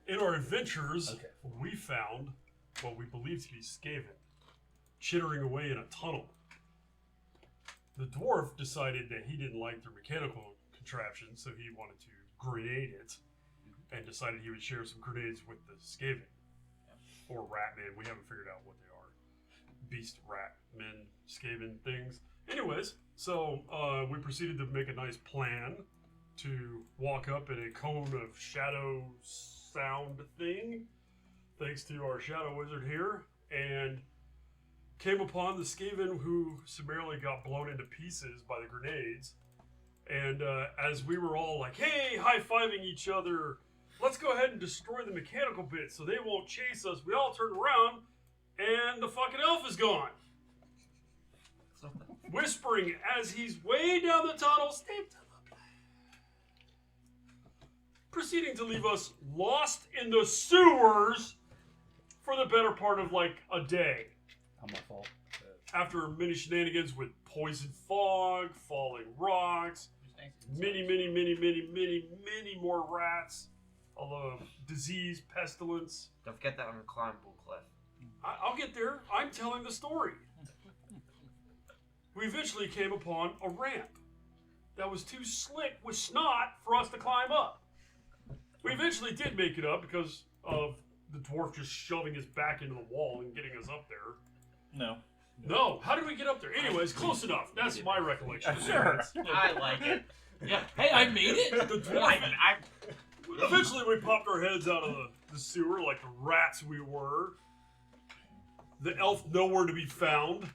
In our adventures, we found what we believe to be Skaven, chittering away in a tunnel. The dwarf decided that he didn't like their mechanical contraption, so he wanted to grenade it, and decided he would share some grenades with the Skaven. Or rat men, we haven't figured out what they are. Beast, rat, men, Skaven things. Anyways, so we proceeded to make a nice plan to walk up in a cone of shadow sound thing, thanks to our shadow wizard here, and came upon the Skaven who summarily got blown into pieces by the grenades. And as we were all like, hey, high-fiving each other, let's go ahead and destroy the mechanical bits so they won't chase us, we all turned around, and the fucking elf is gone. Whispering as he's way down the tunnel, stay to the plan. Proceeding to leave us lost in the sewers for the better part of like a day. Not my fault. After many shenanigans with poison fog, falling rocks, many more rats, disease, pestilence. Don't forget that unclimbable cliff. I'll get there. I'm telling the story. We eventually came upon a ramp that was too slick with snot for us to climb up. We eventually did make it up because of the dwarf just shoving his back into the wall and getting us up there. No. How did we get up there? Anyways, close enough. That's my recollection. Sure. I like it. Yeah. Hey, I made it. The dwarf. Eventually, we popped our heads out of the sewer like the rats we were. The elf nowhere to be found.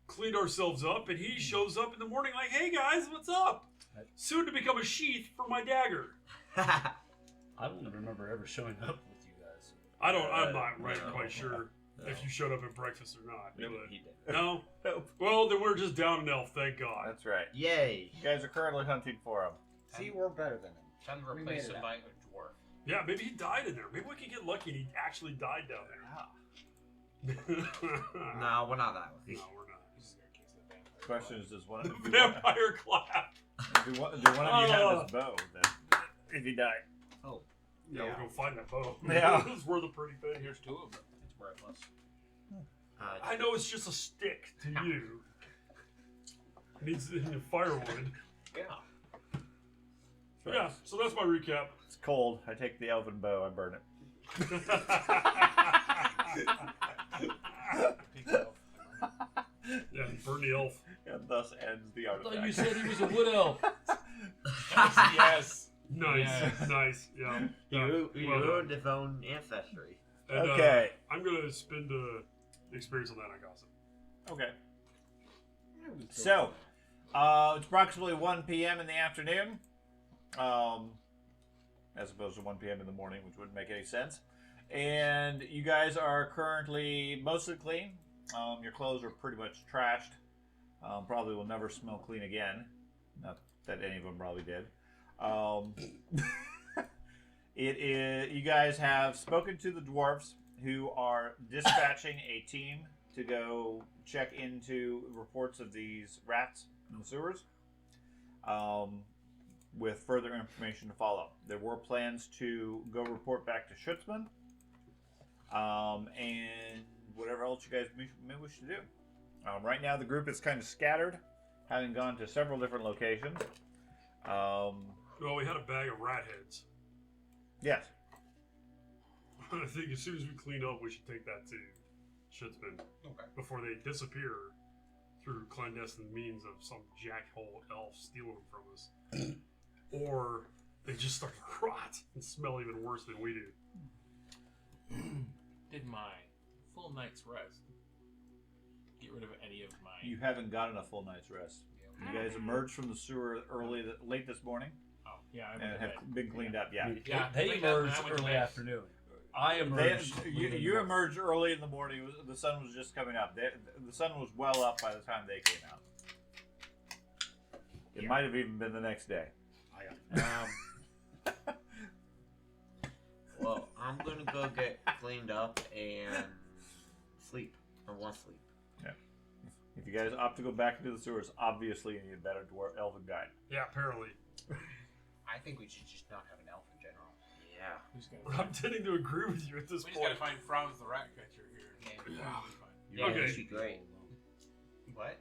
Cleaned ourselves up, and he shows up in the morning like, hey guys, what's up? Soon to become a sheath for my dagger. I don't remember ever showing up with you guys. I'm not quite sure if you showed up at breakfast or not. No, But he did. no? Nope. Well, then we're just down an elf, thank God. That's right. Yay. You guys are currently hunting for him. See, we're better than him. Time to We replace made him it by a dwarf. Yeah, maybe he died in there. Maybe we could get lucky and he actually died down there. No, we're not that lucky. No, we're not. Question is, does one The do one vampire clap. of you have his bow? Then, if he died. Oh. Yeah, we're going to find that bow. Yeah. It's worth a pretty penny. Here's two of them. It's worthless. I know it's just a stick to you. It needs firewood. Yeah. Yeah, so that's my recap. It's cold. I take the elven bow. I burn it. Yeah, burn the elf. And thus ends the I artifact. thought you said he was a wood elf. Yes. Nice, Yes. nice, yeah. You Well done. ruined his own ancestry. And, Okay. I'm going to spend the experience on that on gossip. Okay. So, it's approximately 1 p.m. in the afternoon, as opposed to 1 p.m. in the morning, which wouldn't make any sense. And you guys are currently mostly clean. Your clothes are pretty much trashed. Probably will never smell clean again. Not that any of them probably did. It is. You guys have spoken to the dwarves who are dispatching a team to go check into reports of these rats in the sewers, with further information to follow. There were plans to go report back to Schutzman, and whatever else you guys may wish to do. Right now, the group is kind of scattered, having gone to several different locations. Well, we had a bag of rat heads. Yes. I think as soon as we clean up, we should take that to Schutzman before they disappear through clandestine means of some jackhole elf stealing them from us. Or they just start to rot and smell even worse than we do. Did my full night's rest get rid of any of my... You haven't gotten a full night's rest. You guys emerged from the sewer late this morning Oh, yeah. I and have been cleaned up. Yeah. Yeah, They cleaned up, and emerged I went to early bed. afternoon. I emerged. You emerged early in the morning. The sun was just coming up. The sun was well up by the time they came out. It might have even been the next day. Well, I'm gonna go get cleaned up and sleep. I want to sleep. Yeah. If you guys opt to go back into the sewers, obviously you need a better dwarf elven guide. Yeah, apparently. I think we should just not have an elf in general. Yeah. Who's gonna I'm tending to agree with you at this We just gotta point. find Franz the rat catcher here. Yeah. It'll be fine. Yeah, Okay. that'd be great. What?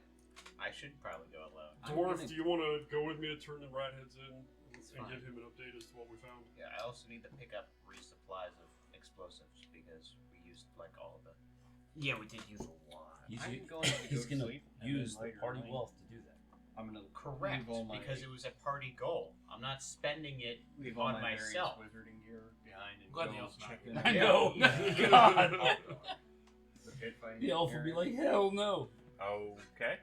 I should probably go alone. Dwarf, do you want to go with me to turn the rat heads in It's and fine. give him an update as to what we found? Yeah, I also need to pick up resupplies of explosives because we used like all of the. Yeah, we did use a lot. He's, I'm going to he's go to gonna sleep and use then the later party tonight, wealth to do that. I'm gonna Correct, leave all my, because it was a party goal. I'm not spending it leave all on my myself. various wizarding gear behind and Glad the go elf's not check here. in I on know. Yeah. God. the pit fight The elf will be area. like, hell no. Okay.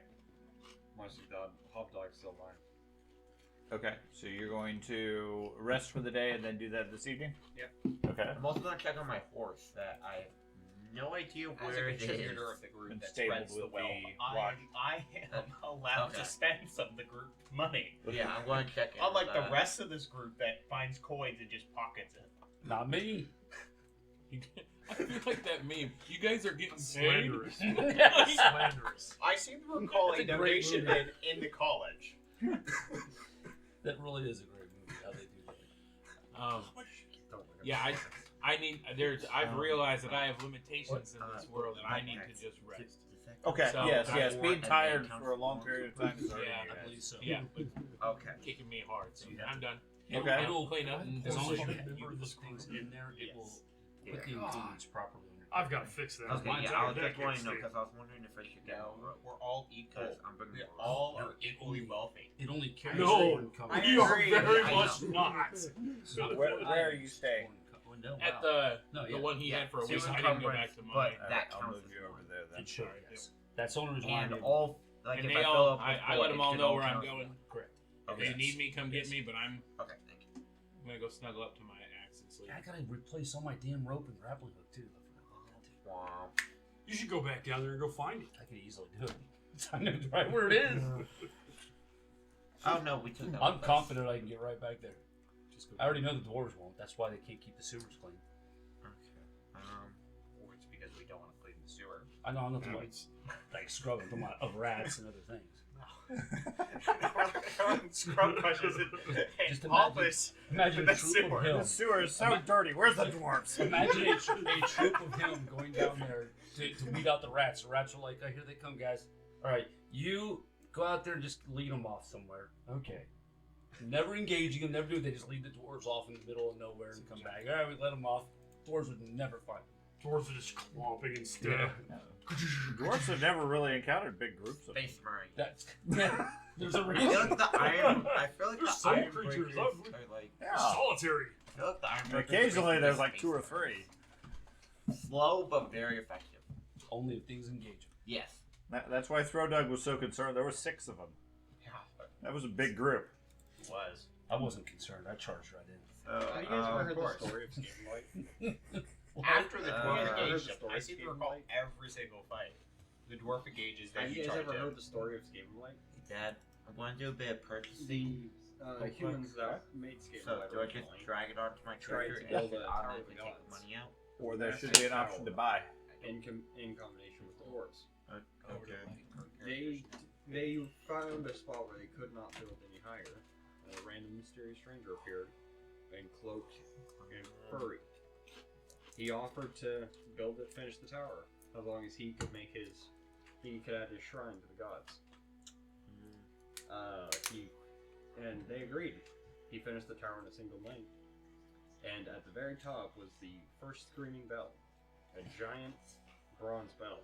Mostly the hobdog's still mine. Okay. So you're going to rest for the day and then do that this evening? Yep. Okay. I'm also going to check on my horse that I have no idea As where a it is. contributor of the group Been that stabled spreads the with wealth, the watch. I am allowed Okay. to spend some of the group money. Yeah, I'm going to check in. Unlike with the rest of this group that finds coins and just pockets it. Not me. I feel like that meme. You guys are getting paid. Slanderous. Yes. Slanderous. I seem to recall That's a a great donation movie. in the college. That really is a great movie. How they do that. Yeah, I need. I've realized that I have limitations in this world, and I need to just rest. Okay. So, yes. that Yes. war Being and then tired count for a long one, period of two, time is hurting Yeah, you I guys. believe so. Yeah, but Okay. kicking me hard. So I'm done. Okay. It'll Clean up and as long as Remember you this put things group. in there, it will Yeah. put the ingredients properly in there. I've got to fix that. Okay, Mine's yeah, I out was of just wanting to know decades, because I was wondering if I should get No, more we're all equal. because I'm bringing We more. all No, are equally wealthy. It only carries No, forward income. I we are agree. very I much know. not. It's not Where- foreign where are items, you it's staying? foreign co- no, At wow. the No, yeah. one he had for a Two week, I didn't go back encumbrance, to mine. but Alright, that I'll counts move as you one. over there then. It should, yes. That's the only reason why I And did it. all like And if they I fill all, up with I four, let them it all should know where I'm count as going. one. Correct. Okay. If you need me, come get me. But I'm Okay, thank you. gonna go snuggle up to my axe and sleep. I gotta replace all my damn rope and grappling hook too. I forgot about that too. Wow. You should go back down there and go find it. I could easily do it. I know right where it is. Oh no, we took that. I'm with us. confident I can get right back there. Just go I already know the dwarves won't. That's why they can't keep the sewers clean. Okay. Or it's because we don't want to clean the sewer. I know I'm not Yeah, talking like scrubbing, I'm talking about of rats and other things. Scrub brushes and Just imagine- pompous. Imagine The a troop of sewer. him. The sewer is so dirty. Where's the dwarves? Imagine a troop of him going down there to weed out the rats. The rats are like, oh, here they come, guys. All right, you go out there and just lead them off somewhere. Okay. Never engaging them, never do it. They just lead the dwarves off in the middle of nowhere and come back. All right, we let them off. Dwarves would never find them. Dwarves are just clomping instead. Dwarves have never really encountered big groups of them. Face Murray. That's there's a I feel reason. like the iron. I feel like There's the some iron creatures, breakers I've- are like. They're solitary. I feel like the iron breakers are Occasionally basically there's like space 2 or Marines. 3. Slow but very effective. Only if things engage them. Yes. That's why Throwdug was so concerned. There were 6 of them. Yeah, That was a big group. it was. I wasn't concerned. I charged right in. So, you guys ever of heard course. the story of Skavenlight? After the dwarf I heard engaged the him, story I of seem to Skaven recall Light. every single fight. The dwarf engages, then Have he you guys charges ever him. heard the story of Skavenlight? Dad, I'm going to do a bit of purchasing. The humans that made So Skavenlight do I just originally drag it onto my Tried character to and build just a automatically tower of take the gods. money out? Or there should be an option to buy. in combination with the dwarves. Okay. They found a spot where they could not build any higher. A random mysterious stranger appeared, and cloaked and furry. He offered to finish the tower, as long as he could add his shrine to the gods. And they agreed. He finished the tower in a single night. And at the very top was the first screaming bell, a giant bronze bell.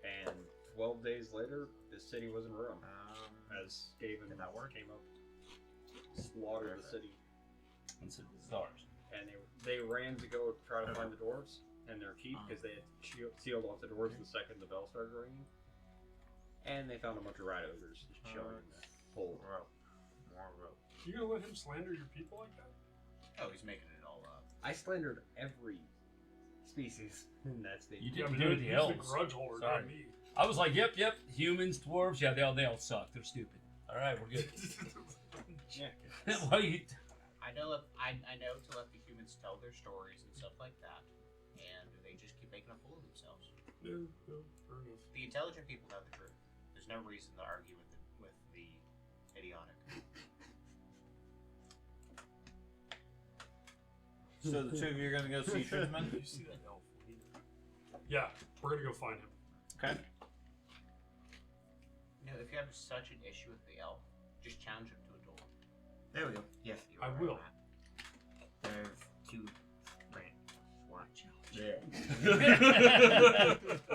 And 12 days later, the city was in ruin. As Skaven Did that work? came up, slaughtered the city, And so this is ours. and they ran to go try to find the dwarves and their keep because they had sealed off the dwarves the second the bell started ringing. And they found a bunch of rat ogres just chilling in the hole. Rope. More rope. You gonna let him slander your people like that? Oh, he's making it all up. I slandered every species in that state. You Yeah, didn't but do it with he's the elves. grudge holder, Sorry. not me. I was like, yep, humans, dwarves, yeah, they all suck. They're stupid. All right, we're good. Yeah. Why you? I know to let the humans tell their stories and stuff like that, and they just keep making a fool of themselves. No, fair enough. The intelligent people know the truth. There's no reason to argue with the idiotic. So the two of you are going to go see Schutzman? You see that elf? Yeah, we're gonna go find him. Okay. You know, if you have such an issue with the elf, just challenge him to a duel. There we go. Yes, you I are will. right. There's two. Right. One challenge.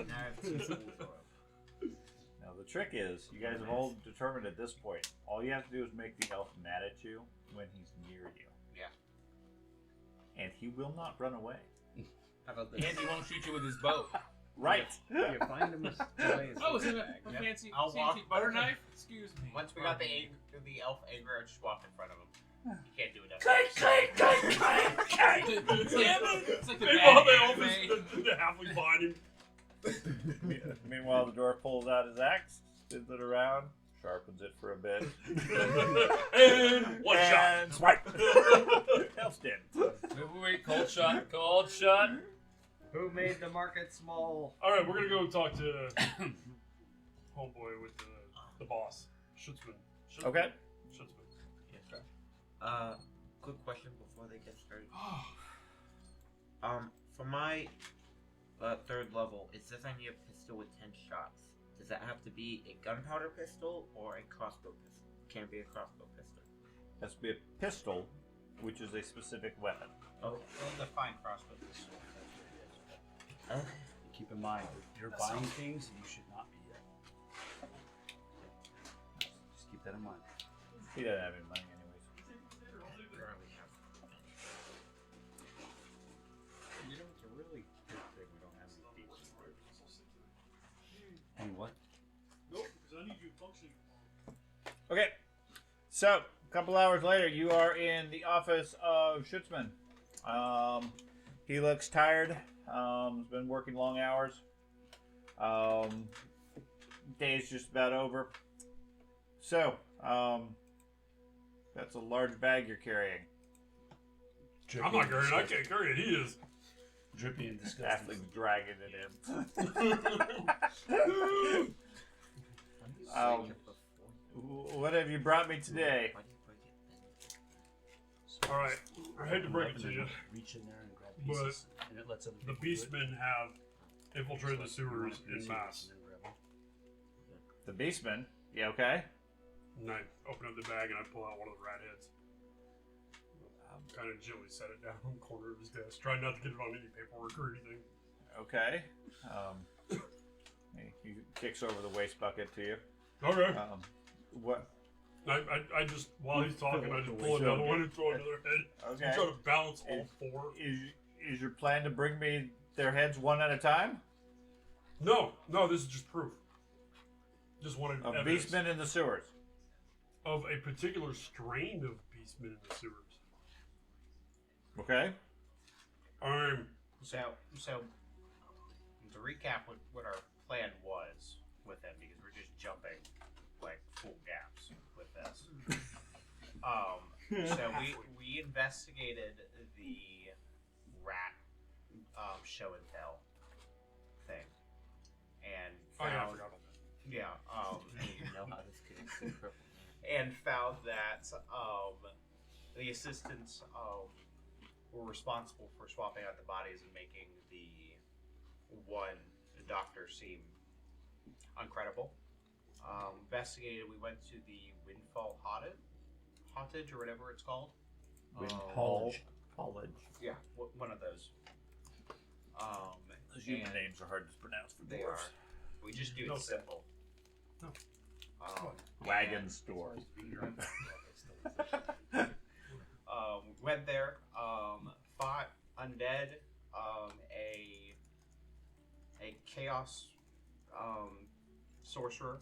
Now I have two tools already. Now the trick is, you guys have all determined at this point, all you have to do is make the elf mad at you when he's near you. Yeah. And he will not run away. How about this? And he won't shoot you with his bow. Right. You find him a toy. Oh, is it a Yep. fancy I'll walk- butter knife? Excuse me. Once we got the elf angry, I just walked in front of him. You can't do it. It's like the Meanwhile, bad the elf anime. is the halfling behind him. Meanwhile, the dwarf pulls out his axe, spins it around, sharpens it for a bit, And one shot. and swipe. Elf's dead. Wait, cold shot, cold shot. Who made the market small? All right, we're gonna go talk to homeboy with the boss, Schutzman. Okay. Schutzman. Quick question before they get started. For my third level, it says I need a pistol with 10 shots. Does that have to be a gunpowder pistol or a crossbow pistol? Can it be a crossbow pistol? Has to be a pistol, which is a specific weapon. Oh, We'll define crossbow pistol. That's what it is. Keep in mind, you're buying things you should not be. Just keep that in mind. He doesn't have any money anyways. You know, it's a really good thing we don't have any beats. And what? Nope, because I need you functioning. Okay. So, a couple hours later, you are in the office of Schutzman. He looks tired. He's been working long hours. Day's just about over. So, that's a large bag you're carrying. I'm not carrying it. I can't carry it. He is. Drippy and disgusting. Halfling's dragging it in. What have you brought me today? All right, I hate to break it to you. Reach in there and grab But pieces, and it lets other The people do it. beastmen have infiltrated the sewers in mass. And then grab them. The Beastman? Yeah, okay. And I open up the bag and I pull out one of the rat heads. I kind of gently set it down on the corner of his desk, trying not to get it on any paperwork or anything. Okay. He kicks over the waste bucket to you. Okay. What? I just, while he's talking, I just pull another one and throw another head. Okay. I'm trying to balance all four. Is your plan to bring me their heads one at a time? No, this is just proof. Just wanted Of evidence Beastmen in the sewers. of a particular strain of beastmen in the sewers. Okay. So to recap what our plan was with him, because we're just jumping like full gaps with this. So we investigated the rat show and tell thing, and Oh yeah, I found, forgot about that. and found that the assistants were responsible for swapping out the bodies and making the one doctor seem uncredible. Investigated. We went to the Windfall Cottage or whatever it's called. College. Yeah, one of those. Those human and names are hard to pronounce for They dwarves. are. We just do No. it simple. No. Wagon store. Went there, fought undead, a chaos sorcerer,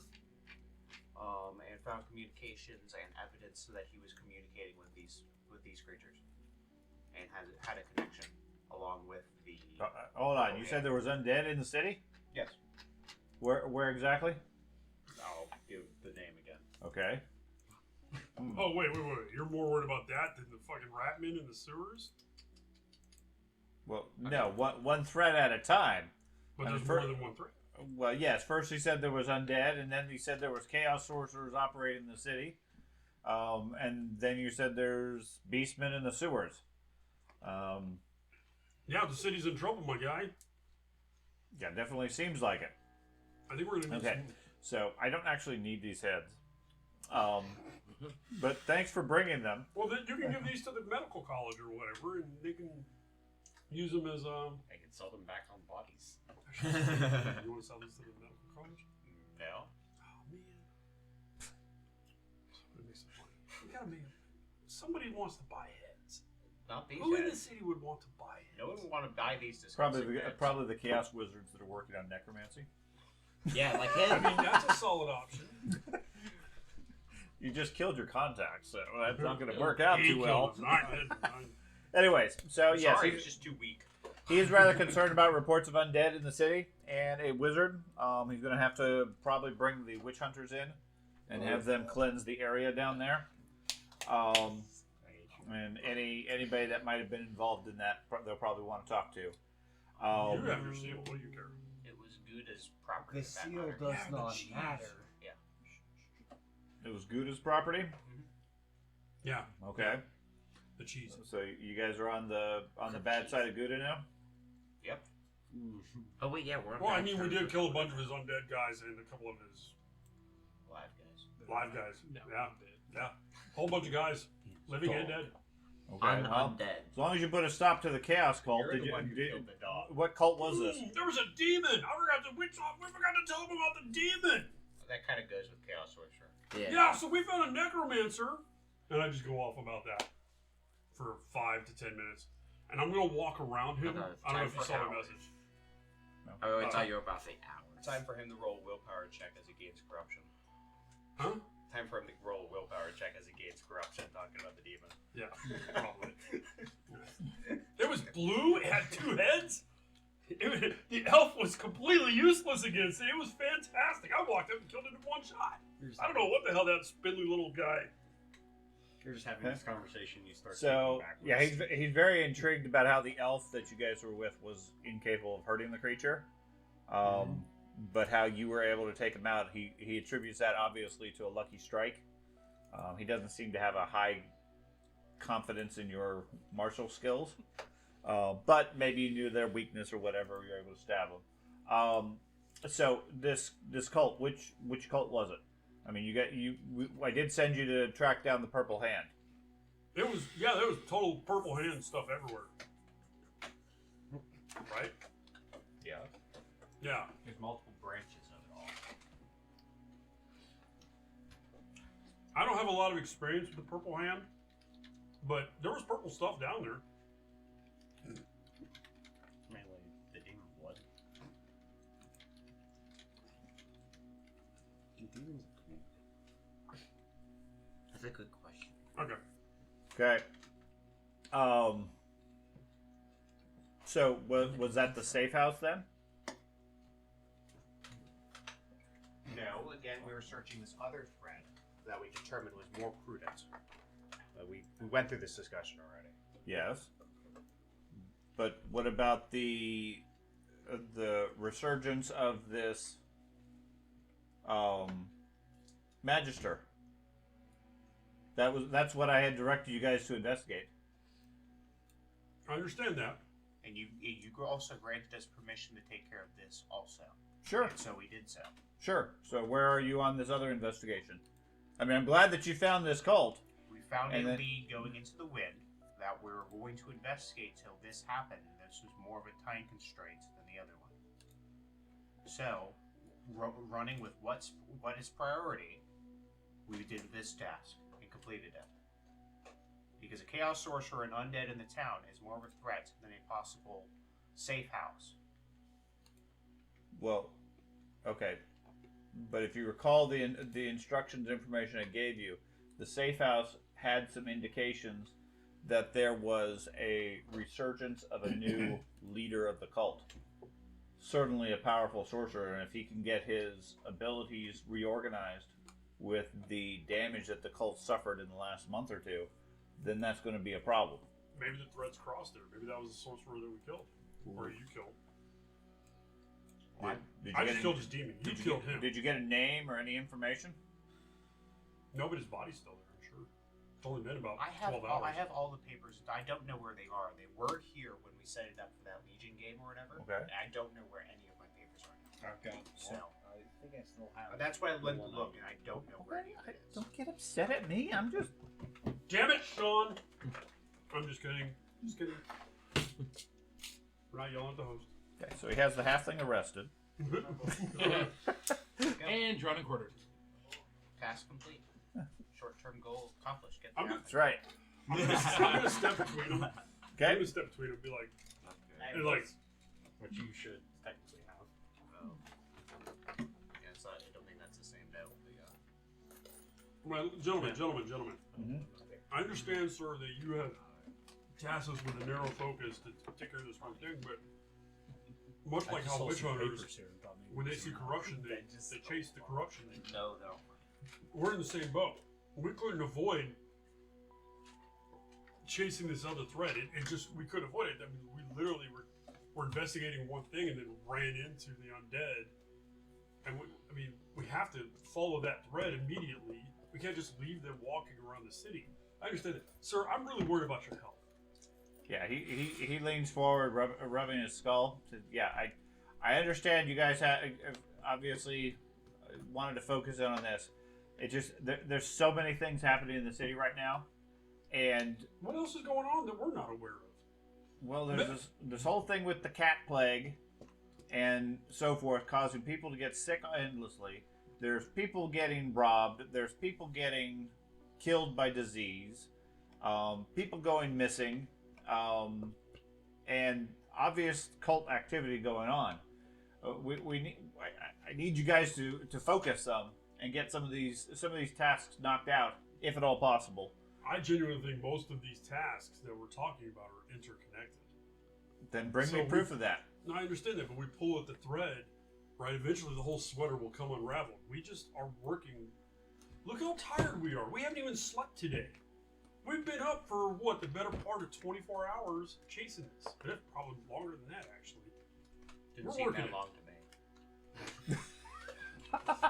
and found communications and evidence so that he was communicating with these creatures, and had a connection along with the. Hold on. You said there was undead in the city? Yes. Where exactly? I'll give the name again. Okay. Oh wait. You're more worried about that than the fucking rat men in the sewers? Well, no. One threat at a time. But And there's for- more than one threat. Well, yes. First he said there was undead, and then he said there was chaos sorcerers operating in the city. And then you said there's beastmen in the sewers. Yeah, the city's in trouble, my guy. Yeah, definitely seems like it. I think we're gonna need Okay, so I don't actually need these heads. But thanks for bringing them. Well, then you can give these to the medical college or whatever, and they can use them as I can sell them back on bodies. You want to sell these to the medical college? No. Oh man, somebody make some money. We gotta make. Somebody wants to buy heads. Not these Who in the heads. city would want to buy heads? No one would want to buy these Probably disgusting heads. probably the chaos wizards that are working on necromancy. Yeah, like I him. mean, that's a solid option. You just killed your contact, so that's not going to work out He too well. killed him. Anyways, so I'm yes, sorry, he- it's just too weak. he is rather concerned about reports of undead in the city and a wizard. He's going to have to probably bring the witch hunters in and have them cleanse the area down there. And anybody that might have been involved in that, they'll probably want to talk to. You have your seal. What do you care? It was good as property. The for that seal matter. does Yeah, but not jeez. matter. It was Gouda's property. Yeah. Okay, The cheese. so you guys are on the bad side of Gouda now. Yep. Oh wait, yeah, we're. on Well, I bad mean, we terms did with kill a them. bunch of his undead guys and a couple of his Live guys. live guys. No, Yeah. Yeah. Whole bunch of guys, living and dead. Okay, well, Undead. as long as you put a stop to the chaos cult, You're did the you? one who killed the dog. What cult was this? There was a demon. I forgot to. We forgot to tell him about the demon. That kind of goes with Chaos Sorcerer. Yeah. So we found a necromancer, and I just go off about that for 5 to 10 minutes, and I'm gonna walk around him. Okay, I don't know if time you for saw my hours. message. I always thought you were about to say hours. Time for him to roll a willpower check as he gains corruption. Huh? Time for him to roll a willpower check as he gains corruption, talking about the demon. Yeah, probably. It was blue. It had 2 heads. The elf was completely useless against it. It was fantastic. I walked up and killed it in 1 shot. I don't know what the hell that spindly little guy. You're just having this conversation. You start. So thinking yeah, backwards. he's very intrigued about how the elf that you guys were with was incapable of hurting the creature, but how you were able to take him out. He attributes that obviously to a lucky strike. He doesn't seem to have a high confidence in your martial skills, but maybe you knew their weakness or whatever. You were able to stab him. So this cult, which cult was it? I mean, I did send you to track down the Purple Hand. It was, yeah, there was total purple hand stuff everywhere. Right? Yeah. Yeah. There's multiple branches of it all. I don't have a lot of experience with the purple hand, but there was purple stuff down there. Mainly the demon blood. The demons. That's a good question. Okay. Okay. So was that the safe house then? No, again, we were searching this other thread that we determined was more prudent. We went through this discussion already. Yes. But what about the resurgence of this Magister? That's what I had directed you guys to investigate. I understand that. And you also granted us permission to take care of this also. Sure. And so we did so. Sure. So where are you on this other investigation? I mean, I'm glad that you found this cult. We found And a then- lead going into the wind that we were going to investigate till this happened. This was more of a time constraint than the other one. So, running with what is priority, we did this task and completed it. Because a chaos sorcerer and undead in the town is more of a threat than a possible safe house. Well, okay. But if you recall the instructions information I gave you, the safe house had some indications that there was a resurgence of a new leader of the cult. Certainly a powerful sorcerer, and if he can get his abilities reorganized with the damage that the cult suffered in the last month or two, then that's going to be a problem. Maybe the threads crossed there. Maybe that was the sorcerer that we killed. Or you killed. Did I you just get killed his demon. You killed him. Did you get a name or any information? No, but his body's still there, I'm sure. only been about I have 12 hours. I have all the papers. I don't know where they are. They were here when we set it up for that Legion game or whatever. Okay. I don't know where any of my papers are now. I've got So I think I still have. that's why I went to look, and I don't know where any of it is. Don't get upset at me. I'm just. Damn it, Sean! I'm just kidding. Just kidding. We're not yelling at the host. Okay, so he has the halfling arrested. And drawn and quartered. Task complete. Short-term goal accomplished. Get I'm the That's right. I'm gonna step between them. I'm Okay. gonna step between them and be like, Okay. and like, Which you should technically have. Oh. Yeah, so I don't think that's the same note. well, gentlemen. Mhm. I understand, sir, that you have tasked us with a narrow focus to take care of this one thing, but much like how witch hunters, when they see corruption, they chase the corruption. No. We're in the same boat. We couldn't avoid chasing this other threat. We couldn't avoid it. I mean, we literally were investigating one thing and then ran into the undead. And we have to follow that thread immediately. We can't just leave them walking around the city. I understand that. Sir, I'm really worried about your health. Yeah, he leans forward, rubbing his skull. Says, yeah, I understand you guys have obviously wanted to focus in on this. It just there's so many things happening in the city right now, and What else is going on that we're not aware of? well, there's this whole thing with the cat plague and so forth, causing people to get sick endlessly. There's people getting robbed. There's people getting killed by disease. People going missing, and obvious cult activity going on. I need you guys to focus some and get some of these tasks knocked out, if at all possible. I genuinely think most of these tasks that we're talking about are interconnected. Then bring So me proof of that. No, I understand that, but we pull at the thread, right? Eventually the whole sweater will come unraveled. We just are working. Look how tired we are. We haven't even slept today. We've been up for, what, the better part of 24 hours chasing this. Probably longer than that, actually. Didn't We're seem working that it. long to me.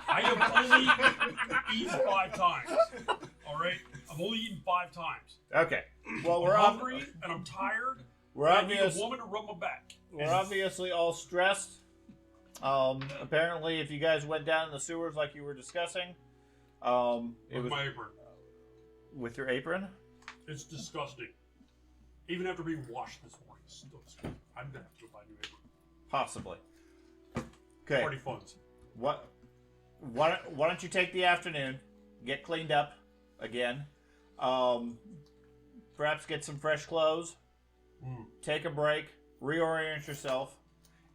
I have only eaten 5 times. All right? I've only eaten 5 times. Okay. Well, we're I'm hungry and I'm tired. We're and I need obvious. a woman to rub my back. We're obviously all stressed. Apparently, if you guys went down in the sewers like you were discussing, it With was my apron. with your apron. It's disgusting. Even after being washed this morning, it's still disgusting. I'm gonna have to go buy a new apron. Possibly. Okay. Party funds. Why don't you take the afternoon, get cleaned up again, perhaps get some fresh clothes, take a break, reorient yourself.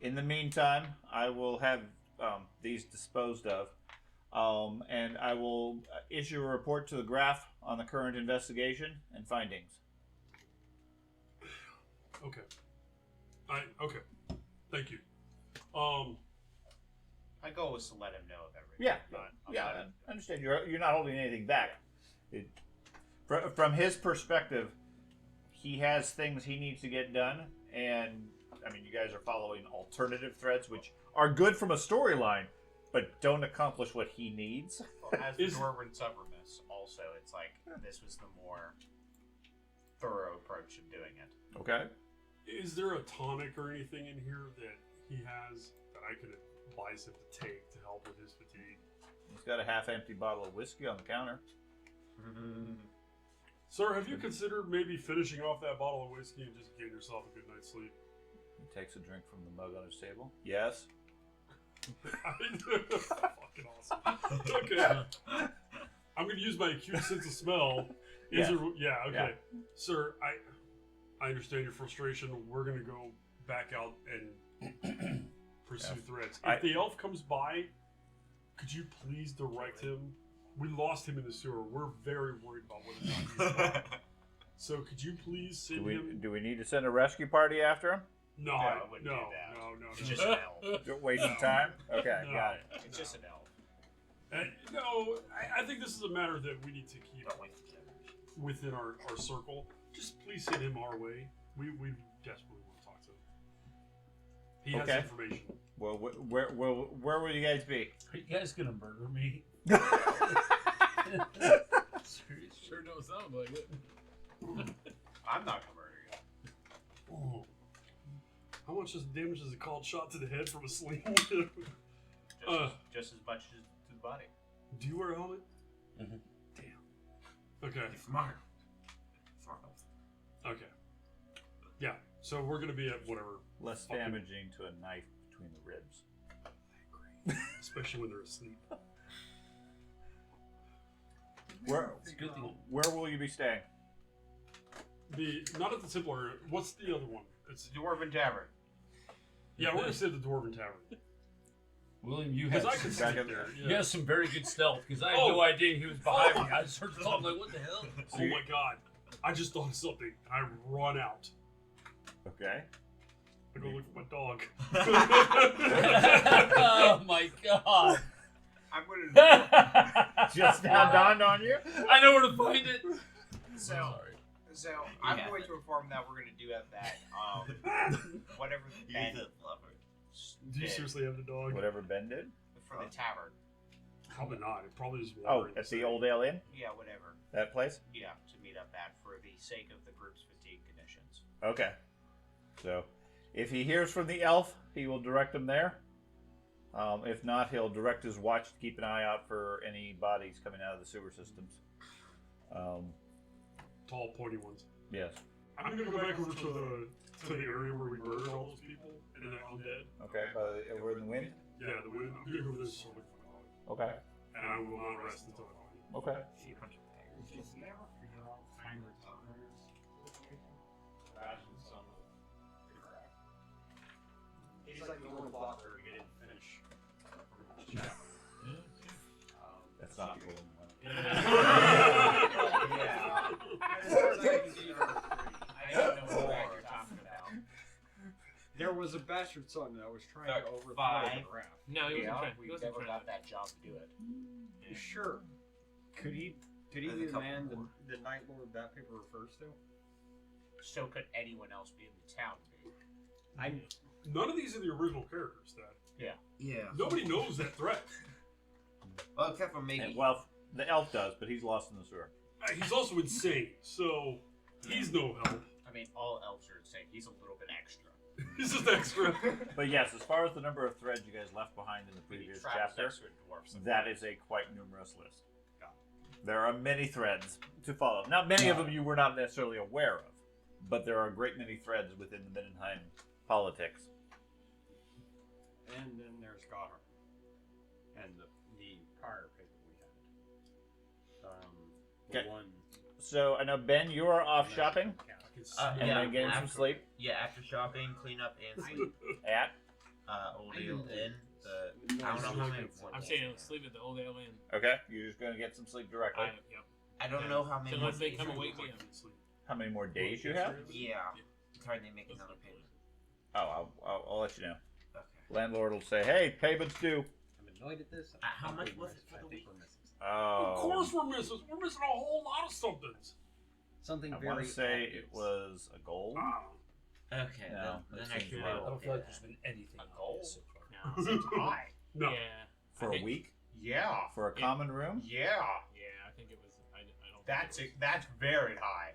In the meantime, I will have these disposed of, and I will issue a report to the Graph on the current investigation and findings. Okay. Okay. Thank you. My goal was to let him know of everything. Yeah, I'm yeah, not- I understand. You're not holding anything back. From his perspective, he has things he needs to get done, and I mean, you guys are following alternative threads, which are good from a storyline, but don't accomplish what he needs. As the Dwarven Supremacist, also, it's like this was the more thorough approach of doing it. Okay. Is there a tonic or anything in here that he has that I could advise him to take to help with his fatigue? He's got a half-empty bottle of whiskey on the counter. Sir, have you considered maybe finishing off that bottle of whiskey and just getting yourself a good night's sleep? He takes a drink from the mug on his table. Yes. Fucking awesome. Okay. I'm going to use my acute sense of smell. Yeah. Okay. Yeah. Sir, I understand your frustration. We're going to go back out and pursue threads. If the elf comes by, could you please direct him? We lost him in the sewer. We're very worried about whether or not he's back. So could you please send him? Do we need to send a rescue party after him? No, I wouldn't do that. No. It's just an elf. Don't waste some time. Okay, No. got it. It's just an elf. No, I think this is a matter that we need to keep within our circle. Just please send him our way. We desperately want to talk to him. He has Okay. information. Well, where will you guys be? Are you guys gonna murder me? Sure don't sound like it. I'm not converting it. Ooh. How much damage is a called shot to the head from a sling? Just as much as to the body. Do you wear a helmet? Mhm. Damn. Okay. Smart. Okay. Yeah. So we're gonna be at whatever, Less Fucking- damaging to a knife between the ribs. especially when they're asleep. Where It's a good thing. where will you be staying? Not at the simple area. What's the other one? It's Dwarven Tavern. yeah. We're gonna stay at the Dwarven Tavern William, you because have I can Back sleep up there. you have some very good stealth because I had Oh. no idea he was behind me. I just heard the talk like, what the hell? Oh my god! I just thought of something. I run out. Okay. I go look for my dog. Oh my god. I'm gonna. Just now dawned on you? I know where to find it. So, Sorry. so I'm Yeah. going to inform that we're going to do at that. Whatever Ben Do you did seriously have the dog? Whatever Ben did? for the tavern. Probably not. It probably is. Oh, at the Old Ale Inn? Yeah, whatever. That place? Yeah, to meet up at for the sake of the group's fatigue conditions. Okay. So, if he hears from the elf, he will direct him there. If not, he'll direct his watch to keep an eye out for any bodies coming out of the sewer systems. Tall, pointy ones. Yes. I'm gonna go back over to the area where we murdered all those people and then I'm dead. Okay, over in the wind? Yeah, the wind. I'm gonna go over this look for my dog, Okay. and I will not rest until I find it. Okay. He's like the one blocker you didn't finish. That's not cool. I don't know what you're talking about. There was a bastard son that was trying to overthrow Five. the raft. No, he wasn't Yeah, trying. we He wasn't never trying. got that job to do it. Sure. Could he There's a demand couple the Night Lord that paper refers to? So could anyone else be in the town? I'm None of these are the original characters. That Yeah. nobody knows that threat. Well, except for maybe. And, well, the elf does, but he's lost in the sewer. He's also insane, so he's no help. I mean, all elves are insane. He's a little bit extra. He's just extra. But yes, as far as the number of threads you guys left behind in the previous chapter, that is a quite numerous list. There are many threads to follow. Now, many of them you were not necessarily aware of, but there are a great many threads within the Mindenheim politics. and then there's Gallagher. And the prior paper we had. The Okay. one So I know Ben, you are off shopping and Yeah, then getting some after- sleep Yeah, after shopping, clean up, and sleep. at. Old Ale Inn. I don't know how many. I'm saying sleep at the Old Ale Inn. Okay, you're just going to get some sleep directly. Yep. I don't know how many. Unless they days come are- and wake me up. How many more days you have? Yeah. It's hard to make another payment. Oh, I'll let you know. Okay. Landlord will say, "Hey, payment's due." I'm annoyed at this. How much was it for the week? Oh, Of course we're missing. We're missing a whole lot of somethings. Something I very want to say obvious. it was a gold. Ah, Okay. No, then that I seems should. low. I don't feel like there's been anything A on goal? this so far. No. Seems high. no. Yeah. For I a think- week? Yeah. For a common room? Yeah. Yeah, I think it was. I don't. That's think that's very high.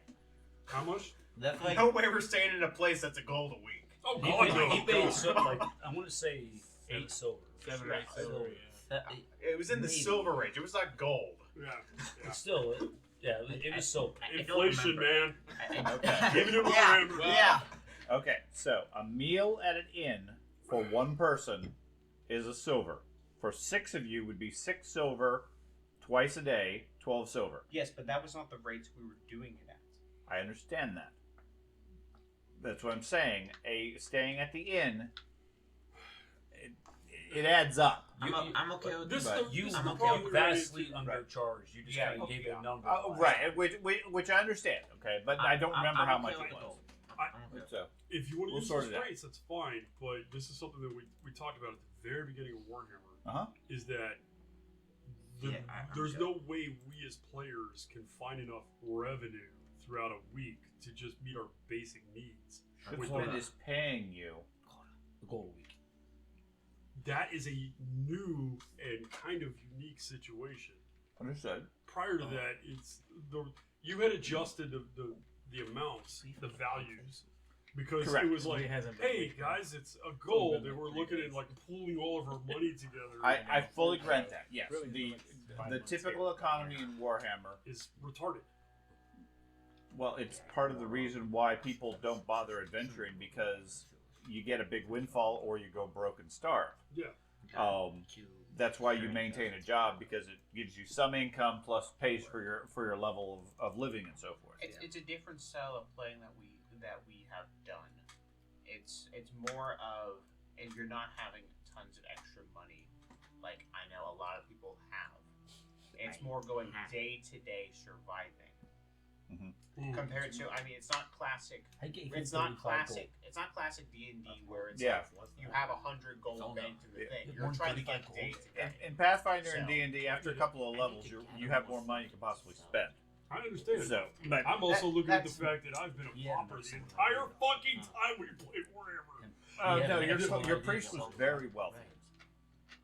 How much? That's like. No way we're staying in a place that's a gold a week. Oh He God, paid, no. he paid something like, I want to say 8 silver. it was 7 or 8 silver. Yeah. It was in the Maybe. silver range. It was not gold. Yeah. But still, it was silver. I don't Inflation, remember. man. Okay. Giving it Yeah. remember. Yeah. Okay, so a meal at an inn for one person is a silver. For 6 of you would be 6 silver twice a day, 12 silver. Yes, but that was not the rates we were doing it at. I understand that. That's what I'm saying. Staying at the inn, it adds up. I'm okay with This this. is the- You, this is I'm the okay problem you we ran vastly into. undercharged. You just Yeah, kind of gave it yeah. a number. Right, which I understand. Okay, but I don't remember how much okay it with was. gold. I'm okay with So If you want to We'll use sort those it out. rates, that's fine. But this is something that we talked about at the very beginning of Warhammer. Uh-huh. Is that Yeah, I'm there's good. no way we as players can find enough revenue throughout a week to just meet our basic needs. the With point that. is paying you. The gold week. That is a new and kind of unique situation. Understood. Prior to that, you had adjusted the amounts, the values, because Correct. it was like, It hasn't been hey big, guys, it's a gold, been and we're 3 looking days. at like pooling all of our money together. I fully grant that. Yes, Really, the like 5 the months typical here. economy in Warhammer. is retarded. Well, it's part of the reason why people don't bother adventuring, because you get a big windfall or you go broke and starve. Yeah. That's why you maintain a job, because it gives you some income plus pays for your level of living and so forth. It's a different style of playing that we have done. It's more of, and you're not having tons of extra money like I know a lot of people have. It's more going day to day surviving. Compared to, I mean, it's not classic. It's not classic. It's not classic D&D where it's like you have 100 gold banked in the thing. You're trying to get day to day. In Pathfinder and D&D, after a couple of levels, you have more money you can possibly spend. I understand. So, but I'm also looking at the fact that I've been a pauper the entire fucking time we played Warhammer. no, your priest was very wealthy.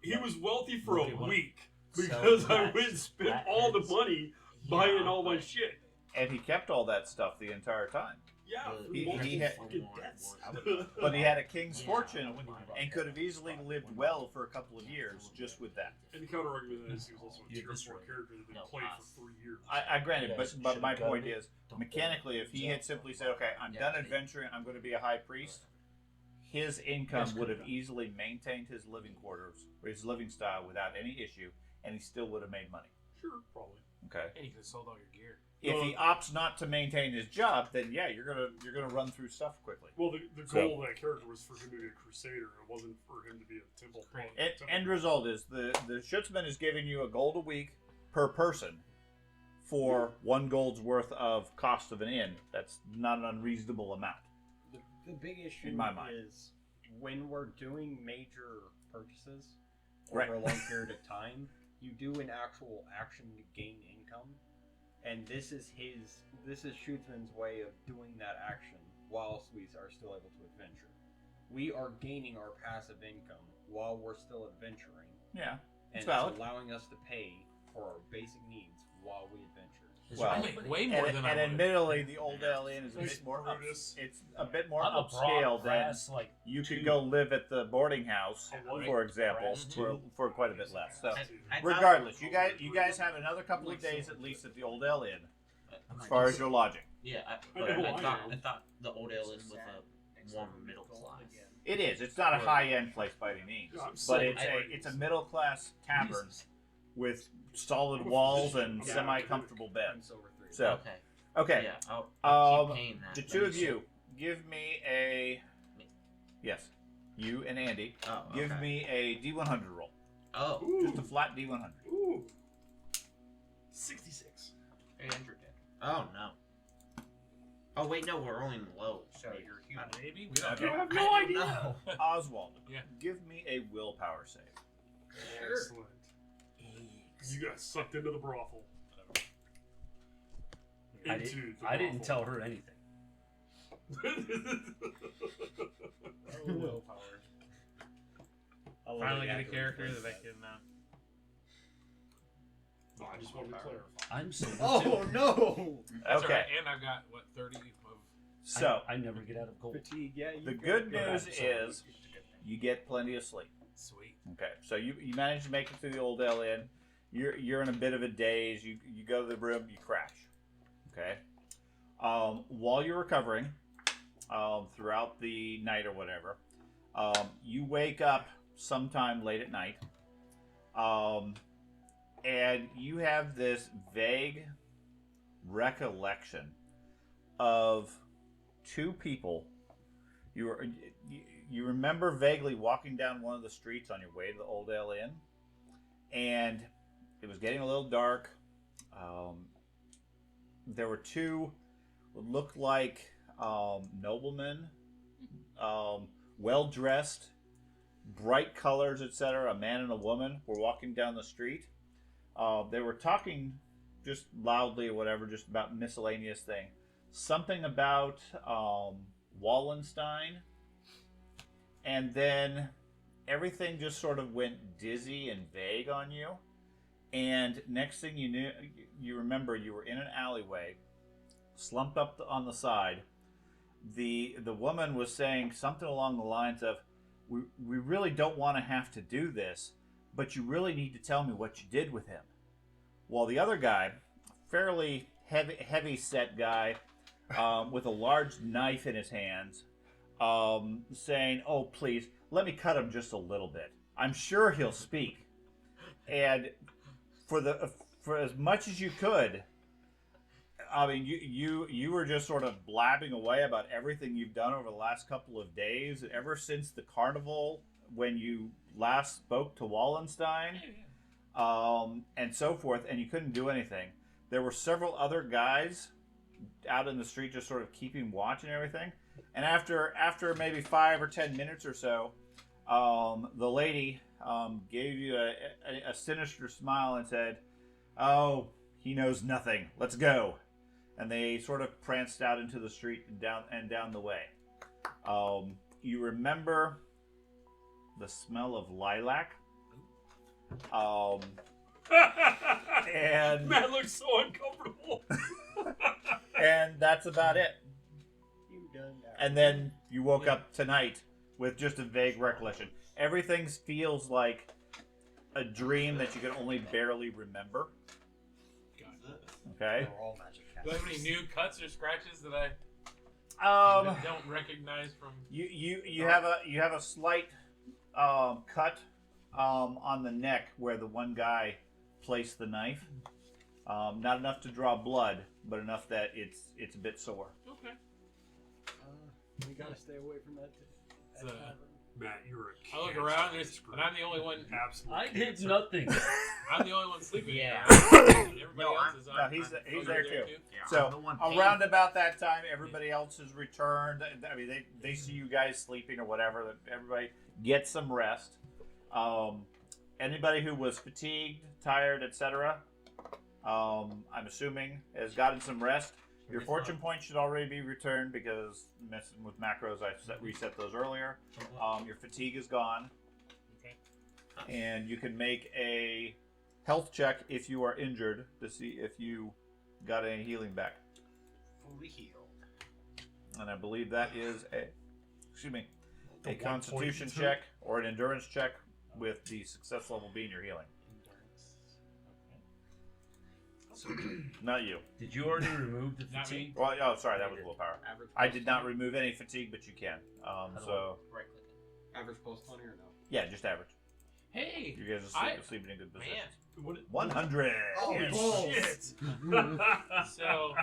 He was wealthy for a week because I went and spent all the money buying all my shit. And he kept all that stuff the entire time. Yeah, He had, fucking debts. but he had a king's fortune and could have easily lived well for a couple of years just with that. And the counter argument is he was also a tier 4 character that had been played for 3 years. I granted, but my point is, mechanically, if he had simply said, okay, I'm done adventuring, I'm going to be a high priest, his income would have easily maintained his living quarters, or his living style without any issue, and he still would have made money. Sure, probably. Okay. And you could have sold all your gear. If he opts not to maintain his job, then yeah, you're gonna run through stuff quickly. Well, the goal of that character was for him to be a crusader. It wasn't for him to be a temple. End result is the Schutzman is giving you a gold a week per person for 1 gold's worth of cost of an inn. That's not an unreasonable amount. The big issue In my mind. is when we're doing major purchases Right. over a long period of time, you do an actual action to gain income, and this is Schutzman's way of doing that action whilst we are still able to adventure. We are gaining our passive income while we're still adventuring, Yeah, and it's valid. it's allowing us to pay for our basic needs while we adventure. Well, I make way more than I and would. admittedly, the old Inn is a bit more Brutus. it's a bit more I'm a upscale broad than brass, like you could go live at the boarding house, Oh, for example, brass for quite a bit less. So, I thought- regardless, you guys have another couple of days at least at the Old Inn as far as your lodging. Yeah, I know, I thought the Old Inn was a warm middle class. It is. It's not a high-end place by any means, Yeah, I'm but sorry. it's a middle-class tavern with solid walls and semi-comfortable I'm beds. Silver 3. So, Okay. okay, Yeah, I'll Um, keep paying that. the two of you, give me a yes. You and Andy, Oh, give okay. me a D100 roll. Oh, Just a flat D100. Ooh. 66. 800 did. oh no. Oh wait, no, we're only in the low. So you're human. Maybe we don't Okay. know. I have no idea. No. Oswald, Yeah. give me a willpower save. Excellent. You got sucked into the brothel. I I didn't tell her anything. Willpower. Finally get a character that I can. No, I just wanted to clarify. I'm silver Oh too. no! That's Okay, alright, and I've got what 30 of. so I never get out of gold. Fatigue. Yeah. the good news is you get plenty of sleep. Sweet. Okay, so you manage to make it through the Old Inn. You're in a bit of a daze. You go to the room, you crash. Okay, while you're recovering, throughout the night or whatever, you wake up sometime late at night, and you have this vague recollection of 2 people. You remember vaguely walking down one of the streets on your way to the Old Inn, and it was getting a little dark. There were 2 what looked like noblemen, well dressed, bright colors, etc. A man and a woman were walking down the street. They were talking just loudly or whatever, just about miscellaneous thing. Something about Wallenstein. And then everything just sort of went dizzy and vague on you. And next thing you knew, you remember you were in an alleyway, slumped up on the side. The woman was saying something along the lines of, we really don't want to have to do this, but you really need to tell me what you did with him. While the other guy, fairly heavy set guy, with a large knife in his hands, saying, "Oh, please, let me cut him just a little bit. I'm sure he'll speak." And for as much as you could, I mean, you were just sort of blabbing away about everything you've done over the last couple of days, ever since the carnival when you last spoke to Wallenstein, and so forth, and you couldn't do anything. There were several other guys out in the street just sort of keeping watch and everything. And after maybe 5 or 10 minutes or so, the lady gave you a sinister smile and said, "Oh, he knows nothing. Let's go." And they sort of pranced out into the street and down the way. You remember the smell of lilac. And Matt looks so uncomfortable. and that's about it. You done that. And then you woke up tonight with just a vague recollection. Everything feels like a dream that you can only barely remember. Okay. They're all magic Do I have any casters. new cuts or scratches that I don't recognize from? You have a slight cut on the neck where the one guy placed the knife. Not enough to draw blood, but enough that it's a bit sore. Okay. We gotta stay away from that. It's, Matt, you're a I look cancer around, expert. and I'm the only one. Absolute I did cancer. nothing. I'm the only one sleeping. Yeah. Everybody No, else is on. No, he's there too. Yeah, So I'm the one paying. around about that time, everybody else has returned. I mean, they see you guys sleeping or whatever. Everybody gets some rest. Anybody who was fatigued, tired, etc., I'm assuming has gotten some rest. Your fortune points should already be returned because messing with macros, I reset those earlier. Your fatigue is gone. Okay. And you can make a health check if you are injured to see if you got any healing back. Fully healed. And I believe that is a The 1.2. constitution check or an endurance check with the success level being your healing. Not you. Did you already remove the Not fatigue? Well, oh, sorry, that was willpower. Average I post did not 20? remove any fatigue, but you can. So Right click. Average post 20 or no? yeah, just average. Hey. You guys are sleeping in good position. Man. What, 100. Oh, balls. shit. So,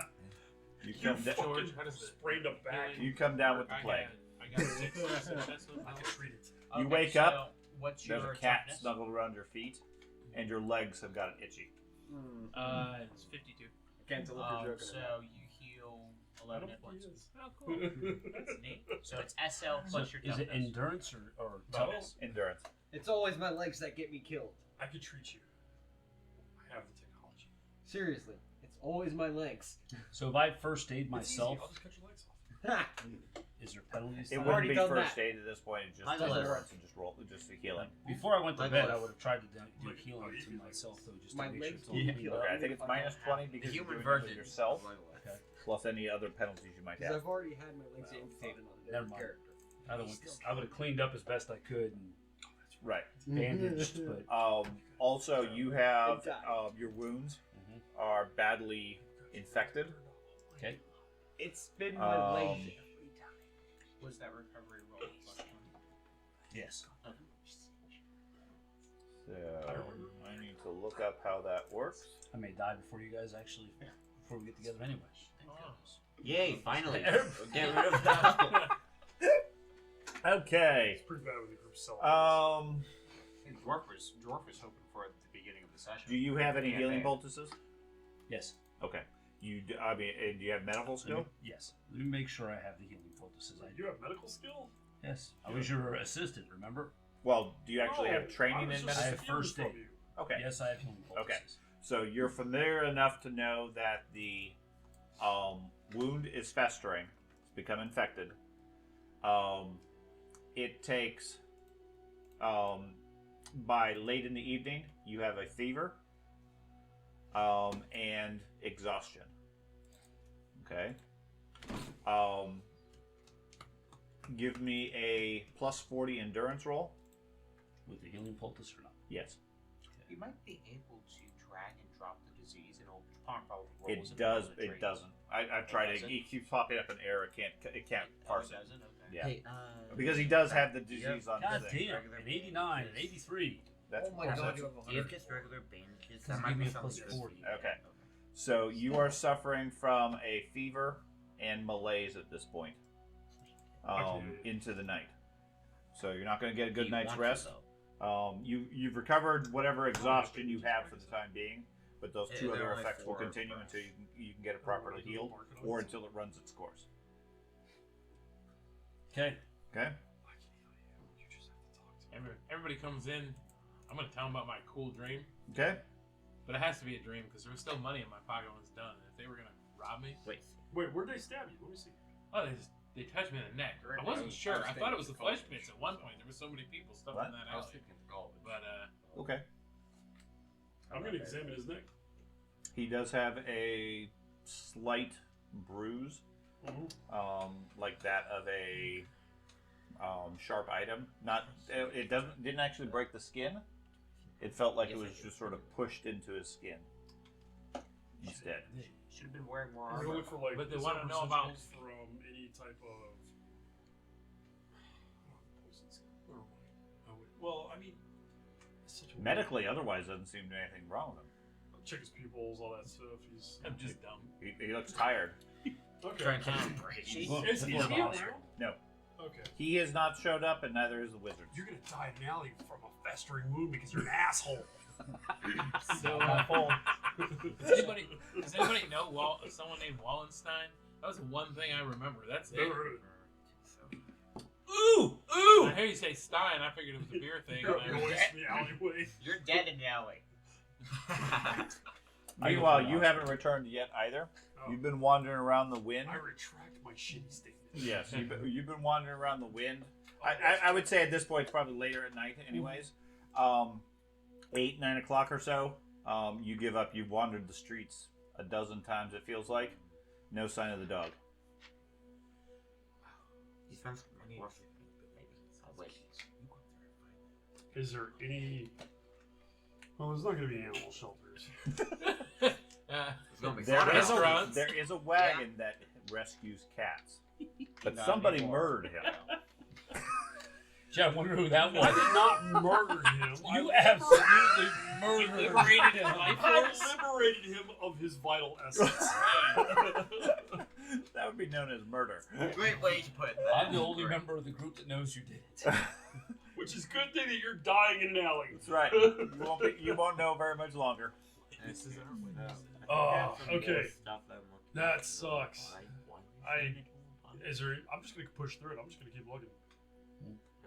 You You come, George, how does the sprained up back. healing you come down with the work? plague. I got 6 successful. I can treat it. You Okay, wake so up, What's There's your a cat toughness? snuggled around your feet, and your legs have gotten itchy. It's 52. I can't tell if you're joking. So or not. you heal I 11 don't hit think points. he is. Oh, cool. That's neat. So it's SL plus your Is toughness. it endurance or toughness? Endurance. It's always my legs that get me killed. I could treat you. I have the technology. Seriously, it's always my legs. So if I first aid It's myself, easy. I'll just cut your legs off. is there penalties? It to that? wouldn't already be done first that. aid at this point. It's just Legolas. endurance and just the healing. Before I went to bed, I Legolas. would have tried to do Like, healing oh, you to can myself, though, just My to make legs sure it's all don't cleaned heal. up. Okay, I think it's minus 20 The because you're human doing it with version yourself, of Legolas. Okay. plus any other penalties you might Because have. I've already had my legs amputated on a Never different mind. character. I would have cleaned up as best I could and Right. bandaged, but Also, you have Inside. your wounds Mhm. are badly infected. okay. It's been my legs Um, every time. Was that recovery roll? plus 20? Yes. So I need to look up how that works. I may die before you guys actually, before we get together anyway. Yay, finally. Everybody- Get rid of that. Okay. It's pretty bad with the group self. I think Dwarf was hoping for it at the beginning of the session. Do you have any Yeah, healing man. poultices? Yes. Okay. Do you have medical skill? Yes. Let me make sure I have the healing poultices. I you have medical skill? Yes. I was your assistant, remember? Well, do you actually Oh, have training in I medicine? have first aid. Okay. Yes, I have healing poultices. Okay. So you're familiar enough to know that the wound is festering. It's become infected. It takes by late in the evening, you have a fever, and exhaustion. Okay. Give me a plus 40 endurance roll. With the healing poultice or not? Yes. You might be able to drag and drop the disease, and it'll probably roll. It does. It doesn't. I've tried it. doesn't? He keeps popping up an error. It can't parse it it. doesn't? Okay. Yeah. Hey, Because he does have the disease on God his thing. damn. An 89, an 83. That's Oh my that's- god, you have do you have 100. just regular bandages? Because That it might gave me be a plus something. 40. Okay. So you are suffering from a fever and malaise at this point. Into the night. So you're not going to get a good night's rest. You've recovered whatever exhaustion you have for the time being, but those two Yeah, other they're only effects will 4 continue for until you can get it properly healed, or until it runs its course. Okay. Okay. Everybody comes in. I'm gonna tell them about my cool dream, Okay. but it has to be a dream because there was still money in my pocket when it was done. And if they were gonna rob me, Wait. Wait, where'd they stab you? Let me see. oh, they touched me in the neck. I wasn't sure. I thought it was the flesh pits at one point. There were so many people stuffed What? in that I was alley. thinking college. But Okay. I'm gonna examine his neck. He does have a slight bruise, like that of a sharp item. It didn't actually break the skin. It felt like it was just sort of pushed into his skin instead. Should have been wearing more I'm gonna armor. look for like. But they is wanna there know about- residuals from any type of. Oh, wait. Well, I mean, it's such a Medically, otherwise, doesn't seem to be anything wrong with him. check his pupils, all that stuff. He's I'm just dumb. He looks tired. okay. Try and catch a break. Is he around? No, Okay. he has not showed up, and neither is the wizard. You're gonna die in an alley from a festering wound because you're an asshole. So, does anybody know someone named Wallenstein? That was the one thing I remember. That's it. Never heard of it. Ooh! I hear you say Stein. I figured it was a beer thing. You're and I always was- in the alleyway. You're dead in the alley. Meanwhile, you haven't returned yet either. Oh. You've been wandering around the wind. I retract my shitty statement. Yes, you've been wandering around the wind. I would say at this point it's probably later at night, anyways. 8, 9 o'clock or so. You give up. You've wandered the streets a dozen times. It feels like. No sign of the dog. He spends more maybe. I'll wait. Is there any? Well, there's not gonna be animal shelters. It's gonna be There fun. is, Restaurants. there is a wagon that rescues cats, but Not somebody anymore. murdered him. Gee, I wonder who that I was. did not murder him. You I absolutely murdered him. liberated his life I force. liberated him of his vital essence. That would be known as murder. Great way to put that. I'm the only member of the group that knows you did it. Which is a good thing that you're dying in an alley. That's right. You won't know very much longer. This is our way. Oh, okay. That sucks. Is there? I'm just gonna push through it. I'm just gonna keep looking.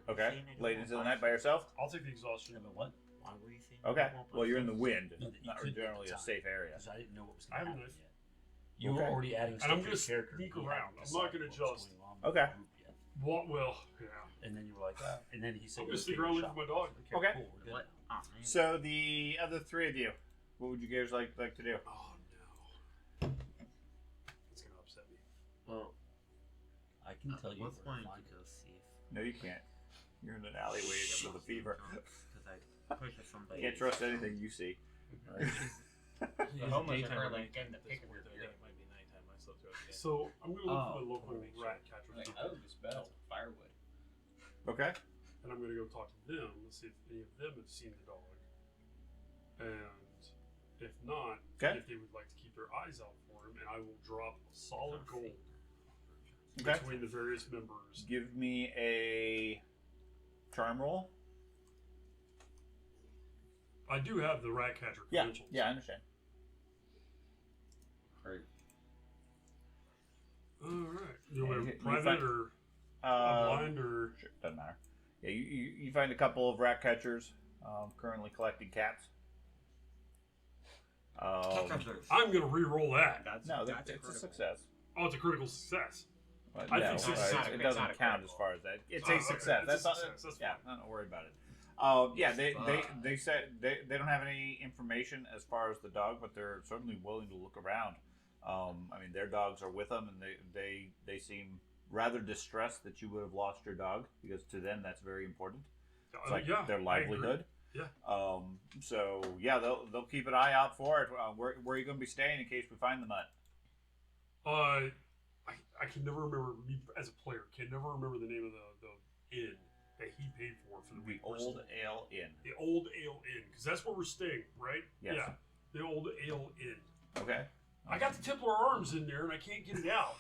Okay. Late into the night by yourself? I'll take the exhaustion. What? Okay. Well, you're in the wind. No, that you Not couldn't generally a at the safe area. Because I didn't know what was I going to have happen a yet. You were Okay. already adding stuff I'm to gonna your character. sneak You around. hadn't I'm not gonna decided what was just- going on with Okay. the group yet. What? Well, yeah. And then you were like, and then he said, I'm gonna "Go stick take a around looking shot." for my dog. Okay, Okay. cool, we're good. What? Oh, man. So the other three of you, what would you guys like to do? Oh no. It's gonna upset me. Well, I can tell you. what's where one to to find go see if No, you can't. You're in an alleyway with a fever. because I push at somebody. Can't trust anything you see. The homeless are probably getting the pick of your I think beer. it might be nighttime. I slept throughout the day. So I'm gonna look for my Oh, local wanna make sure. rat catcher, Like, I would spell firewood. Okay. and I'm gonna go talk to them and see if any of them have seen the dog, and if not, Okay. if they would like to keep their eyes out for him, and I will drop solid gold Okay. between the various members. Give me a charm roll. I do have the rat catcher Yeah. credentials. Yeah, I understand. Right. All right. You Yeah, want you private find- or Uh, blind or? Sure, doesn't matter. Yeah, you find a couple of rat catchers currently collecting cats. I'm gonna re-roll that. No, it's a success. Oh, it's a critical success. But I no, think success- it it's doesn't not a count critical. as far as that. It's Oh, a okay. success. It's That's a not. success. That's Yeah, fine. I'm not worried about it. Yeah, they said they don't have any information as far as the dog, but they're certainly willing to look around. I mean, their dogs are with them, and they seem rather distressed that you would have lost your dog, because to them that's very important. It's like their livelihood. Yeah. So yeah, they'll keep an eye out for it. Where are you going to be staying in case we find the mutt? I can never remember, me as a player, can never remember the name of the inn that he paid for the week. Old Ale Inn. The Old Ale Inn, because that's where we're staying, right? Yes. Yeah. The Old Ale Inn. Okay. I got the Templar arms in there, and I can't get it out.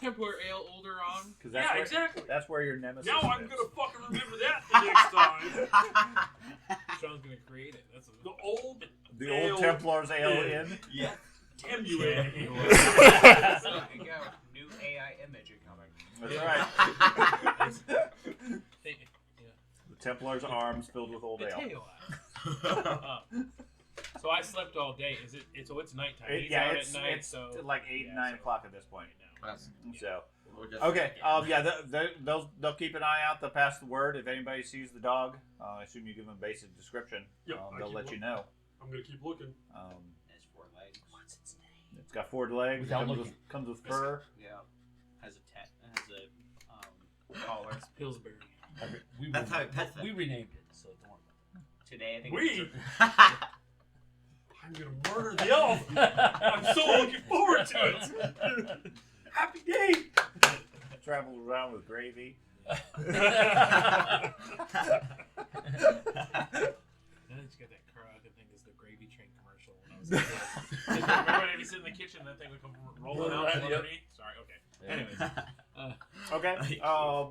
Templar Ale older on. Yeah, exactly. That's where your nemesis Now I'm lives. gonna fucking remember that the next time. Sean's gonna create it. That's The Old The Ale Old Templars Ale Inn. Inn. Yeah. Damn you, Ed. There you go. New AI image incoming. That's right. yeah. The Templars' arms filled with old The ale. tail So I slept all day. Is it? So it's nighttime. He's Yeah, out it's at night. it's So like 8, 9 o'clock at this point. That's- So we'll just- okay. Yeah. They'll keep an eye out. They'll pass the word if anybody sees the dog. I assume you give them a basic description. Yep, I They'll keep let you looking. know. I'm gonna keep looking. Has 4 legs. What's its name? It's got 4 legs. Without Comes with fur. Yeah. Has a collar. it's Pillsbury. That's how it pets We them. renamed it, so don't worry about Today, I think We? it's I'm gonna murder the elf. I'm so looking forward to it. Happy day. Travels around with gravy. I just got that car. I could think is the gravy train commercial when I was a kid. Remember when you sit in the kitchen, that thing would come rolling out from Yep. underneath? Sorry. Okay. Yeah. Anyways, Okay.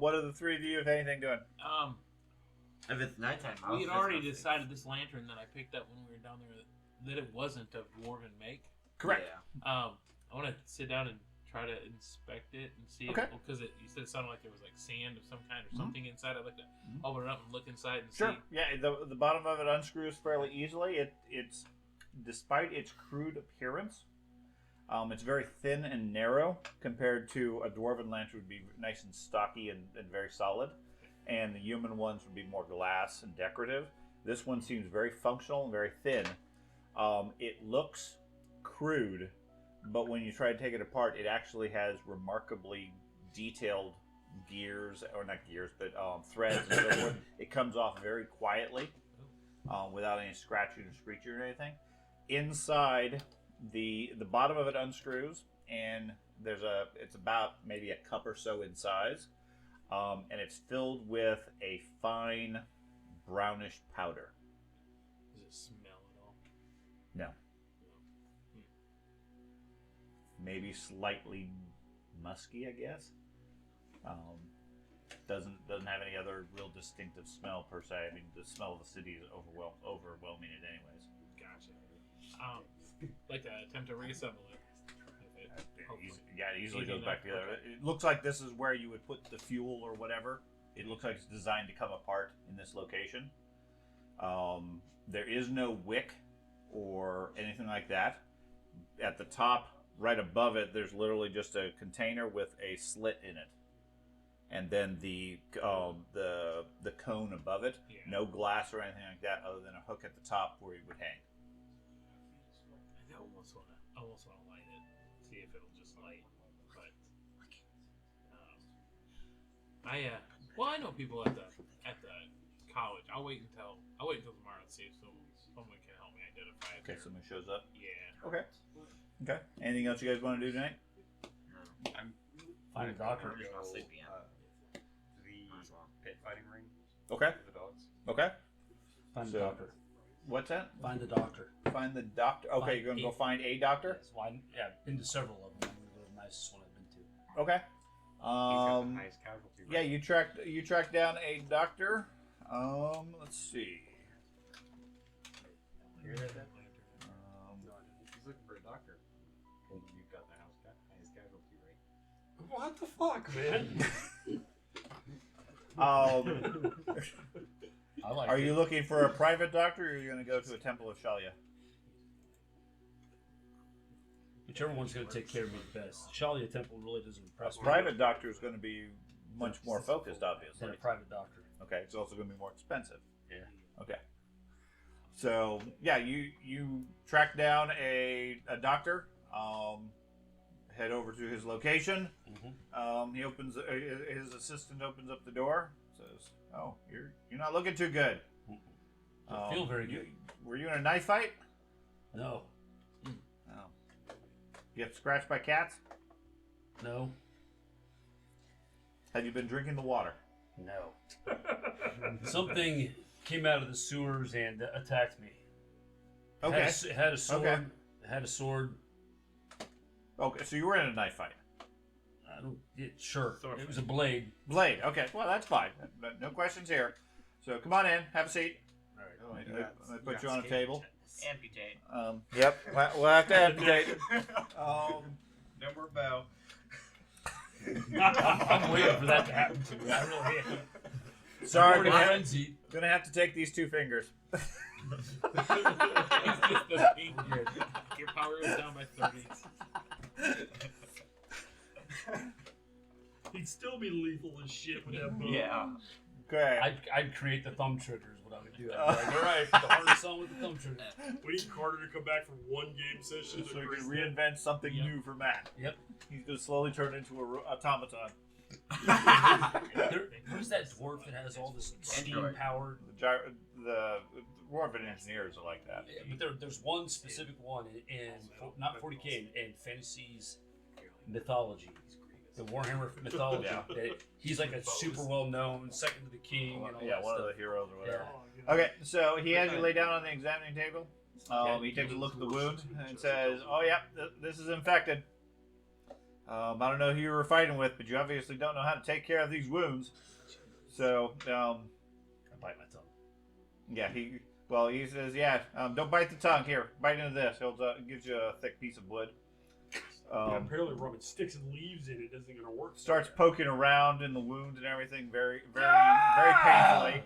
What are the 3 of you, if anything, doing? If it's nighttime, we had already decided this lantern that I picked up when we were down there that it wasn't of dwarven make. Correct. Yeah. I want to sit down and try to inspect it and see. Okay. Because you said it sounded like there was like sand of some kind or Mhm. something inside. I'd like to open it up and look inside and Sure. see. Yeah, the bottom of it unscrews fairly easily. It's despite its crude appearance, it's very thin and narrow compared to a dwarven lantern would be nice and stocky and very solid, and the human ones would be more glass and decorative. This one seems very functional and very thin. It looks crude, but when you try to take it apart, it actually has remarkably detailed gears, or not gears, but threads and so forth. It comes off very quietly, without any scratching or screeching or anything. Inside, the bottom of it unscrews, and it's about maybe a cup or so in size, and it's filled with a fine brownish powder. Does it smell at all? No. Maybe slightly musky, I guess. Doesn't have any other real distinctive smell per se. I mean, the smell of the city is overwhelming it anyways. Gotcha. Like to attempt to reassemble it. It easily goes back together. It looks like this is where you would put the fuel or whatever. It looks like it's designed to come apart in this location. There is no wick or anything like that. At the top, right above it, there's literally just a container with a slit in it, and then the cone above it. Yeah. No glass or anything like that, other than a hook at the top where it would hang. I almost want to light it, see if it'll just light. But I know people at the college. I'll wait until tomorrow and see if someone can help me identify it. Okay, someone shows up. Yeah. Okay. Anything else you guys want to do tonight? I'm Find a doctor. I'm just not Go, sleeping yet. The pit fighting ring. Okay. For the dogs. Okay. Find So- the doctor. What's that? Find the doctor. Find the doctor. Okay, you're gonna go find a doctor. Yes, well, been to several of them. The nicest one I've been to. Okay. He's got the highest casualty rate. Yeah, you tracked down a doctor. Let's see. Hear that? No, he's looking for a doctor. And you've got the highest casualty rate. What the fuck, man? I like Are it. you looking for a private doctor, or are you going to go to a temple of Shalya? Whichever one's going to take care of me the best. Shalya Temple really doesn't impress me. Private doctor is going to be much more focused, obviously. Than a private doctor. Okay, it's also going to be more expensive. Yeah. Okay. So yeah, you track down a doctor. Head over to his location. He opens. His assistant opens up the door. Says, "Oh, you're not looking too good. I feel very good. Were you in a knife fight? No. Oh. You get scratched by cats? No. Have you been drinking the water? No. Something came out of the sewers and attacked me. Okay. Had a sword. Okay. Had a sword. Okay, so you were in a knife fight. I don't. Sure. It was a blade. Blade. Okay, well that's fine. No questions here. So come on in, have a seat. All right. Let me put you on a table. Amputate. Yep, we'll have to amputate. No more bow. I'm waiting for that to happen to me. I really am. Sorry, I'm gonna have, frenzied. gonna have to take these 2 fingers. It's just the pink. Your power goes down by 30. He'd still be lethal as shit with that bow. Yeah. Okay. I'd create the thumb triggers. What I would do. I'd be like, all right, put the harness on with the thumb triggers. We need Carter to come back from one game session. So we can reinvent something new for Matt. Yep. He's gonna slowly turn into an automaton. Who's that dwarf that has all this steam Android. powered? The Dwarven engineers are like that. Yeah, but there's one specific one in not 40K in Fantasy's mythology, the Warhammer mythology. Yeah. That he's like a super well known, second to the king, and all Yeah, that one stuff. of the heroes or whatever. Yeah. Okay, so he has you lay down on the examining table. He takes a look at the wound and says, "Oh yeah, this is infected. I don't know who you were fighting with, but you obviously don't know how to take care of these wounds. So, I bite my tongue. yeah, he says, yeah, don't bite the tongue. Here, bite into this. He'll gives you a thick piece of wood. Apparently, rubbing sticks and leaves in it isn't going to work. Starts poking around in the wound and everything, very, very painfully.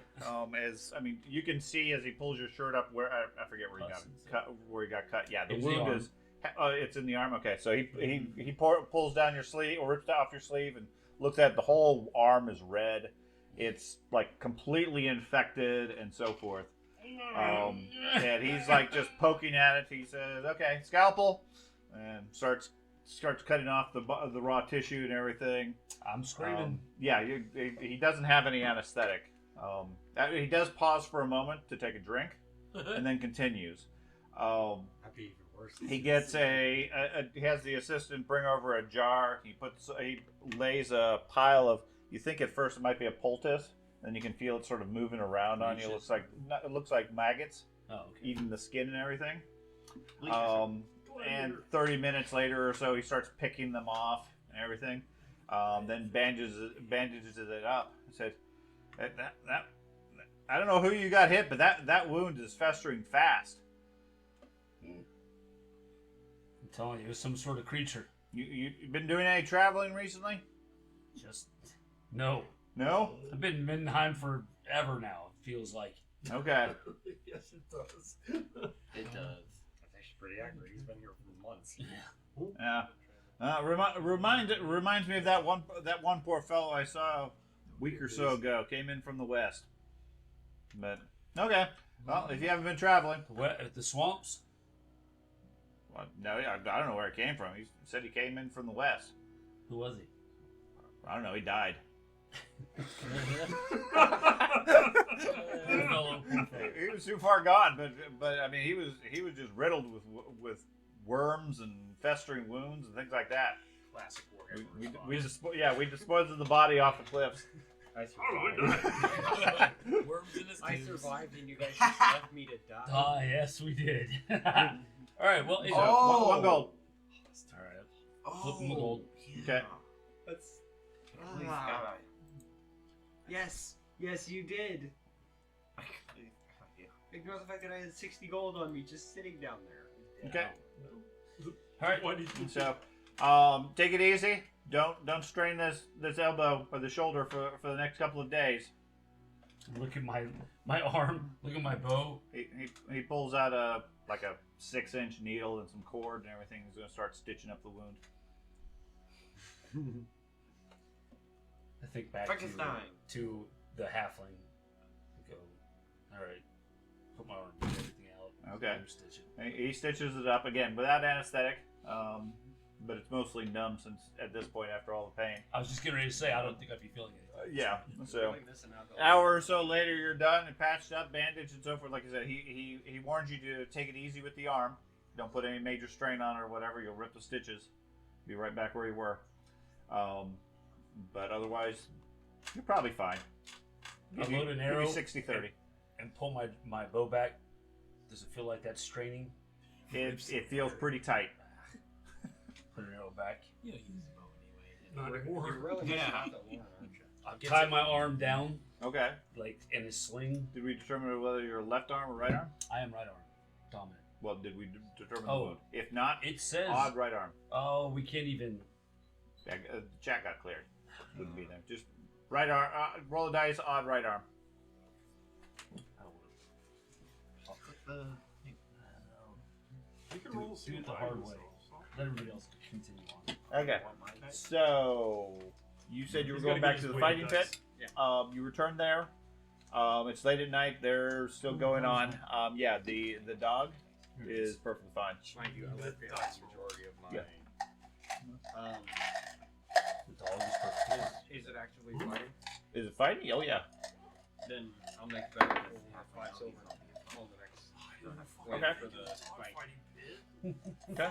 You can see as he pulls your shirt up where I forget where he got cut. Where he got cut. Yeah, the wound is. It's in the arm. Okay, so he pulls down your sleeve or rips off your sleeve and looks at it. The whole arm is red. It's like completely infected and so forth. And he's like just poking at it. He says, "Okay, scalpel," and starts cutting off the raw tissue and everything. I'm screaming. He doesn't have any anesthetic. He does pause for a moment to take a drink, and then continues. That'd be even worse. He gets he has the assistant bring over a jar. He lays a pile of. You think at first it might be a poultice, then you can feel it sort of moving around on you. It looks like maggots eating the skin and everything. And 30 minutes later or so, he starts picking them off and everything. Then bandages it up. He says, "That I don't know who you got hit, but that wound is festering fast." I'm telling you, it was some sort of creature. You've been doing any traveling recently? Just no. No? I've been in Mindenheim forever now. It feels like. Okay. Yes, it does. It does. That's actually pretty accurate. He's been here for months. Yeah. Reminds me of that one poor fellow I saw a week or so ago. Came in from the west. But okay. Well, if you haven't been traveling, The swamps. well, no, I don't know where it came from. He said he came in from the west. Who was he? I don't know. He died. He was too far gone, but I mean, he was just riddled with worms and festering wounds and things like that. Classic Warhammer. We disposed of the body off the cliffs. I Oh, survived. Worms in his I tubes. survived, and you guys just left me to die. Ah, yes, we did. All right. Well, So, one gold. all right. Flip him the gold. Okay. That's. Please, Ah. God. Yes, you did. Ignore the fact that I had 60 gold on me just sitting down there. Okay. All right. Why did you So, take it easy. Don't strain this elbow or the shoulder for the next couple of days. Look at my arm. Look at my bow. He pulls out a 6-inch needle and some cord and everything. He's gonna start stitching up the wound. I think back Frankenstein. to the halfling All right. Put my arm, get everything out. Okay. Stitch it. He stitches it up again without anesthetic, but it's mostly numb since at this point after all the pain. I was just getting ready to say I don't think I'd be feeling it. Yeah. So Really missing out on- hour or so later, you're done and patched up, bandaged, and so forth. Like I said, he warns you to take it easy with the arm. Don't put any major strain on it or whatever. You'll rip the stitches. Be right back where you were. But otherwise, you're probably fine. I load an arrow. Give you 60-30. And pull my bow back. Does it feel like that's straining? It feels pretty tight. Put an arrow back. You don't use the bow anyway. Not anymore. You're really missing Yeah. out on one, aren't you? I'll tie my arm down, Okay. like in a sling. Did we determine whether you're left arm or right arm? I am right arm. Dominant. Well, did we determine Oh. the mode? If not, It says. odd right arm. Oh, we can't even. Yeah, chat got cleared. Wouldn't be there. Just right arm. Roll the dice. Odd right arm. I'll put the. You can roll Do it the hard way. Let everybody else continue on. Okay. So you said you were He's going gotta back get to his the weight fighting dice. pit. You return there. It's late at night. They're still going on. Yeah, the dog is perfectly fine. Mind you, I left the majority of my. Yeah. The dog is perfect. Is it actually fighting? Is it fighting? Oh yeah. Then I'll make better than 5 silver on the next. Wait Okay. for the fight. Okay.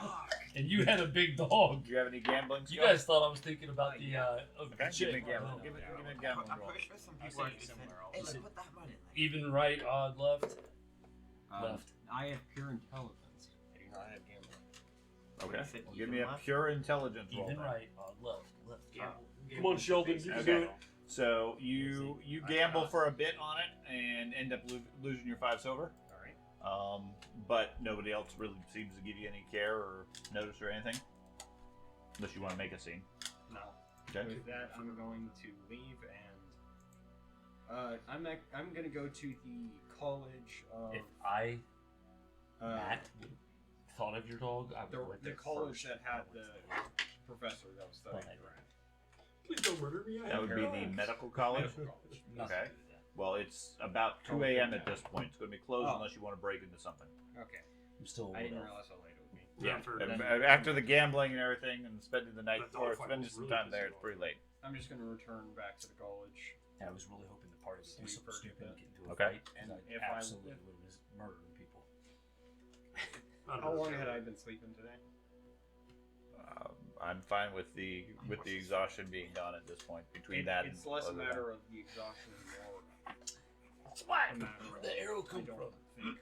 And you had a big dog. Do you have any gambling? You skill? guys thought I was thinking about the of the Okay. Give me a chick. gambling. Give me a gambling I'm roll. pretty sure some I people are see just somewhere hey, else. look, put that money in there. Even right, odd, left. Left. I have pure intelligence. I do not have gambling. Okay. Is it Well, give me a even left? pure intelligence roll. Even then. right, odd, left. Left. Come on, Sheldon. You can do Okay. it. So you gamble for a bit on it and end up losing your 5 silver. All right. But nobody else really seems to give you any care or notice or anything, unless you want to make a scene. No. Okay. With that, I'm going to leave and I'm going to go to the college of If I, Matt, Matt, thought of your dog, I would have went the there college first. that had the professor that was studying Right. around. Please don't murder me. I That have would be the paralysis. medical college. Medical college. Nothing Okay. to do with that. Well, it's about 2 a.m. at this point. It's going to be closed Oh. unless you want to break into something. Okay. I'm still. I didn't a realize how late it would be. Yeah, for After the gambling and everything and spending the night That or dog fight spending was some really time there, pissing it's off. pretty late. I'm just going to return back to the college. I was really hoping the party would do Sleep something for a stupid and bit. get into a Okay. fight. And And if I I- absolutely would have been murdering people. How long had I been sleeping today? I'm fine with the exhaustion being gone at this point. Between that, It's and less a other matter of the exhaustion and more What? a matter of The arrow I come don't from? think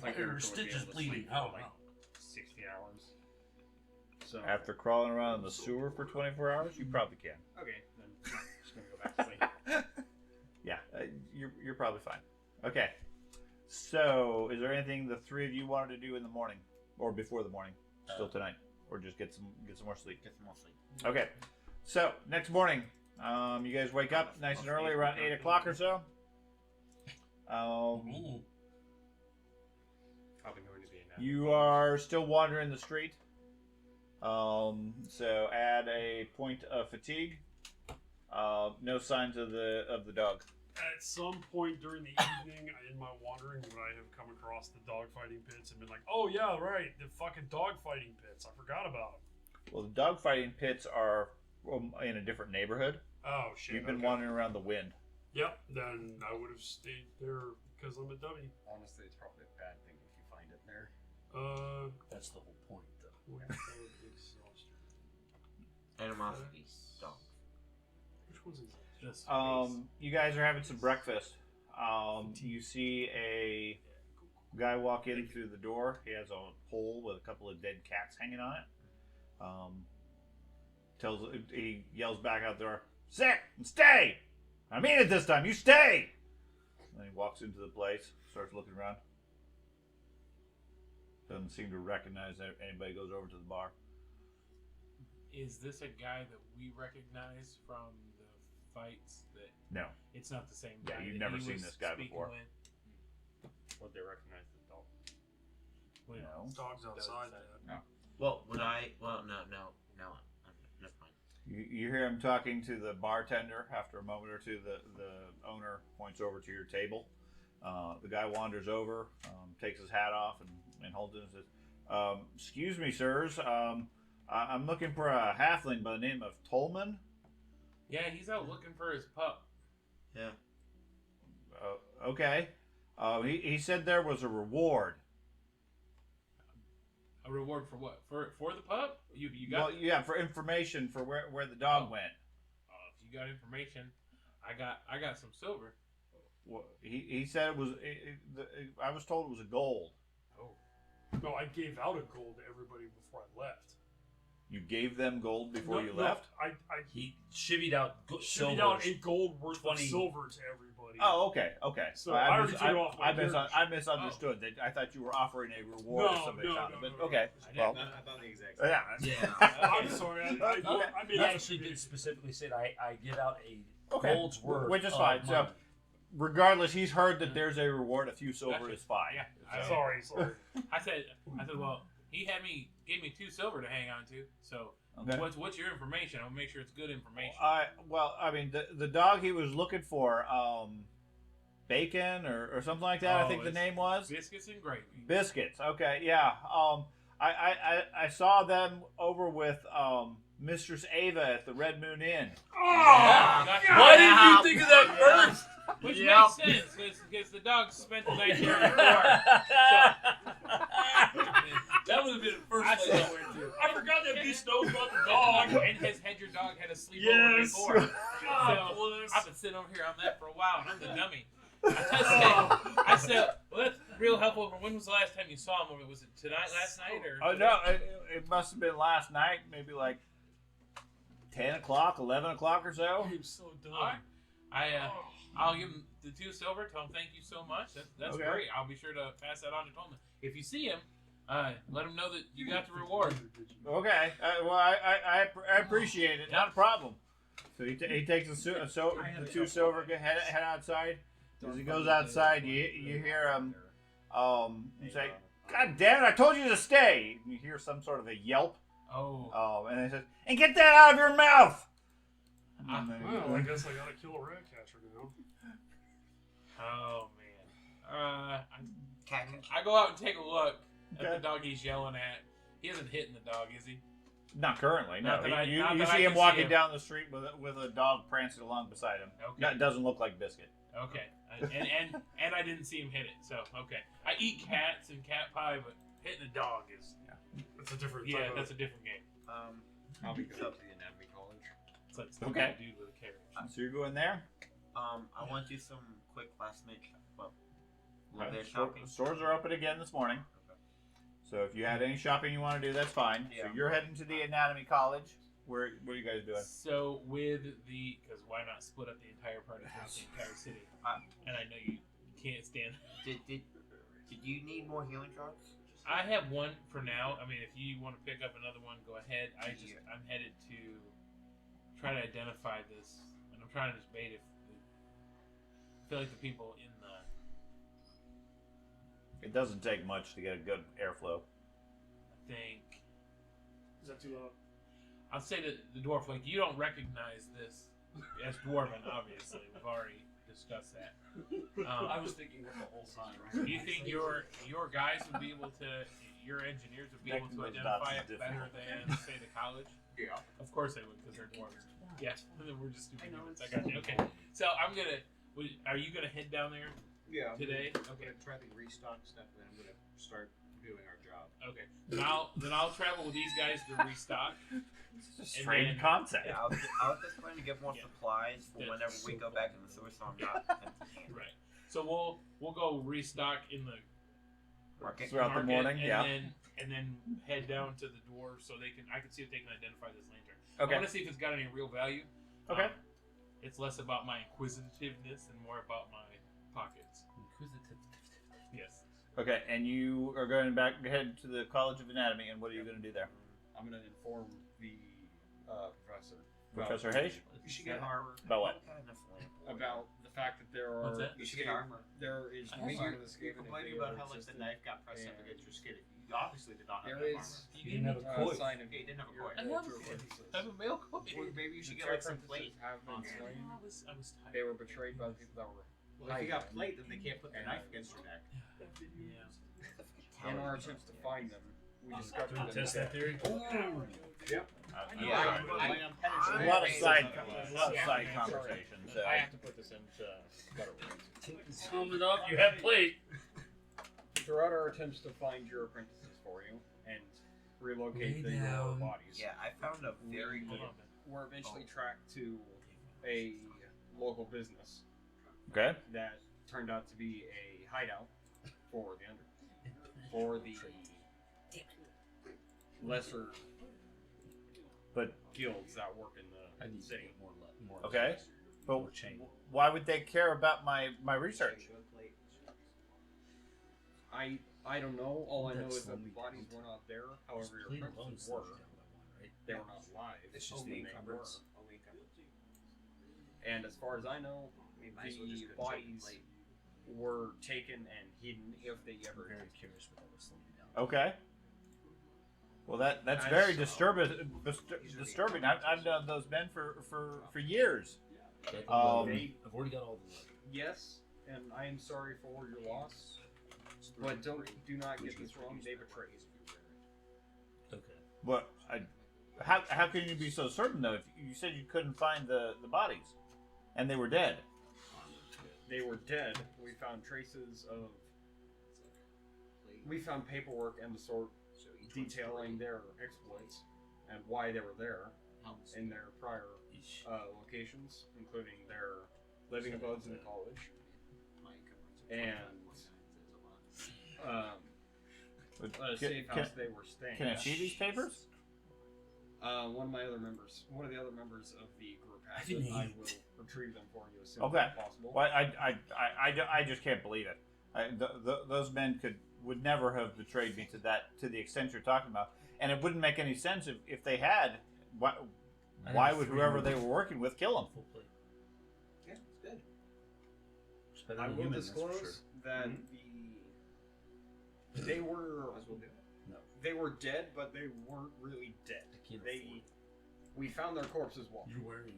My character would be stitch is able to bleeding. sleep How? for like 60 hours. So After crawling around in the sewer for 24 hours, you probably can. okay, then I'm just gonna go back to sleep. Yeah, you're probably fine. Okay. So, is there anything the three of you wanted to do in the morning or before the morning, still tonight, or just get some more sleep? Get some more sleep. Okay. So next morning, you guys wake up nice and early, around 8 o'clock or so. Ooh. Probably going to be enough. You are still wandering the street. So add a point of fatigue. No signs of the dog. At some point during the evening, in my wandering, would I have come across the dogfighting pits and been like, "Oh yeah, right, the fucking dogfighting pits. I forgot about them." Well, the dogfighting pits are in a different neighborhood. Oh shit. You've been okay. wandering around the wind. Yep. Then I would have stayed there because I'm a dummy. Honestly, it's probably a bad thing if you find it there. That's the whole point, though. Exhaustion. Animosity. Dog. Which one's exhaustion? This You guys are having some breakfast. You see a guy walk in through the door. He has a pole with a couple of dead cats hanging on it. He yells back out there, "Sit and stay! I mean it this time. You stay!" And he walks into the place, starts looking around. Doesn't seem to recognize anybody. Goes over to the bar. is this a guy that we recognize from the fights? That No. it's not the same Yeah, guy. you've that never he seen was this guy speaking before. with? Would they recognize the dog? Well, No. Dogs outside Doesn't that. Well, would I? Well, no. Never mind. You hear him talking to the bartender. After a moment or two, the owner points over to your table. The guy wanders over, takes his hat off, and holds it and says, "Excuse me, sirs. I'm looking for a halfling by the name of Tolman." Yeah, he's out looking for his pup. Yeah. Okay. He said there was a reward. A reward for what? For the pup? You got? Well, yeah, for information for where the dog went. If you got information, I got some silver. Well, he said it was. I was told it was a gold. Oh. No, I gave out a gold to everybody before I left. You gave them gold before you No, left? He shivvied out shivvied out a gold worth 20. of silver to everybody. Oh, okay. So I already took it off my I misunderstood. That I thought you were offering a reward to somebody found it. But okay. Well, I thought the exact same. yeah. I'm sorry. I He made actually did specifically say I give out a gold's worth. Which is of fine. So, money. regardless, he's heard that there's a reward. A few silver Gotcha. is fine. Yeah. So- Sorry. I said, well, he gave me 2 silver to hang on to. So, Okay. what's your information? I'll make sure it's good information. I mean, the dog he was looking for, Bacon or something like that. I think the it's name was Biscuits and gravy. Biscuits. Okay, yeah. I saw them over with Mistress Ava at the Red Moon Inn. Oh, Gotcha. Why didn't you think of that first? Which Yep. makes sense because the dog spent the night here before. That would have been the first I place I said- went to. I forgot that beast knows about the dog. And your dog had a sleepover Yes. before. God So, bless. I've been sitting over here on that for a while, and I'm the dummy. I said, well, that's real helpful. But when was the last time you saw him? Was it last night, or? Oh no, it must have been last night, maybe like 10 o'clock, 11 o'clock or so. I'm so dumb. All right. I'll give him the 2 silver. Tell him thank you so much. That's Okay. great. I'll be sure to pass that on to Tolman. If you see him, let him know that you got the reward. Okay, well I appreciate it, not a problem. So he takes the 2 silver, head outside. As he goes outside, you hear him say, "God damn it! I told you to stay." And you hear some sort of a yelp. Oh. And he says, "And get that out of your mouth." And then he Well, goes- I guess I gotta kill a rat catcher now. Oh man. Cat. I go out and take a look at Okay. the dog he's yelling at. He isn't hitting the dog, is he? Not currently, no. Not that I- You not that I see him can see walking him. down the street with a dog prancing along beside him. Okay. No, it doesn't look like Biscuit. Okay. And I didn't see him hit it, so okay. I eat cats and cat pie, but hitting a dog is That's a different yeah, type that's a different game. I'll be going to the anatomy college. It's like Okay. some dude with a carriage. So you're going there? I want to do some quick last minute, well, a little bit of shopping. Stores are open again this morning. Okay. So if you had any shopping you want to do, that's fine. Yeah. So you're heading to the Anatomy College. What are you guys doing? So with because why not split up the entire party throughout the entire city? And I know you can't stand. Did you need more healing drops? I have one for now. I mean, if you want to pick up another one, go ahead. I'm headed to try to identify this, and I'm trying to debate if I feel like the people in the. It doesn't take much to get a good airflow. I think Is that too loud? I'll say to the dwarf, like, you don't recognize this as dwarven. Obviously, we've already discussed that. I was thinking with the whole sign. Do you think your guys would be able to, your engineers would be able to Connecting those dots identify is it better than, say, the college? Yeah. Of course they would, because they're dwarves. Yeah, we're just stupid. Humans. I got you. Okay, so are you gonna head down there Yeah. today? I'm Okay. gonna try to restock stuff, and then I'm gonna start doing our job. Okay. Then I'll travel with these guys to restock. It's a And strange then- concept. Yeah, I was just planning to get more Yeah. supplies for That's whenever we so go back in the sewer, so I'm not empty-handed. Right. So we'll go restock in the Market. Throughout the market, morning, yeah. and then head down to the dwarves so I can see if they can identify this lantern. Okay. I want to see if it's got any real value. Okay. It's less about my inquisitiveness and more about my pockets. Inquisitive. Yes. Okay, and you are going back head to the College of Anatomy, and what are you going to do there? I'm gonna inform the professor Professor Hayes? You should get armor. About what? About the fact that there are. What's that? You should get armor. There is I meager you're complaining about how like the knife got pressed up against your skin. If you You obviously did not have There enough is You didn't have a koi. sign of Yeah, you didn't have a your koi. I have a koi. I have a male koi. Well, maybe you should get, get like, some apprentices plate have been on I slain. was tired. They were betrayed by the people that were. Well, if you got plate, then they can't put their knife against your neck. Yeah. In our attempts to find them, we discovered them. Test that theory. Yeah, I am A lot of side conversations. I have to put this into better words. Sum it up. You have plate. Throughout our attempts to find your apprentices for you and relocate Lay your down. bodies, Yeah, I found a very good. we're eventually tracked to a local business Okay. that turned out to be a hideout for the lesser But guilds that work in I the need to city. get more. okay. But More chain. why would they care about my research? I don't know. All I know That's is that the slowly bodies counted. were not there. However, your Plate alone apprentices slows were. you down by one, right? They were not alive. It's just when the they encumbrance. were. And as far as I know, the bodies were taken and hidden if they I'm ever. very curious what that was slowing you down. Okay. Well, that's As- very disturbing. Disturbing. I've known those men for years. I've already got all the. Yes, and I am sorry for your loss. But do not get this wrong. They betrayed. Okay. But how can you be so certain though? If you said you couldn't find the bodies, and they were dead. They were dead. We found traces of. We found paperwork and the sort detailing their exploits and why they were there in their prior locations, including their living abodes in the college and a safe house they were staying. Can I see these papers? One of the other members of the group has it. I will retrieve them for you as soon Okay. as possible. Well, I just can't believe it. Those men would never have betrayed me to the extent you're talking about, and it wouldn't make any sense if they had. Why would whoever they were working with kill them? Full plate. Yeah, it's good. It's better I than will human, that's for disclose sure. that they were they were dead, but they weren't really dead. I can't We found their corpses walking You're wearing.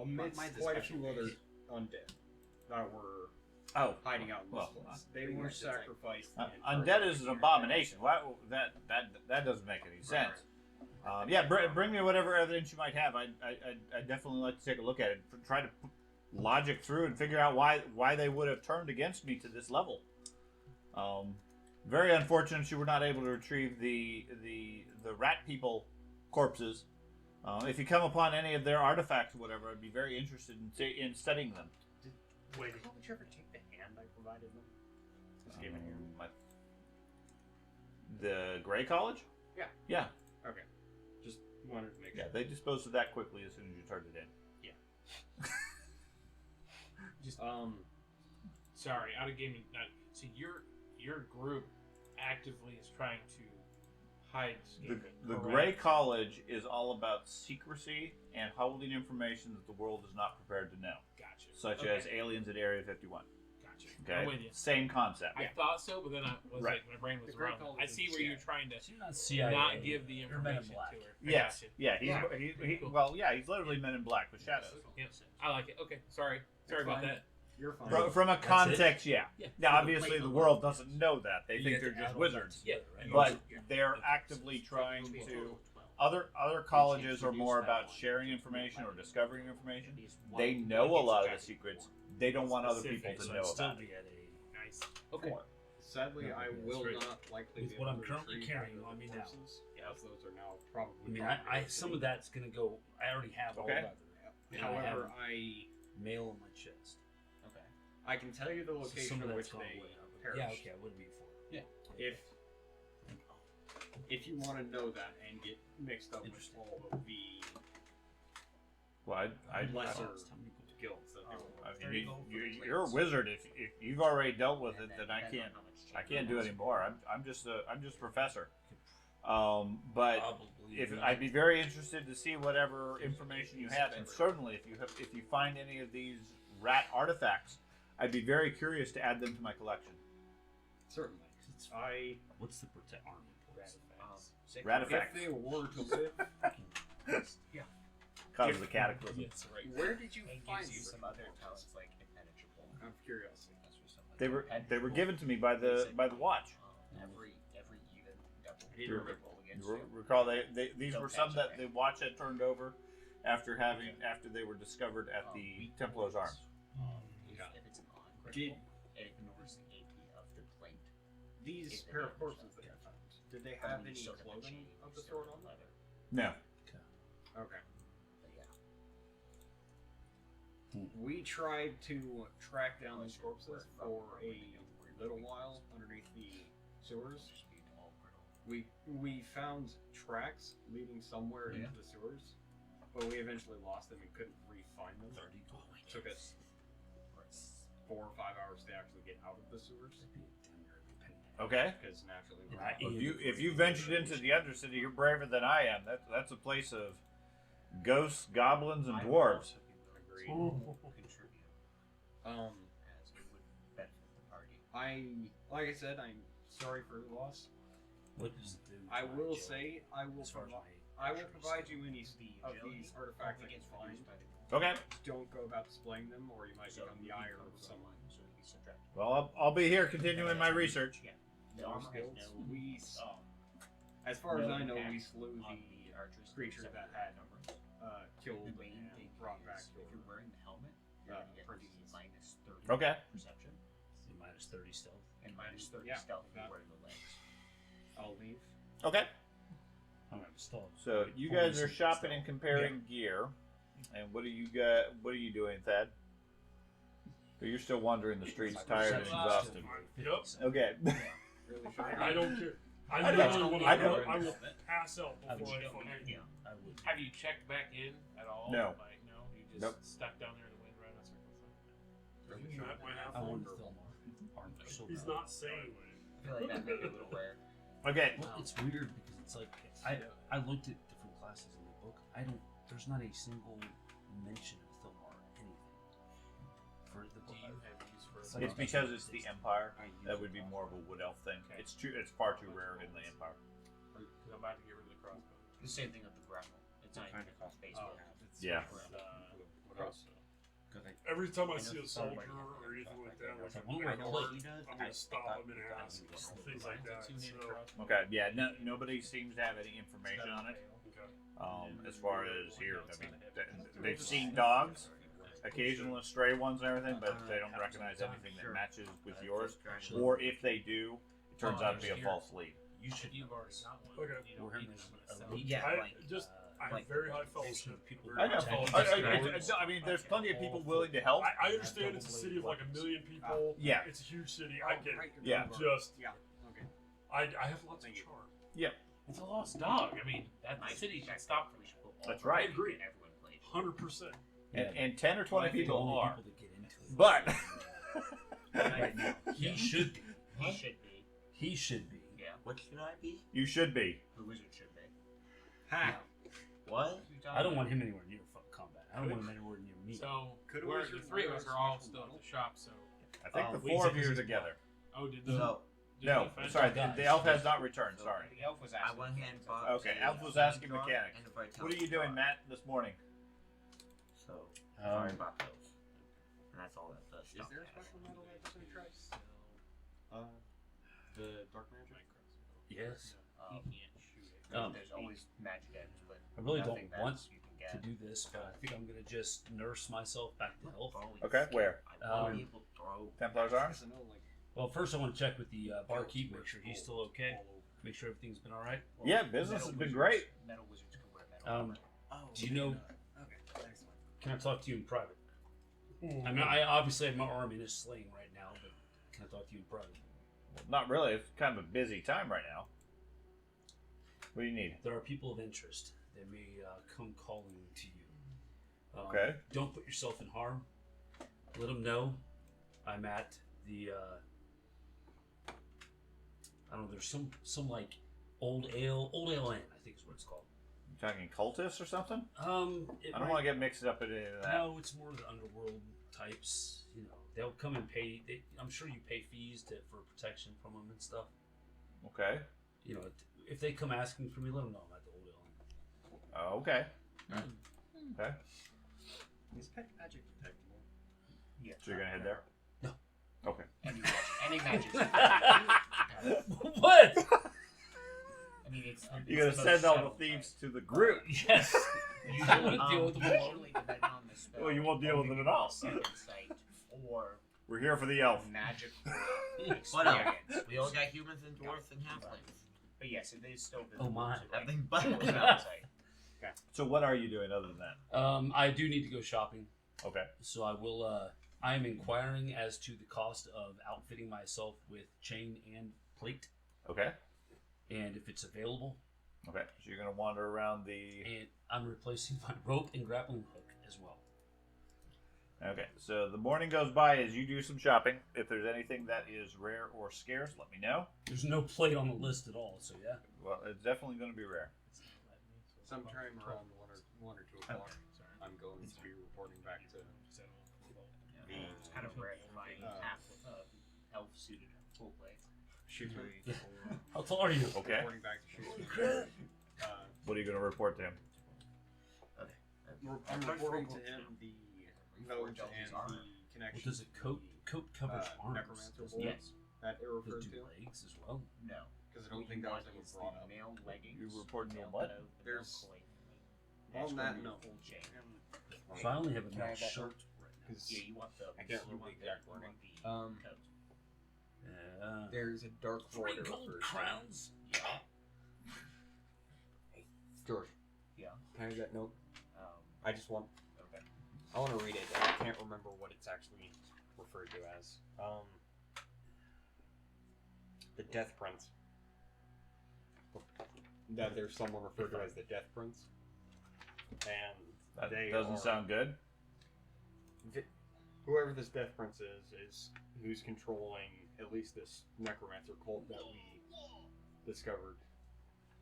amidst mine's a quite a special few case. other undead that were Oh, hiding out in this well, place. They were sacrificed. and undead is an abomination. Why that doesn't make any sense. Yeah, bring me whatever evidence you might have. I definitely like to take a look at it. Try to logic through and figure out why they would have turned against me to this level. Very unfortunate you were not able to retrieve the rat people corpses. If you come upon any of their artifacts or whatever, I'd be very interested in studying them. Wait. How would you ever take the hand I provided them? Just gave it here. The Gray College? Yeah. Yeah. Okay. Just wanted to make Yeah, sure. they disposed of that quickly as soon as you turned it in. Sorry, out of gaming. So your group actively is trying to hide escaping. The correct? Gray College is all about secrecy and holding information that the world is not prepared to know, Gotcha. such Okay. as aliens at Area 51. Gotcha. Okay, I'm with you. same concept. I thought so, but then I was Right. like, my brain was The Great wrong. College I is see where you're CIA. trying to So you're not CIA. not give the You're Men in information Black. to her. I Yes, gotcha. yeah, Cool. he's literally Men in Black with shadows. Yep. I like it. Okay, sorry about fine. that. You're fine. From a That's context, yeah. Yeah. Now, obviously, the world doesn't know that. They You think have they're to just add all that wizards. together, right? But they're actively trying to. Other colleges are more about sharing information or discovering information. They know a lot of the secrets. They don't want other people to So know I'd still about it. be at a Nice. Okay. Sadly, No, I okay, will that's great. not likely With be what able I'm to currently retrieve carrying either on me now. corpses, as those are now probably. I mean, gone. I some of that's gonna go. I already have all Okay. leather. And However, I have mail on my chest. okay, I can tell you the So location some of of that's which gone they away. perished. Yeah, okay, I would be before. Yeah. If you want to know that and get mixed up with Interesting. all of the Well, lesser How many people- guilds that they were. I mean, you're a wizard. If you've already dealt with it, then I can't do it anymore. I'm just a professor. But Probably if not. I'd be very interested to see whatever information you have, and certainly if you find any of these rat artifacts, I'd be very curious to add them to my collection. Certainly. What's the protect army points? Ratifax. If they were to live, Cause of the cataclysm. Yes, right. where did you And find gives you them? some other talents like impenetrable. Out of curiosity. They were given to me by the watch. Every even double. You Roll against you. recall these were some that the watch had turned over after they were discovered at the Templar's arms. If it's an Did it ignores the AP of the plate. these pair of corpses that you found, did they have any clothing of the sort on them? No. Okay. But yeah. We tried to track down these corpses for a little while underneath the sewers. We found tracks leading somewhere into the sewers, but we eventually lost them and couldn't re-find them. Took us 4 or 5 hours to actually get out of the sewers. Okay. Because naturally, If you ventured into the Undercity, you're braver than I am. That's a place of ghosts, goblins, and dwarves. Contribute um, as it would benefit the party. like I said, I'm sorry for your loss. What does the I will say I will as far as I will provide you any of these artifacts I can find. Okay. Don't go about displaying them, or you might become the ire of someone. So it'd be subtracted. Well, I'll be here continuing my research. Yeah. The No armor has skills. no. As far as no I know, we impact slew on the archers creature except that for had numbers. killed The main and thing brought back is your. if you're wearing the helmet, you're Uh, going to get parentheses. the minus 30 Okay. perception minus 30 stealth. and minus 30 Yeah, stealth if that- you're wearing the legs. I'll leave. Okay. I'm stealth. So you guys are shopping and comparing gear, and what do you got? What are you doing, Thad? So you're still wandering the streets, tired and exhausted. Yep. Okay. Really should I don't care. I I literally don't- will I don't- I will pass out before I fucking. I would. Have you checked back in at all? No. Like, no? You just Nope. stuck down there in the wind riding a circle? Matt might have I one. wouldn't feel more. Arms are so He's bad. not saying. I feel like that may be a little rare. Okay. Well, it's weird because it's like I looked at different classes in the book. There's not a single mention of Thilmar or anything for the Do you have use for It's because it's the Empire. That would be more of a wood elf thing. It's far too rare in the Empire. Because I'm about to get rid of the crossbow. The same thing with the grapple. It's not even a space Oh, build. Yeah. Crossbow. Every time I see a soldier or anything like that, like Well, a guard, he does. I'm gonna stop him and ask things like that. So, Okay. Yeah. Nobody seems to have any information on it. okay. As far as here, I mean, they've seen dogs, occasional stray ones and everything, but they don't recognize anything that matches with yours. Or if they do, it turns out to be a false lead. You should. You've already got one. Okay. You don't need one. Yeah, I like just I have like very high fellowship. people- very I know. high fellowship. I mean, there's plenty of people willing to help. I understand it's a city of like 1 million people. Yeah. It's a huge city. I get it. Yeah. Just Yeah. Okay. I have lots of charm. It's a lost dog. I mean, that city should stop for you. That's right. I agree. Everyone played. 100%. And 10 or 20 people Only are. people that get into it. But right now, he should be. He should be. He should be. Yeah. What should I be? you should be. The wizard should be. Ha! What? I don't want him anywhere near combat. I don't want him anywhere near me. So, Could we're, we- the three of us are all still at the shop, so. I think the wait, 4 of is you it- are together. Oh, did the. So, did No, the friend- sorry, guys. the elf has not returned. Sorry. the elf was asking. I went ahead and bought. Okay, a Elf was asking draw mechanics. and a vitality What are you doing, draw. Matt, this morning? So, sorry Um, about those. And that's all that the Is stuff there a has. special medal that you try? The dark magic. yes, Um, Um, there's always magic items, but I really nothing don't that want you can to get. do this, but I think I'm gonna just nurse myself back to health. Okay, where? I want to be able to throw. Templar's Arms? Well, first I want to check with the barkeep, make sure he's still okay, make sure everything's been all right. Yeah, business has been great. Metal wizards can wear metal Um, armor. Oh. Do you know? Okay. Excellent. Can I talk to you in private? I mean, I obviously have my arm in a sling right now, but can I talk to you in private? Well, not really. It's kind of a busy time right now. What do you need? There are people of interest that may come calling to you. Okay. Don't put yourself in harm. Let them know I'm at the. I don't know. There's some like old ale inn, I think is what it's called. You talking cultists or something? It I don't might- want to get mixed up in any of that. No, it's more the underworld types. You know, they'll come and pay. I'm sure you pay fees for protection from them and stuff. Okay. You know, if they come asking for me, let them know I'm at the Old Inn. Okay. Okay. Is pet magic detectable? Yeah. So you're gonna head there? No. Okay. Any magic. What? I mean, it's. You're gonna send all the thieves to the group. Yes. You don't want to deal with them alone. Usually, depending on the spell, Well, you won't deal with them at all. Second sight or We're here for the elf. magical What else? experience. We all got humans and dwarves and halflings. But yes, it is still visible. Oh my. to, like, Nothing but second without sight. So what are you doing other than that? I do need to go shopping, Okay. so I will. I am inquiring as to the cost of outfitting myself with chain and plate, Okay. and if it's available. Okay. So you're gonna wander around the. And I'm replacing my rope and grappling hook as well. Okay. So the morning goes by as you do some shopping. If there's anything that is rare or scarce, let me know. There's no plate on the list at all, so yeah. Well, it's definitely gonna be rare. Sometime around 1 or 2 o'clock, I'm going to be reporting back to It's kind of rare to find half elf suited full play. Shooter. How tall are you? Okay. Reporting back to Shooter. What are you gonna report to him? I'm reporting to him the note and the connection. What does it coat covers arms? Necromancer doesn't it? bolt that it Does referred it do to. legs as well? No. Because I don't think that was ever is brought the up. male leggings. You reporting to male what? coat, the There's- male plate. On that your note, full chain. So I only have a Can I male have that shirt note? right now. Because Yeah, you want the. I can't you remember want the exact you wording. want the coat. Yeah. there's a dark Three border gold refers to. crowns. George, Yeah. can I have that note? Um, I just want. okay. I want to read it. And I can't remember what it's actually referred to as. The Death Prince. That there's someone referred to as the Death Prince, and That they doesn't are- sound good. Whoever this Death Prince is who's controlling at least this necromancer cult that we discovered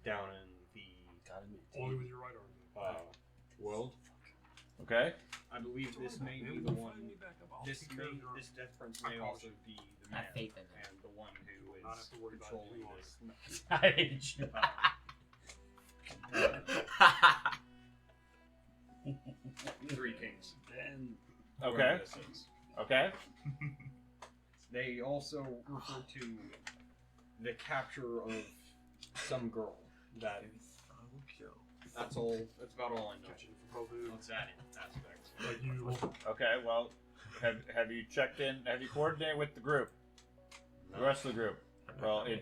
down in Only with your right arm. the world. Okay. I believe this may be the one. This Death Prince may also be the man Have faith in it. and the one who Not have is to worry about controlling it. this. I hate you. Three Kings. And Okay. Whoever this is. Okay. They also refer to the capture of some girl. That's all. That's about all I know. What's that aspect? Like you. Okay. Well, have you checked in? Have you coordinated with the group? The rest of the group. Well, I mean,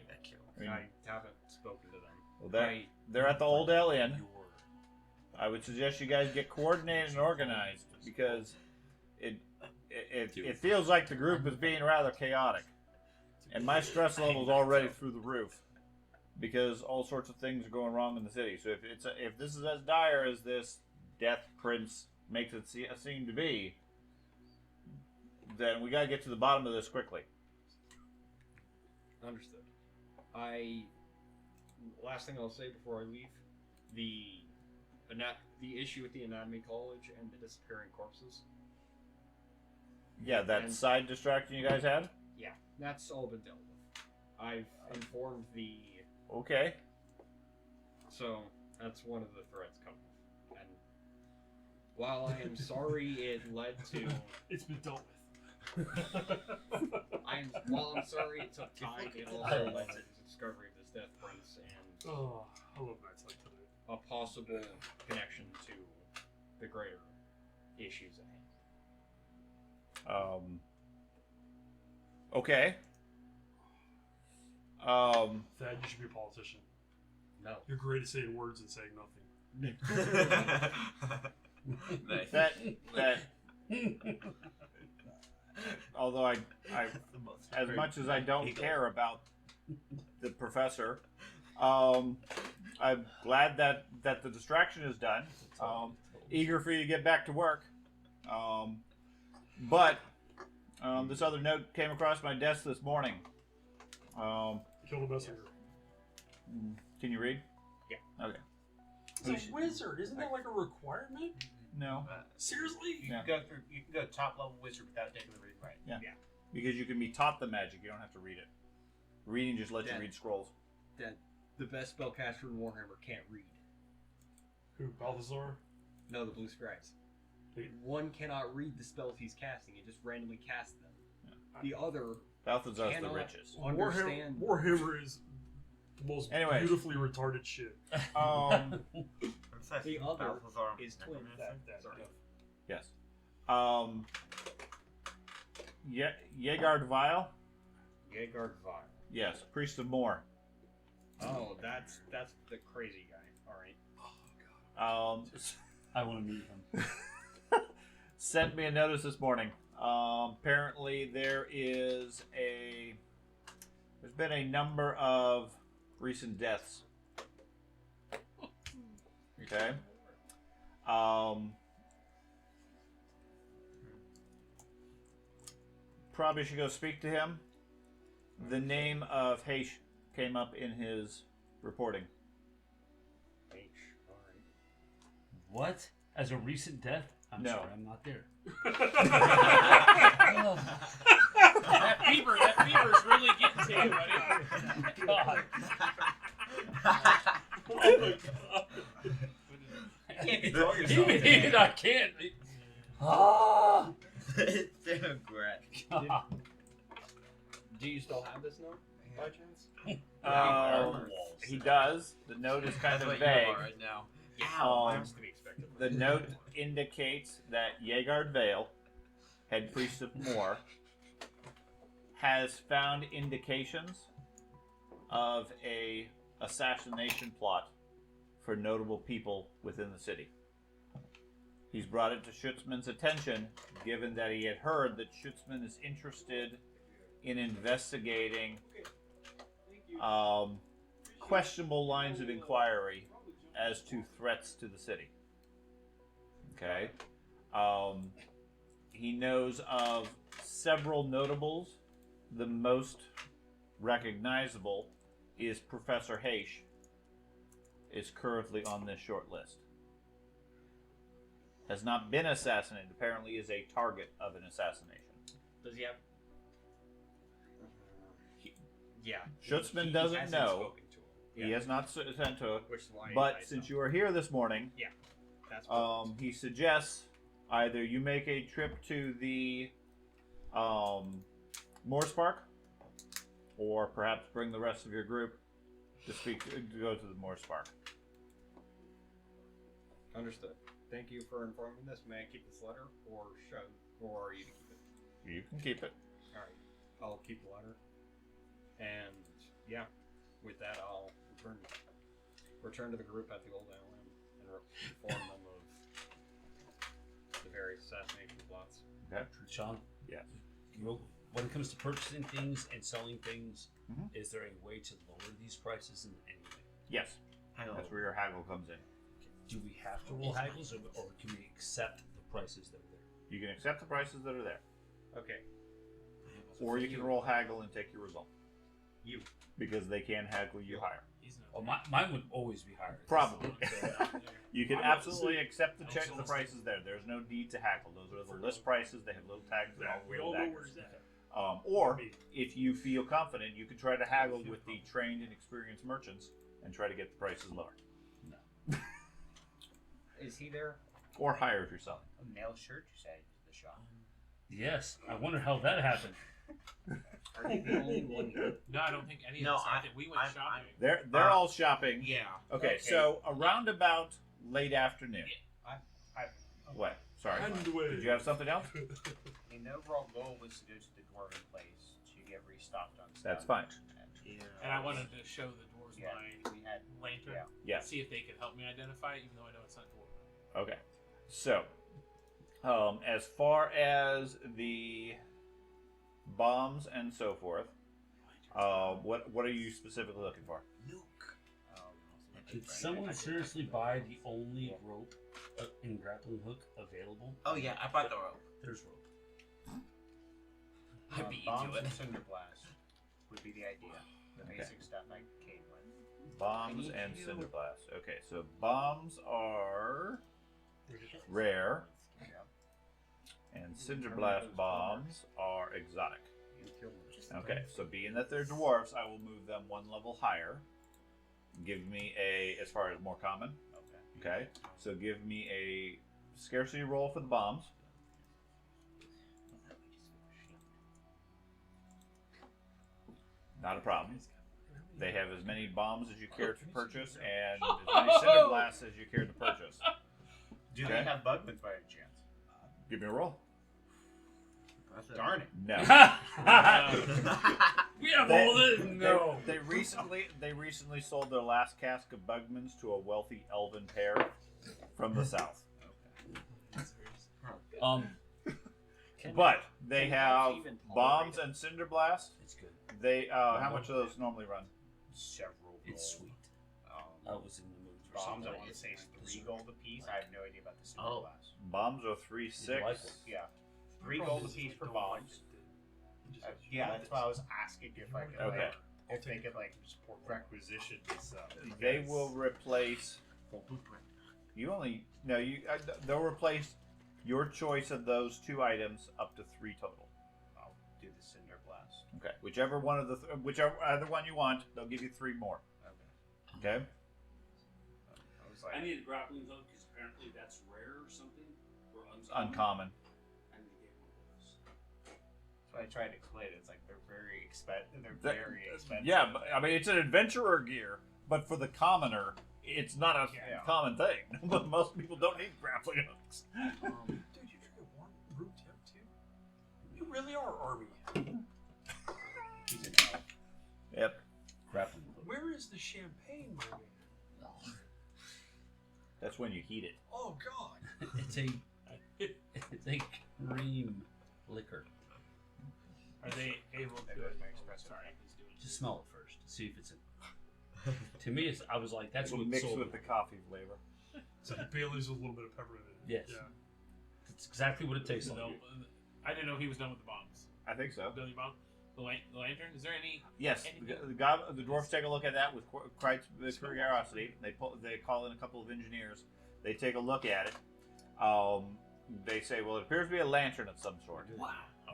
I haven't spoken to them. well, they're at the Old L Inn. I would suggest you guys get coordinated and organized because it feels like the group is being rather chaotic, and my stress level is already through the roof because all sorts of things are going wrong in the city. So if this is as dire as this Death Prince makes it seem to be, then we gotta get to the bottom of this quickly. Understood. Last thing I'll say before I leave, the issue with the anatomy college and the disappearing corpses. Yeah, that And- side distraction you guys had. Yeah, that's all been dealt with. I've informed the. Okay. So that's one of the threats coming. And while I am sorry it led to, It's been dealt with. while I'm sorry it took time, it also led to the discovery of this Death Prince and Oh, I love nights like tonight. a possible connection to the greater issues at hand. Okay. Thad, you should be a politician. No. You're great at saying words and saying nothing. Nice. That although I as much as I don't care about the professor, I'm glad that the distraction is done. Eager for you to get back to work. But this other note came across my desk this morning. Kill the messenger. Can you read? Yeah. Okay. He's a wizard. Isn't that like a requirement? No. Seriously? You can go through. You can go top level wizard without taking the reading right. Because you can be taught the magic. You don't have to read it. Reading just lets you read scrolls. that the best spellcaster in Warhammer can't read. Who, Balthazar? No, the Blue Scribes. Wait. One cannot read the spells he's casting; it just randomly casts them. The other Balthazar's the cannot richest. understand. Warhammer is the most Anyways. beautifully retarded shit. The other is twin. Sorry. Yes. Yegard Vile? Gallagher Vile. Yes. Priest of Moor. Oh, that's the crazy guy. All right. I want to meet him. Sent me a notice this morning. Apparently there's been a number of recent deaths. Okay. Probably should go speak to him. The name of Haish came up in his reporting. All right. What? As a recent death? I'm No. sorry, I'm not there. That fever's really getting to you, buddy. God. Oh my god. You can't control yourself. Even I can't. Ah! It's a regret. Do you still have this note by chance? He does. The note is kind That's of what vague. you are right now. Ow, Um, that's to be expected. The note indicates that Yegard Vale, head priest of Moor, has found indications of a assassination plot for notable people within the city. He's brought it to Schutzman's attention, given that he had heard that Schutzman is interested in investigating questionable lines of inquiry as to threats to the city. Okay. He knows of several notables. The most recognizable is Professor Haish, is currently on this short list. Has not been assassinated, apparently is a target of an assassination. Does he have? Yeah. Schutzman He doesn't hasn't know. spoken to him. He has not sent to it. Which is why. But since you are here this morning, that's he suggests either you make a trip to the Moorspark, or perhaps bring the rest of your group to go to the Moorspark. understood. Thank you for informing me this. May I keep this letter, or are you to keep it? You can keep it. All right. I'll keep the letter. And yeah, with that, I'll return to the group at the Old Island and inform them of the various assassination plots. Okay. Sean? Yes. When it comes to purchasing things and selling things, Mhm. is there a way to lower these prices in any way? Yes. Haggle. That's where your haggle comes in. Do we have to roll haggles, or can we accept the prices that are there? You can accept the prices that are there, Okay. or you can roll haggle and take your result. You. Because they can haggle you higher. He's not. Well, mine would always be higher. Probably. So, You can I'm about to absolutely say- accept the I'm check so the listening. prices there. There's no need to haggle. Those are the list prices. They have little tags and all We the all little know where daggers. he's at. Or if you feel confident, you can try to haggle with the trained and experienced merchants and try to get the prices lower, Is he there? or higher if you're selling. A male shirt, you say, to the shop. yes, I wonder how that happened. Are you the only one here? No, I don't think any No, of us. I I- think we went I'm- shopping. They're all shopping. Yeah. Okay, so around about late afternoon. What? Sorry. Underway. Did you have something else? And the overall goal was to go to the dwarven place to get restocked on stuff. That's fine. And I wanted to show the dwarves Yeah, my we had. lantern. Yeah. Yes. See if they could help me identify it, even though I know it's not dwarven. Okay. So, as far as the bombs and so forth, what are you specifically looking for? Did someone seriously buy the only rope and grappling hook available? Oh yeah, I bought the rope. There's rope. I beat you bombs to it. and cinder blast would be the idea. The Okay. basic stuff I came with. Bombs I need and to- cinder blast. Okay, so bombs are rare, and cinder blast bombs are exotic. Okay, so being that they're dwarves, I will move them one level higher Give me a, as far as more common. Okay. Okay. So give me a scarcity roll for the bombs. Not a problem. They have as many bombs as you care to purchase, and as many cinder blasts as you care to purchase. Do Okay. they have bugmans by any chance? Give me a roll. Darn it. No. We have They- all this. No. They recently sold their last cask of Bugmans to a wealthy elven pair from the south. But they have bombs and cinder blast. It's good. They how much do those normally run? Several. It's gold. sweet. I Um, was in the mood for bombs, something. I want to say it's 3 gold apiece. I have no idea about the silver Oh. glass. Bombs are 3, 6. like it? Yeah. 3 gold apiece for bombs. Yeah, that's why I was asking if I could. Okay. If they could just requisition this. They will replace. You only no you. They'll replace your choice of those 2 items up to 3 total. I'll do the cinder blast. Okay, whichever one of the whichever other one you want, they'll give you 3 more. Okay. Okay. I was like, I need a grappling hook because apparently that's rare or something. Or Uncommon. I need to get one of those. so I tried to quit. It's like they're very expensive. They're That- very expensive. Yeah, but, I mean it's an adventurer gear, but for the commoner, it's not a Yeah. common thing. But most people don't need grappling hooks. Dude, you drink a warm room temp too? You really are Army. He's an elf. Yep. Grappling hook. Where is the champagne, my man? Oh. That's when you heat it. Oh God. It's a cream liquor. Are they able to? That was my espresso. Sorry, he's doing. Just smell it first. See if it's in. To me, I was like, that's It'll what mix sold with me. the coffee flavor. So Bailey's with a little bit of peppermint in it. Yes. Yeah. It's exactly what it tastes like. No, I didn't know he was done with the bombs. I think so. Done the bomb. The lantern. Is there any? Yes, the dwarves take a look at that with quite curiosity. They call in a couple of engineers. They take a look at it. They say, "Well, it appears to be a lantern of some sort." Wow.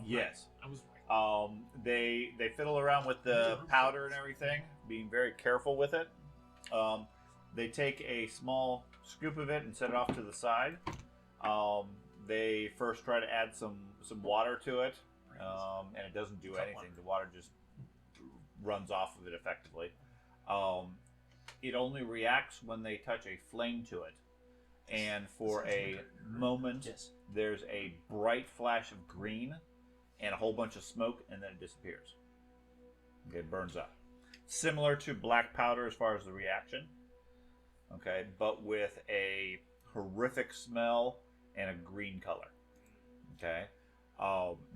Yes. I was right. They fiddle around with the powder and everything, being very careful with it. They take a small scoop of it and set it off to the side. They first try to add some water to it, and it doesn't do anything. The water just runs off of it effectively. It only reacts when they touch a flame to it, and for a moment, Yes. there's a bright flash of green and a whole bunch of smoke, and then it disappears. It burns up. Similar to black powder as far as the reaction. Okay, but with a horrific smell and a green color. Okay,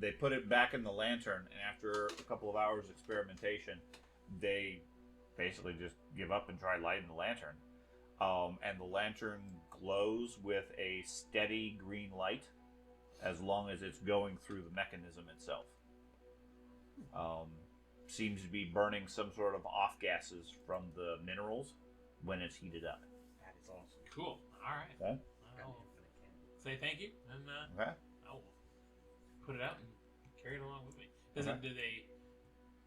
they put it back in the lantern, and after a couple of hours experimentation, they basically just give up and try lighting the lantern. And the lantern glows with a steady green light as long as it's going through the mechanism itself. Seems to be burning some sort of off gases from the minerals when it's heated up. That is awesome. Cool. All right. Okay. I'll say thank you, and Okay. I'll put it out and carry it along with me. Does Okay. it?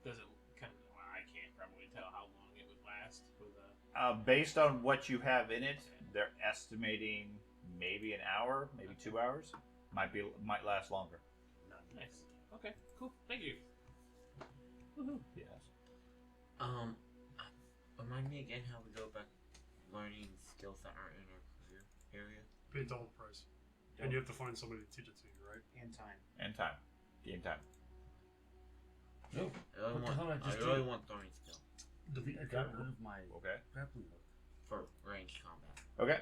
Does it kind of? Well, I can't probably tell how long it would last with Based on what you have in it, they're estimating maybe an hour, maybe 2 hours. Might last longer. Nice. Okay. Cool. Thank you. Yes. Remind me again how we go about learning skills that aren't in our career area. Pay double the price. And you have to find somebody to teach it to you, right? And time. And time. Game time. No. I What the hell did I just really do? want throwing skill I got rid of my Okay. grappling hook. for ranged combat. Okay.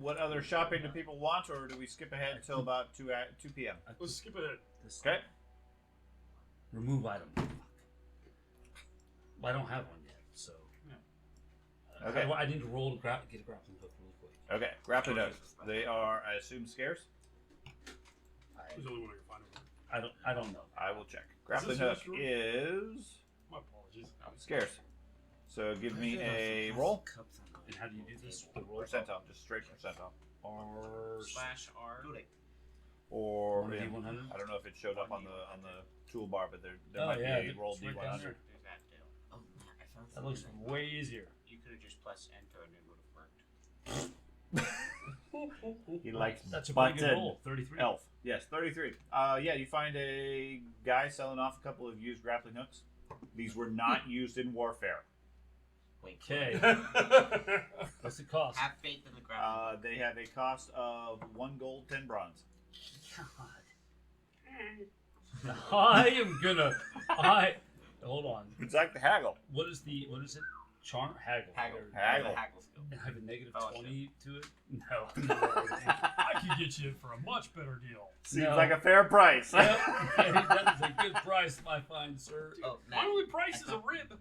What other shopping do people want, or do we skip ahead until about 2 p.m.? Let's skip ahead. Okay. Remove item. Fuck. Well, I don't have one yet, so. Okay. I need to roll to get a grappling hook really quick. Okay. Grappling hooks. They are, I assume, scarce. There's only one I can find over there. I don't know. I will check. Grappling this hook yours, is My apologies. scarce. So give me a roll. Cups on And how do you do this? The roll? Percentile, just straight percentile. Or /R. or 1D100? I don't know if it showed up on the toolbar, but there Oh, might yeah, be a roll it's right down D100. there. There's that too. Oh, I That looks way easier. You could have just pressed enter and it would have worked. He likes That's a pretty good button. roll. 33. Elf. Yes, 33. Yeah, you find a guy selling off a couple of used grappling hooks. These were not used in warfare. Wait. Okay. What's the cost? Have faith in the ground. They have a cost of 1 gold, 10 bronze. I am gonna. Hold on. It's like the haggle. What is it? Charm haggle. Haggle. Haggle. Haggle skill. I have a negative Oh, 20 to it. No. I could get you in for a much better deal. Seems No. like a fair price. Yep. That is a good price, my fine sir. Oh, My only price is a rib.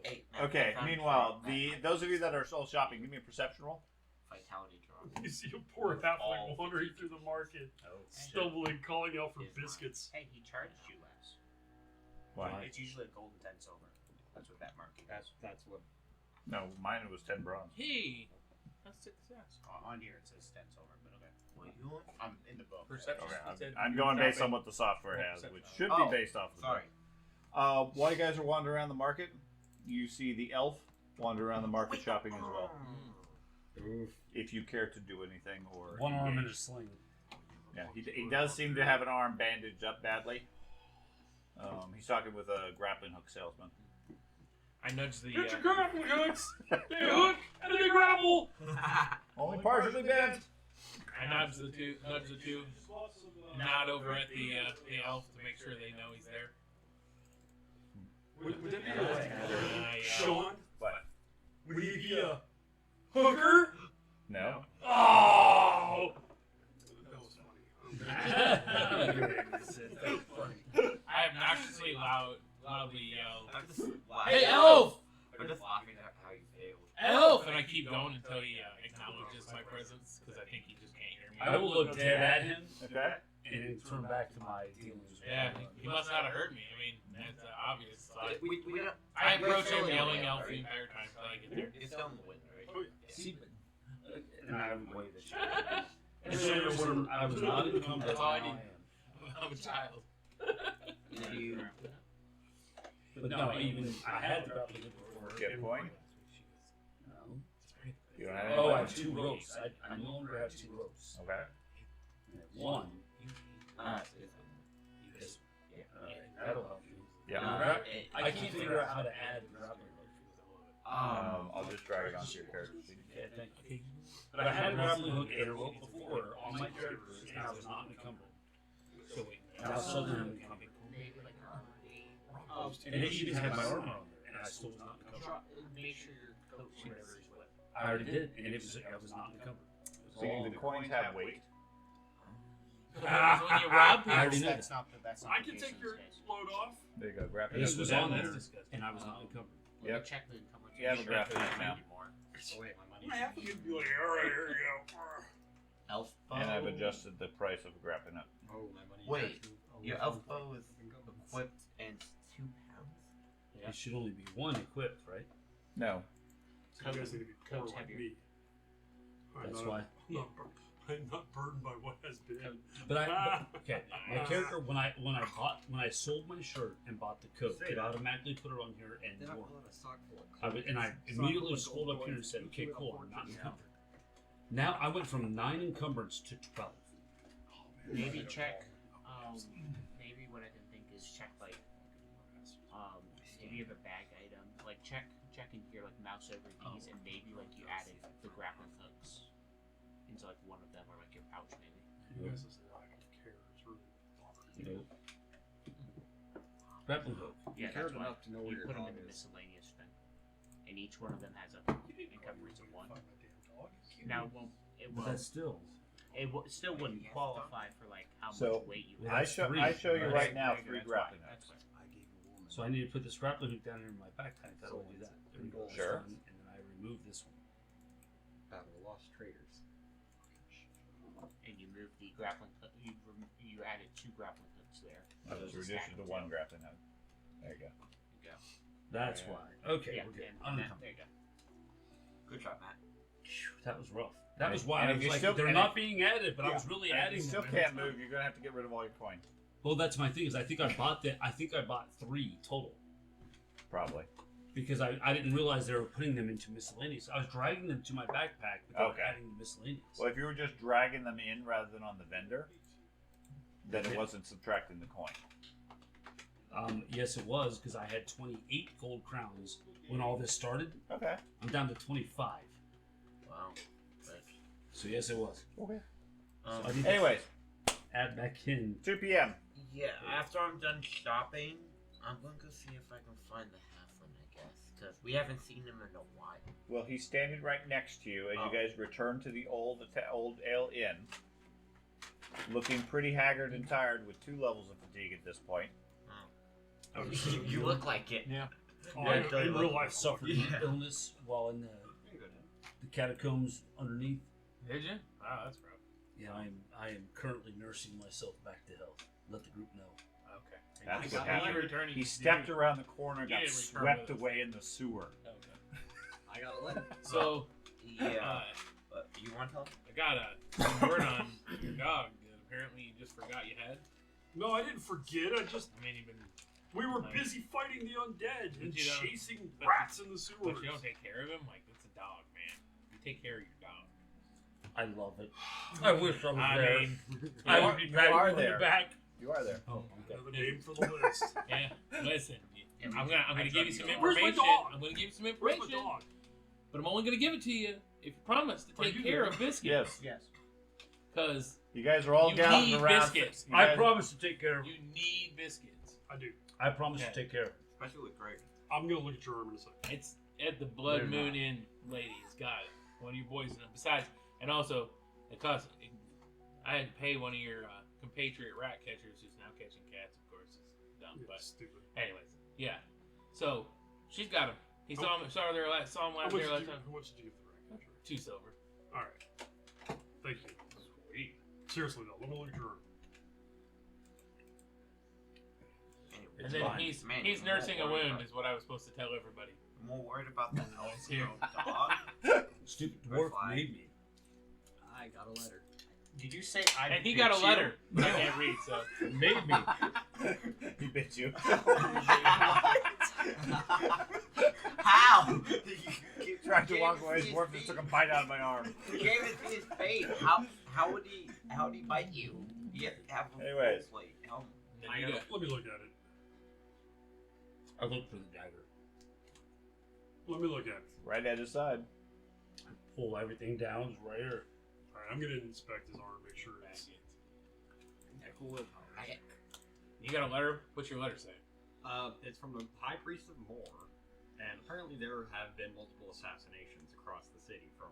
Hey, Matt, Okay. I found Meanwhile, Matt, those of you that are still shopping, give me a perception roll. vitality draw. You see a poor halfling wandering through the market, Oh, stumbling, calling out for Here's mine. biscuits. Hey, he charged you less. Why? It's usually a gold and 10 silver. That's what that marking is. That's what. No, mine was 10 bronze. Hey, that's success. On here it says 10 silver, but okay. What you want? I'm in the book. Perception. Okay, I'm going based on what the software has, which should be based off of the Sorry. book. While you guys are wandering around the market, you see the elf wander around the market shopping as well. Oof. If you care to do anything or One arm in engage. a sling. Yeah, he does seem to have an arm bandaged up badly. He's talking with a grappling hook salesman. I nudge the. Get your grappling hooks! They hook and they grapple! Only partially bent. I nudge the two. Nod over at the elf to make sure they know he's there. Would that be And I, Sean? What? Would he be a hooker? No. Oh! That was funny. I obnoxiously loudly yell, I'm just "Hey, laughing. elf! I'm just laughing at how you failed. Elf!" And I keep going until he acknowledges my presence because I think he just can't hear me. I will look dead at him Okay. and then turn back to my dealings. Yeah, he must not have heard me. I mean, that's obvious. So We don't, I approach him we're yelling still elf the in entire time until I get there. It's still in the wind, right? Oh, yeah. See, and I wave at you. And I was not encumbered. That's all I now need. am. I'm a child. Did you? But no, even I had the grappling hook before. Do you have a coin? No. You don't have any Oh, I coin? have 2 ropes. I no longer have 2 ropes. Okay. One. It's- Alright, that'll help me. Yeah. I can't figure out how to add the grappling hook. I'll just drag it onto your character sheet. Okay, thank you. But I had a grappling hook and a rope before on my character, and I was not encumbered. So now suddenly I'm encumbered. And it even had my armor on there, and I still was not encumbered. Make sure your coat never is wet. I already did, and I was not encumbered. So the coins have weight. When you rob I already people, know That's not that's not I the can case take in your this case. load off. There you go. Grappling This hook. was Yeah, on that's there, disgusting. and I was not encumbered. When Yep. you check the encumbrance, You have a grappling hook now. anymore. Oh wait, my money. I have to be like, alright, here you go. Elf bow. And I've adjusted the price of a grappling hook. Oh, my money. Wait, Oh, your my elf phone. bow is equipped and it's 2 pounds. It should only be 1 equipped, right? No. So you guys need to be poor Coat's like heavier. me. That's why. I'm not burdened by what has been. But okay, my character when I sold my shirt and bought the coat, it automatically put it on here and Then I wore. pull out a sock full of And I immediately scrolled up here and said, okay, cool, I'm not encumbered. Now I went from 9 encumbrance to 12. Maybe check. Maybe what I can think is check like. If you have a bag item, like check in here, like mouse over these, and maybe like you added the grappling hooks into like one of them or like your pouch maybe. You guys just lack of care. It's really bothering me. Grappling hook. Yeah, cared that's why enough to know where you your put them dog in the is. miscellaneous thing, and each one of them has a encumbrance of 1. Find my damn dog. Now it But won't. that's still. Still wouldn't qualify for like how So, much weight you Yeah, I have. that's show 3, you right? right now There you go, 3 that's grappling why, hooks. that's why. I gave a woman. So I need to put this grappling hook down here in my backpack. That'll do that. There we go. Sure. And then I remove this one. Battle of Lost Traders. And you move the grappling hook. You added 2 grappling hooks there. I just reduced it to 1 grappling hook. There you go. There you go. That's why. Okay, Yeah, we're good. and that, Unencumbered. there you go. Good job, Matt. Phew, that was rough. That was And why I if was you like, still- they're and not being added, but I was really And if adding you still them. can't move, you're gonna have to get rid of all your coin. Well, that's my thing. Is I think I bought 3 total. Probably. because I didn't realize they were putting them into miscellaneous. I was dragging them to my backpack without Okay. adding the miscellaneous. Well, if you were just dragging them in rather than on the vendor, then it wasn't subtracting the coin. Yes, it was, because I had 28 gold crowns when all this started. Okay. I'm down to 25. Wow. So yes, it was. Okay. So I need to Anyways, add back in. 2 p.m. Yeah, after I'm done shopping, I'm going to go see if I can find the halfling, I guess. Because we haven't seen him in a while. Well, he's standing right next to you as you guys return to the old Ale Inn. Looking pretty haggard and tired with 2 levels of fatigue at this point. You look like it. Yeah. Oh, Yeah, I in real life suffered Yeah. illness while in the catacombs underneath. Did you? Wow, that's rough. Yeah, I am currently nursing myself back to health. Let the group know. Okay. That's Did what you happened. return- He did stepped you- around the corner, you got didn't return swept with us. away in the sewer. Okay. I got a letter. So, Yeah. You want to tell him? I got a word on your dog that apparently you just forgot you had. No, I didn't forget. I mean, you've been, We were busy fighting the undead and But you don't- chasing but- rats in the sewers. but you don't take care of him. Like, it's a dog, man. You take care of your dog. I love it. I wish I was I there. mean, I would be You patting are you on the there. back. You are there. Oh, okay. Another name for the list. yeah. Listen, I'm I gonna tried give you to some go. Where's my information. dog? I'm gonna give you some Where's my information, dog? but I'm only gonna give it to you if you promise to Are take you care there? of Biscuit. Yes. Yes. Because You guys are all You down need around. biscuits. You I guys- promise to take care of. you need biscuits. I do. I promise Yeah. to take care of. Especially with Greg. I'm gonna look at your arm in a second. It's at the Blood They're Moon not. Inn, ladies. Got it. One of your boys. Besides, and also, it cost. I had to pay one of your compatriot rat catchers who's now catching cats. Of course, it's dumb. Yeah, But stupid. anyways, yeah. So she's got him. He saw him. Saw him there last. Saw him How last much, there did last you, time. how much did you give the rat catcher? 2 silver. All right. Thank you. Sweet. Seriously though, let me look at your arm. And It's then fine. he's Man, he's I'm nursing a more worried wound, about- is what I was supposed to tell everybody. I'm more worried about that noise Here. dog. Stupid We're dwarf fine. made me. I got a letter. Did you say I And he bit got a you? letter. I can't read, so. Made me. He bit you. How? Tried to walk away. His dwarf just took a bite out of my arm. You gave it to his face. How would he bite you? You have a Anyways. full plate. How- And then you got- Let me look at it. I looked for the dagger. Let me look at it. Right at his side. Pull everything down. It's right here. All right, I'm gonna inspect his arm, make sure it's. You got a letter? What's your letter say? It's from the High Priest of Moor, and apparently there have been multiple assassinations across the city from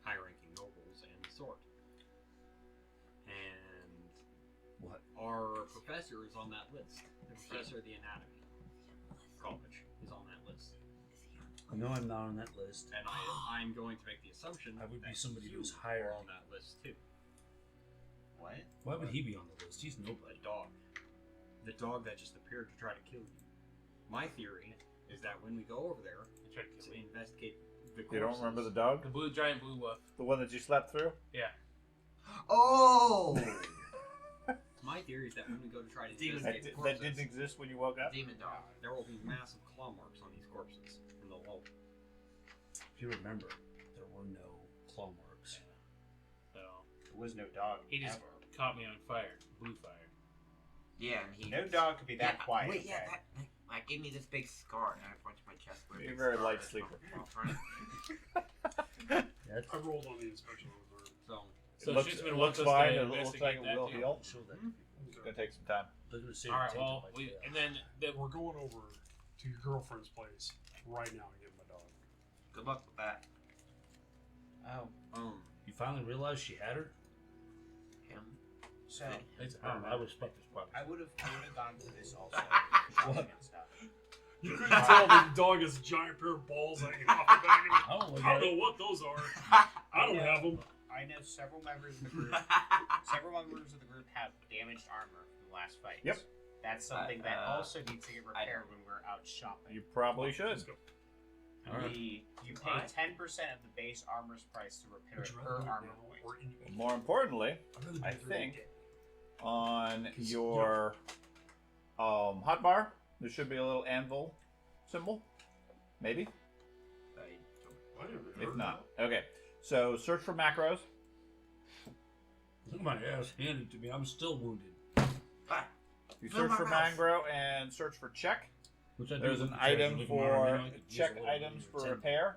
high-ranking nobles and the sort. And What? our professor is on that list. The professor of the anatomy college is on that list, No, I'm not on that list. and I'm going to make the assumption I would be that somebody you who's higher. are on that list too. What? Why would he be on the list? He's The nobody. dog. The dog that just appeared to try to kill you. My theory is that when we go over there You tried to kill to me. investigate the corpses, You don't remember the dog? The blue giant blue wolf. The one that you slept through? Yeah. Oh! my theory is that when we go to try to Demon- That, investigate the that corpses, didn't exist when you woke up? Demon dog. there will be massive claw marks on these corpses, and they'll all If you remember, there were no claw marks. So There was no dog. he just ever. caught me on fire. Blue fire. Yeah, and he. No dog could be that Yeah, quiet. Wait, yeah, okay? that gave me this big scar, and I have one to my chest. Where You're a big very scar light is sleeper. from- That's I rolled on the inspection on his arm. so. So It looks, she's it been looks wants us fine. to It looks like investigate it that will too. heal. show that. It's going to take some time. They're gonna say All right. take Well, it like we that. and then We're going over to your girlfriend's place right now to get my dog. Good luck with that. Oh, You finally realized she had her. Him. so It's I respect this part. I would have gone to this also. What? and stuff. You couldn't tell the dog has a giant pair of balls hanging off the back of it. I don't look I at don't it. know what those are. I don't have them. I know several members of the group. Several members of the group have damaged armor from the last fight. Yep. That's something that Uh, also needs to get repaired when we're out shopping. You probably should. Let's go. You pay 10% of the base armor's price to repair Would it you per rather do it armor now point. or in More importantly, I'd rather do I it during think- the day. on your hotbar, there should be a little anvil symbol. Maybe? I never If heard not. of Okay. So search for macros. My ass handed to me. I'm still wounded. You Fill search my for mouth. macro and search for check. Which I do There's with an the treasure item looking for around, I could use check a little items bit for of a repair.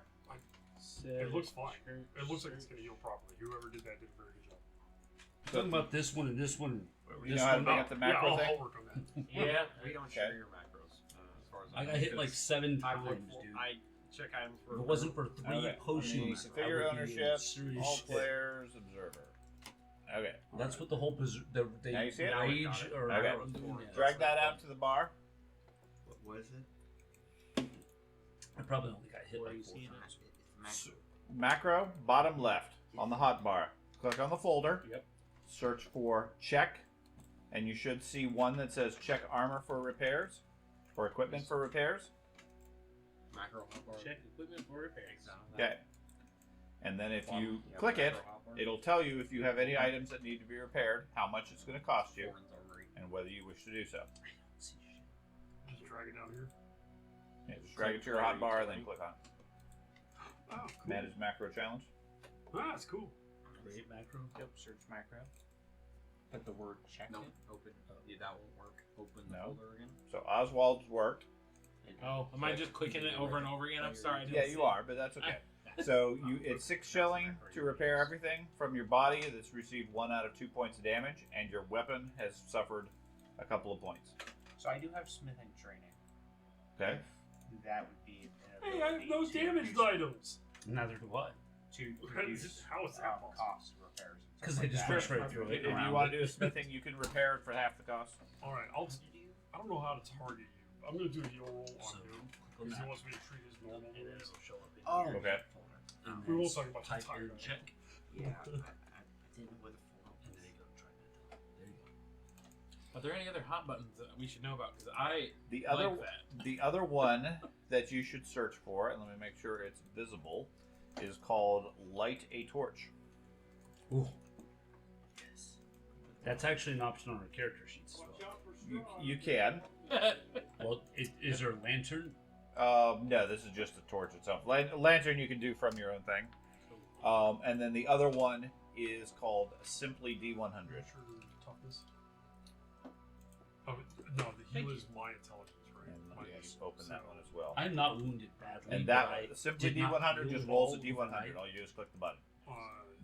It looks fine. It looks like it's going to heal properly. Whoever did that did a very good job. Talking about this one and this one. You This know how to one. bring up the macro yeah, thing? I'll work on that. Yeah, we don't Okay. share your macros. As far as I know, got hit like because 7 I times, look dude. for- I check items for. If it wasn't for 3 Okay. potions, I Configure would ownership. be in serious All shit. players observer. Okay. That's what the whole the Now you see it? rage or Okay. whatever I'm doing, yeah. Drag that out to the bar. What was it? I probably only got hit Where like you 4 seeing it? times. It's macro. Macro, bottom left on the hot bar. Click on the folder. Yep. Search for check, and you should see one that says check armor for repairs, or equipment for repairs. macro hotbar. Check equipment for repairs. Okay. And then if you Yeah, click it, macro hotbar. it'll tell you if you have any items that need to be repaired, how much it's going to cost you, Thorns armory. and whether you wish to do so. See shit. Just drag it down here. Yeah, just drag it to your hot bar and then click on it. Oh, cool. Manage macro challenge. Ah, that's cool. Create macro. Yep, search macro. Put the word check No, in. open. Yeah, that won't work. Open the No. folder again. So Oswald's worked. Oh, am I just clicking it over and over again? I'm sorry. I didn't Yeah, see you it. are, but that's okay. So it's 6 shilling to repair everything from your body that's received 1 out of 2 points of damage, and your weapon has suffered a couple of points. So I do have smithing training. Okay. That would be. an Hey, I have no ability to damaged reduce- items. Neither do I. To reduce How is that possible? cost of repairs. and Because stuff they like just that. rush right through it. If you want to do a smithing, you can repair it for half the cost. All right, I don't know how to target you. I'm going to do a heal roll So, on him click on because he that. wants me to treat his normal And then wounds. it'll show up in Oh. here. Okay. And We then will talk about type the in tire. check. Yeah, I didn't know where the folder And was. then you go try that. There you go. Are there any other hot buttons that we should know about? Because I The other like that. the other one that you should search for, and let me make sure it's visible, is called Light a Torch. Ooh. Yes. That's actually an option on our character sheets as well. You can. Well, is there a lantern? No, this is just the torch itself. Lantern you can do from your own thing. And then the other one is called Simply D100. Sure, toughness. Oh, no, the heal is my intelligence, right? And My yeah, ace. open that one as well. I'm not wounded badly. And but that I Simply did not D100 heal just at rolls a all D100. overnight. All you do is click the button. Uh,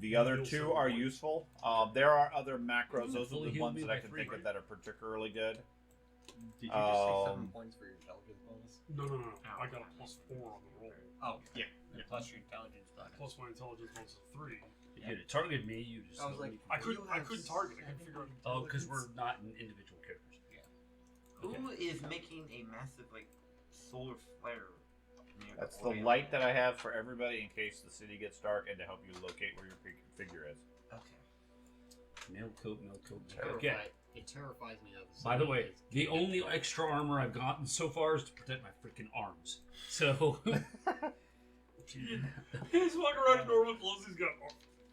The other heal 2 7 are points. useful. There are other macros. Those are Fully the healed ones me that I by can 3, think of right? that are particularly good. Did you just say 7 Um, points for your intelligence bonus? No. I got a +4 on the roll. Oh, yeah. Plus your intelligence bonus. Plus my intelligence bonus of 3. If you'd have targeted me, you just. I was like, I couldn't target. I couldn't figure out. Oh, because we're not in individual characters. Who is making a massive, like, solar flare? near That's the Orient? light that I have for everybody in case the city gets dark and to help you locate where your figure is. Okay. Mail coat, mail coat. Terrified. It terrifies me. That By the way, the only extra armor I've gotten so far is to protect my freaking arms. So. He's walking around in normal clothes. He's got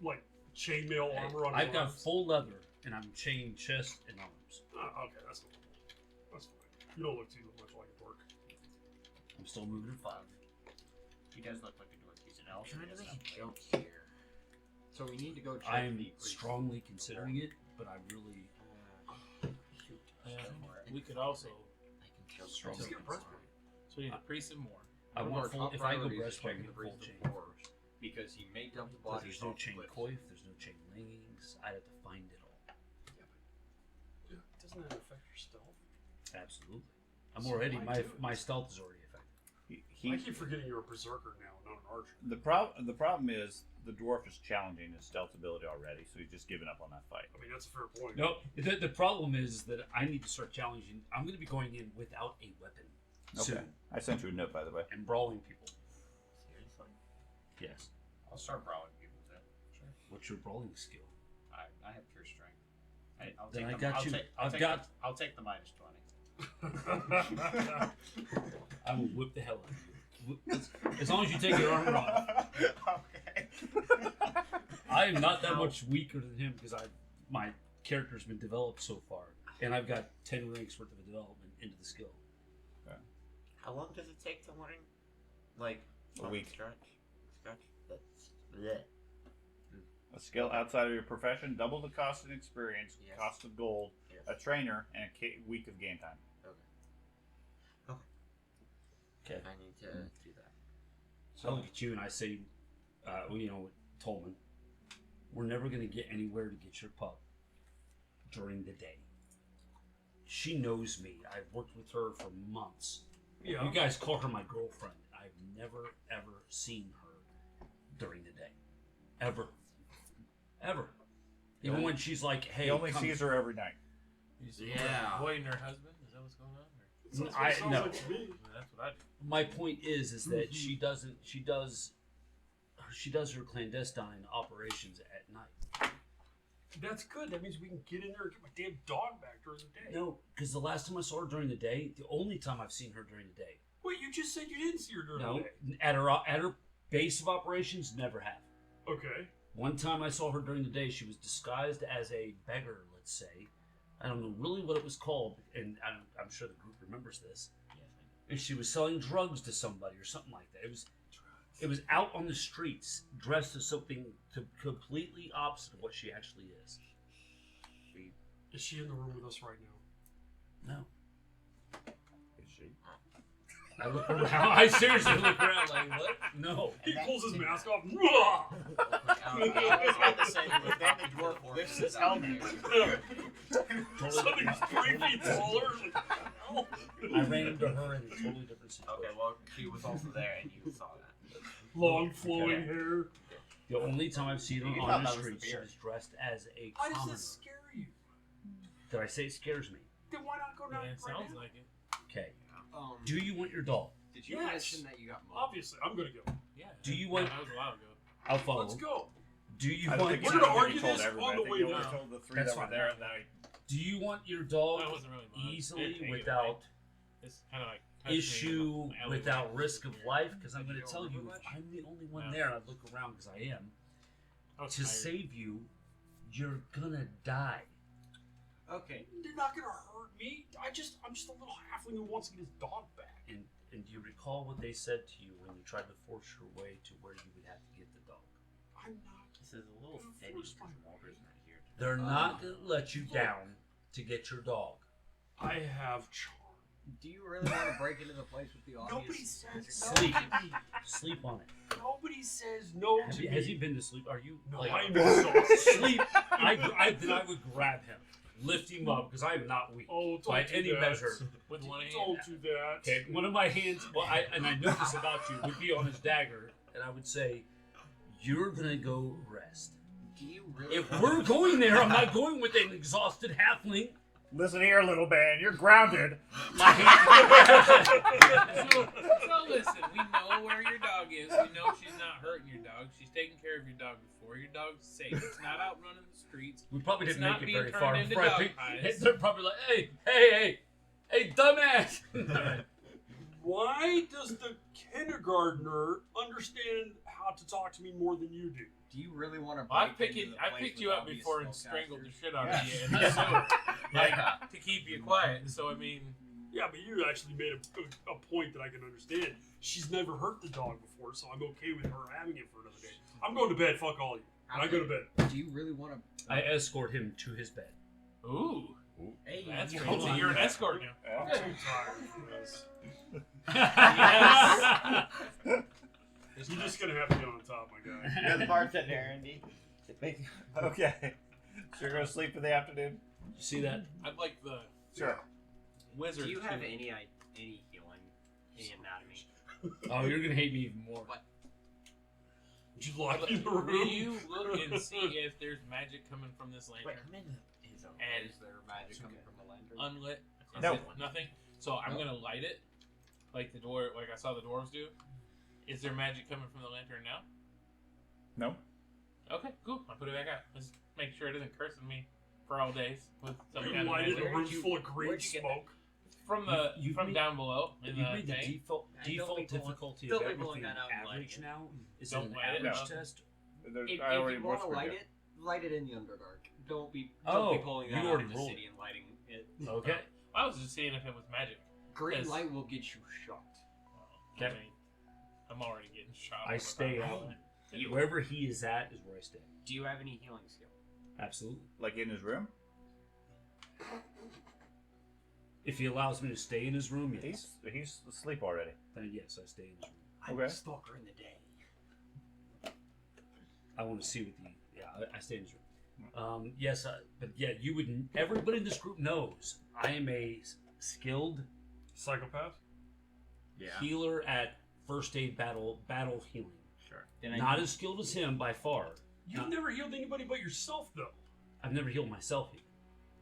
like chainmail armor on. I've his got arms. full leather, and I'm chained chest and arms. Okay, that's fine. That's fine. You don't look too much like a dork. I'm still moving at 5. He does look like a dork. He's an I'm elf. trying He to does make not a look joke here. So we need to go check I'm the priest. strongly considering it, but I really. Shoot. We could also. I can kill Strong. Let's get a breastplate. So we need a priest and more. I One of want our full. top If I go priorities is breastplate, checking I the get full priest chain before, first. because he may dump the Because body. there's no off the chain cliffs. coif, there's no chain leggings. I'd have to find it all. Yeah, doesn't that affect your stealth? Absolutely. I'm already. My stealth is already affected. I keep forgetting you're a berserker now, not an archer. The problem is the dwarf is challenging his stealth ability already, so he's just given up on that fight. I mean, that's a fair point. No, the problem is that I need to start challenging. I'm going to be going in without a weapon soon I sent you a note, by the way. and brawling people. Seriously? Yes. I'll start brawling people with it. Sure. What's your brawling skill? I have pure strength. I'll Then take I got you. I'll take the minus 20. I will whip the hell out of you. As long as you take your armor off. Okay. I am not that much weaker than him because my character's been developed so far, and I've got 10 ranks worth of development into the skill. How long does it take to learn Like A week. Stretch. Bleh. A skill outside of your profession, double the cost and experience, Yes. cost of gold, Yes. a trainer, and a week of game time. Okay. I need to do that. So I look at you and I say, Tolman, we're never going to get anywhere to get your pup during the day. She knows me. I've worked with her for months. Yeah. You guys call her my girlfriend. I've never, ever seen her during the day. Ever. Even when she's like, hey, He only come. sees her every night. Yeah. Avoiding her husband? Is that what's going on? Or? That's what it sounds no. like to me. That's what I do. My point is that she does her clandestine operations at night. That's good. That means we can get in there and get my damn dog back during the day. No, because the last time I saw her during the day, the only time I've seen her during the day. Wait, you just said you didn't see her during No, the day. at her base of operations, never have. Okay. One time I saw her during the day, she was disguised as a beggar, let's say. I don't know really what it was called, and I'm sure the group remembers this. And she was selling drugs to somebody or something like that. It was out on the streets, dressed as something completely opposite of what she actually is. Is she in the room with us right now? No. Is she? I look around. I seriously look around like, what? No. He pulls his mask off. I was about to say, then the dwarf lifts his helmet. Something's 3 feet taller. Like, I ran into her in a totally different situation. Okay, well, she was also there and you saw that. long flowing hair. The only time I've seen her You on thought the that was street, the she beard. was dressed as a Why does commoner. this scare you? Did I say it scares me? Then why not go down Yeah, right it sounds now? like it. Okay. Do Do you want your dog? did you Yes. mention that you got mobbed? Obviously, I'm gonna go. Yeah. Do you want- That was a while ago. I'll follow. Let's go. Do you I don't want? think We're you gonna told argue everybody. this I on think the way you only down. told the three That's that were fine. there, and then Do you want your dog That wasn't really mine. easily Take it, without right? It's kind of like touched me issue, in the alley. without risk of life? Because I'm going to Did you tell you, overlook if I'm the only one No. there, and I look around because I am, I was to tired. save you, you're gonna die. Okay. They're not gonna hurt me. I'm just a little halfling who wants to get his dog back. And do you recall what they said to you when you tried to force your way to where you would have to get the dog? I'm not. This is a little Of steady course because not. Walter's not here. They're not gonna let you down to get your dog. I have charm. Do you really want to break into the place with the obvious? Nobody says Sleep. no to me. Sleep on it. Nobody says no to me. Has he been to sleep? Are you No, like I'm exhausted. sleep? Then I would grab him, lift him up because I am not weak Oh, don't by do any that. measure. With one hand. Don't do that. Okay, one of my hands. Well, I know this about you would be on his dagger, and I would say, "You're gonna go rest." Do you really? If we're going there, I'm not going with an exhausted halfling. listen here, little man, you're grounded. My hand. So listen, we know where your dog is. We know she's not hurting your dog. She's taking care of your dog before. Your dog's safe. It's not out running the streets. We probably It's didn't not make it being very turned far. into before I dog picked- pies. They're probably like, hey, dumbass. Why does the kindergartner understand how to talk to me more than you do? Do you really want to? I picked you up before and strangled the shit out of you in the Yeah. sewer, like Yeah. to keep you quiet. So I mean, Yeah, but you actually made a point that I can understand. She's never hurt the dog before, so I'm okay with her having it for another day. I'm going to bed. Fuck all of you. And I go to bed. Do you really want to? I escort him to his bed. ooh, Hey, that's you fancy. know, You're an escort now. I'm too tired for this. Yes. You're just gonna have to get on top, my guy. You're the bartender, Andy. Okay. So you're gonna sleep for the afternoon? You see that? I'd like the Sure. wizard. Do you have to- any healing, any anatomy? Oh, you're gonna hate me even more. Did you lock me in the Will room? you look and see if there's magic coming from this Wait, lantern? come in. His own. And Is there magic coming from the lantern? unlit? Is No. it nothing. So I'm gonna light it, like the door, like I saw the dwarves do. Is there magic coming from the lantern now? No. Okay, cool. I'll put it back out. Let's make sure it isn't cursing me for all days with some You kind of lighted a magic. room full of green where'd you get smoke. From the You from made- down below in You the made the tank. default Don't be pulling- difficulty don't of be pulling everything that out and lighting average it. now. Is Don't it an light it, average no. test? There's, If, I if already you want to whispered light it. light it in the Underdark. Don't be Oh, pulling you that out already in the rolled city and lighting it. Okay. I was just seeing if it was magic. Green Yes. light will get you shot. I Okay. mean, I'm already getting shot. all I the stay time. out. Wherever he is at is where I stay. Do you have any healing skill? Absolutely. Like in his room? If he allows me to stay in his room, yes. He's asleep already. Then yes, I stay in his room. I'm Okay. a stalker in the day. I want to see what the I stay in his room. Yes, but yeah, you would. Everybody in this group knows I am a skilled Psychopath? healer at first aid battle healing. Sure. Then Not as skilled as him by far. You've never healed anybody but yourself, though. I've never healed myself either.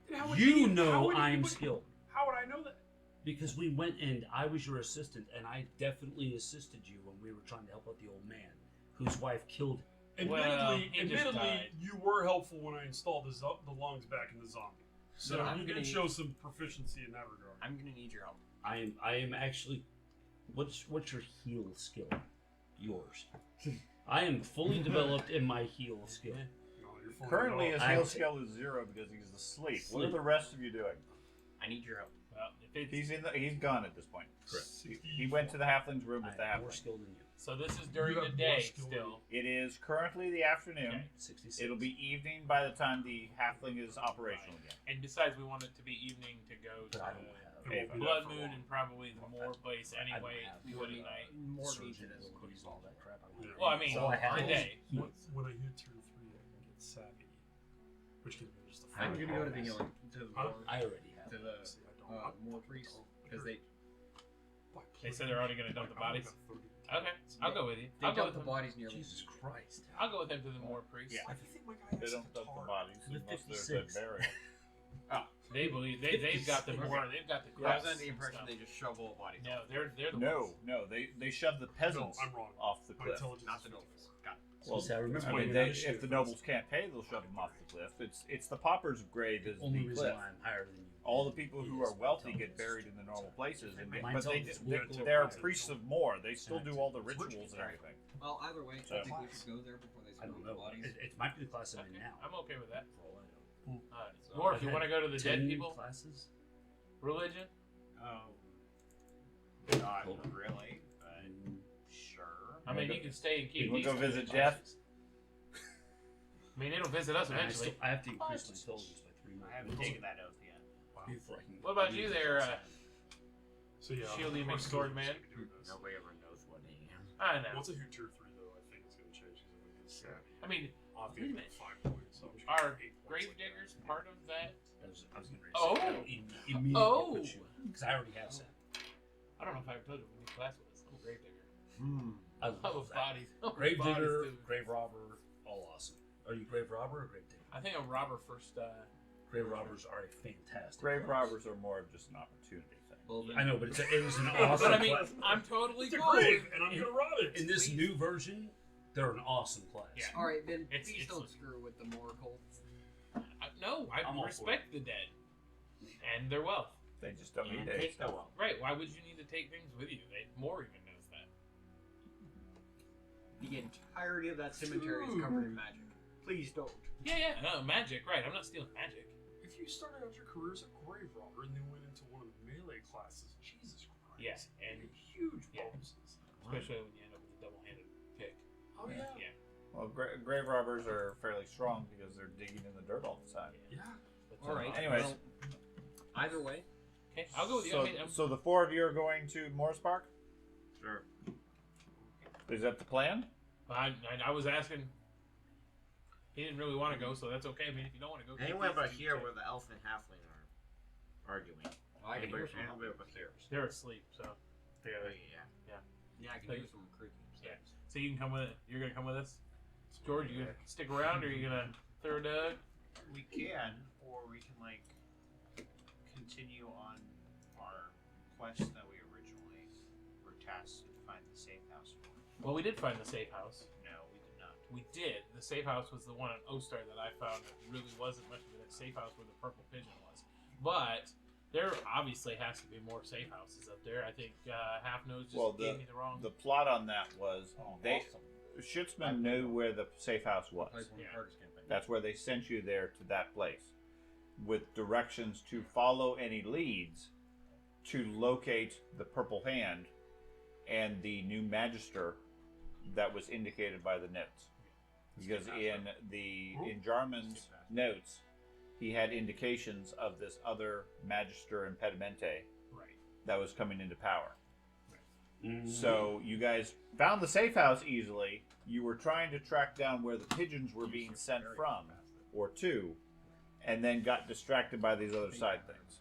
Then how would You how know would I'm anybody- skilled How would I know that? because we went and I was your assistant, and I definitely assisted you when we were trying to help out the old man whose wife killed him. Well, he just Admittedly, died. you were helpful when I installed the lungs back in the zombie. So I'm you gonna- did show some proficiency in that regard. I'm gonna need your help. I am actually. What's your heal skill? Yours. I am fully developed in my heal skill. No, you're fully Currently, his developed. heal I- skill is 0 because he's asleep. What are Sleep. the rest of you doing? I need your help. Well, if it's, He's gone at this point. Correct. He went to the halfling's room I with the am more halfling. skilled than you. so this is during You the have day more skill than still. It is currently the afternoon. Okay. 66. It'll be evening by the time the halfling is operational again. And besides, we want it to be evening to go But to I don't have. It won't be Blood that for Moon long. and probably the Moor place I don't anyway. have Do it at night. More surgeon maintenance. abilities, all that crap. I don't have. Well, I mean, So I have today. heal. When I hit tier 3, I can get savvy, which gives me just a I'm fire. gonna go to the healing to the Huh? I already have. to the See, I don't- more priests because they They said they're already going to dump the I only bodies. got 30. Okay, I'll go with you. they I'll go dump with the them. bodies near Jesus Christ. I'll go with them to the Moor priest. Yeah. Why do you think my guy They has a don't dump the guitar? bodies With unless there's 56. a burial. They believe they've got the more. They've got the. Yeah, I was crosses under the and impression stuff. they just shovel bodies. No, they're the No, ones. they shove the peasants No, I'm wrong. off the My cliff. intelligence Not is the 54. nobles. Got it. Well, See, I remember I my mean, initiative if the was- nobles can't pay, they'll shove them off the cliff. It's the pauper's grave is Only the reason cliff. why I'm higher than you. All the people who is are wealthy my get intelligence. buried in the normal places, and My but intelligence will go they're up. priests of more. They still do all the rituals and everything. Well, either way, So- I think we should go there before they I don't spill the know. bodies. It might be the class I'm in Okay, now. I'm okay with that. For all I know. So Or I've if you had want to go to the 10 dead people, classes. religion. Oh, not really, but sure. I mean, you can stay and keep. You want these to go visit classes. Jeff? I mean, it'll visit us And I, eventually. I have to increase my intelligence by 3 more. I haven't taken that oath yet. Before I can What about you use there, it. So yeah, Shield you of make course sword we man? can do this. Nobody ever knows what he am. I know. Once I hit tier 3, though, I think it's going to change because I'm going to get savvy. I mean, I'll wait a get minute. 5 points. So I'm just are gonna get 8 points grave like diggers that. part of that? I was getting ready to Oh. say, that'll immediately Oh. put you because I already have set. I don't know if I ever told you what new class was. I'm a grave digger. I I love love that. bodies. I love Grave bodies, digger, too. grave robber, all awesome. Are you grave robber or grave digger? I think a robber first. Grave robbers are a fantastic. Grave class. robbers are more of just an opportunity thing. Well, then, I know, but it was an awesome. But I mean, class. I'm totally It's a cool. grave, and I'm going to rob it. In this new version, they're an awesome class. Yeah. all right, then It's- please it's don't like- screw with the more cults. No, I I'm all for respect the dead and their wealth. They just don't need And to take the stuff. wealth. Right? Why would you need to take things with you? More even knows that. The entirety of that cemetery is covered in magic. Please don't. Yeah. No, magic. Right? I'm not stealing magic. If you started out your career as a grave robber and then went into one of the melee classes, Jesus Christ. Yeah, and- huge yeah. bonuses. Especially when you end up with a double-handed pick. Oh, yeah. Yeah. Well, grave robbers are fairly strong because they're digging in the dirt all the time. Yeah. But, All right. Anyways. Well, either way, Okay, I'll go with you. So, I mean, so the 4 of you are going to Morris Park? Sure. Is that the plan? I was asking. He didn't really want to go, so that's okay. I mean, if you don't want to go, Anywhere keep but it. here where the elf and halfling are arguing. I can hear some. Anywhere but here. They're asleep, so Oh, yeah. Yeah, I can So hear you- some creaking. Yeah. So you can come with. You're gonna come with us, George. You gonna stick around, or you gonna throw Doug? We can, or we can like continue on our quest that we originally were tasked to find the safe house for. Well, we did find the safe house. No, we did not. We did. The safe house was the one on Ostar that I found that really wasn't much of a safe house where the purple pigeon was. But there obviously has to be more safe houses up there. I think Half Nose just gave me the wrong. The plot on that was Schutzman knew where the safe house was. Plays one of the Yeah. hardest campaigns. That's where they sent you there to that place, with directions to follow any leads to locate the purple hand and the new magister that was indicated by the notes. Because in Jarman's notes, he had indications of this other magister impedimente that was coming into power. So you guys found the safe house easily. You were trying to track down where the pigeons were being sent from or to, and then got distracted by these other side things.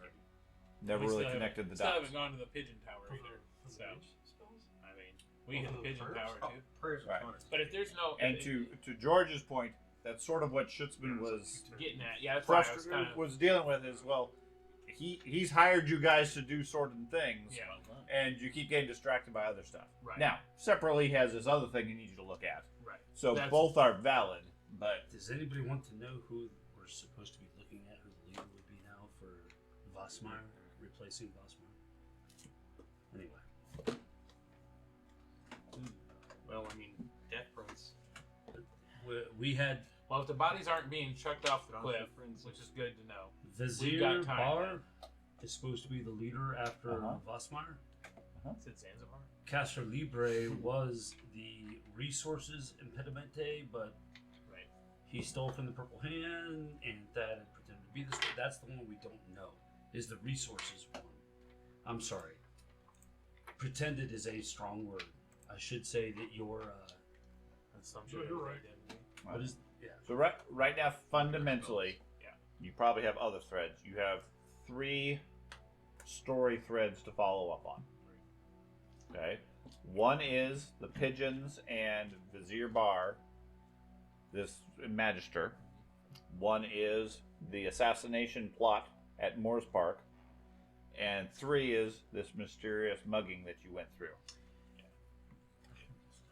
Never really connected the Still dots. haven't gone to the pigeon tower either. So, I mean, we hit the pigeon tower too. Prayers Right. But if there's no, And to George's point, that's sort of what Schutzman was getting at, yeah, that's why I was kind of, was dealing with is, well, he's hired you guys to do certain things, yeah, and you keep getting distracted by other stuff. right, Now, separately, he has this other thing he needs you to look at. right. So That's- both are valid, but Does anybody want to know who we're supposed to be looking at, who the leader would be now for Vossmeyer, replacing Vossmeyer? Anyway. Well, I mean, Death Prince. We had Well, if the bodies aren't being chucked off the cliff, Friends. which is good to know. Vizier got time, Bar is supposed to be the leader after Vossmeyer. Since Zanzibar. Castro Libre was the resources impedimenta, but Right. he stole from the Purple Hand, and that had pretended to be this. That's the one we don't know. Is the resources one? I'm sorry. Pretended is a strong word. I should say that your Assumption. Yeah, you're of right. identity. what is so right now, fundamentally, Yeah. you probably have other threads. You have 3 story threads to follow up on. Okay, one is the pigeons and Vizier Bar, this Magister. One is the assassination plot at Moores Park, and 3 is this mysterious mugging that you went through.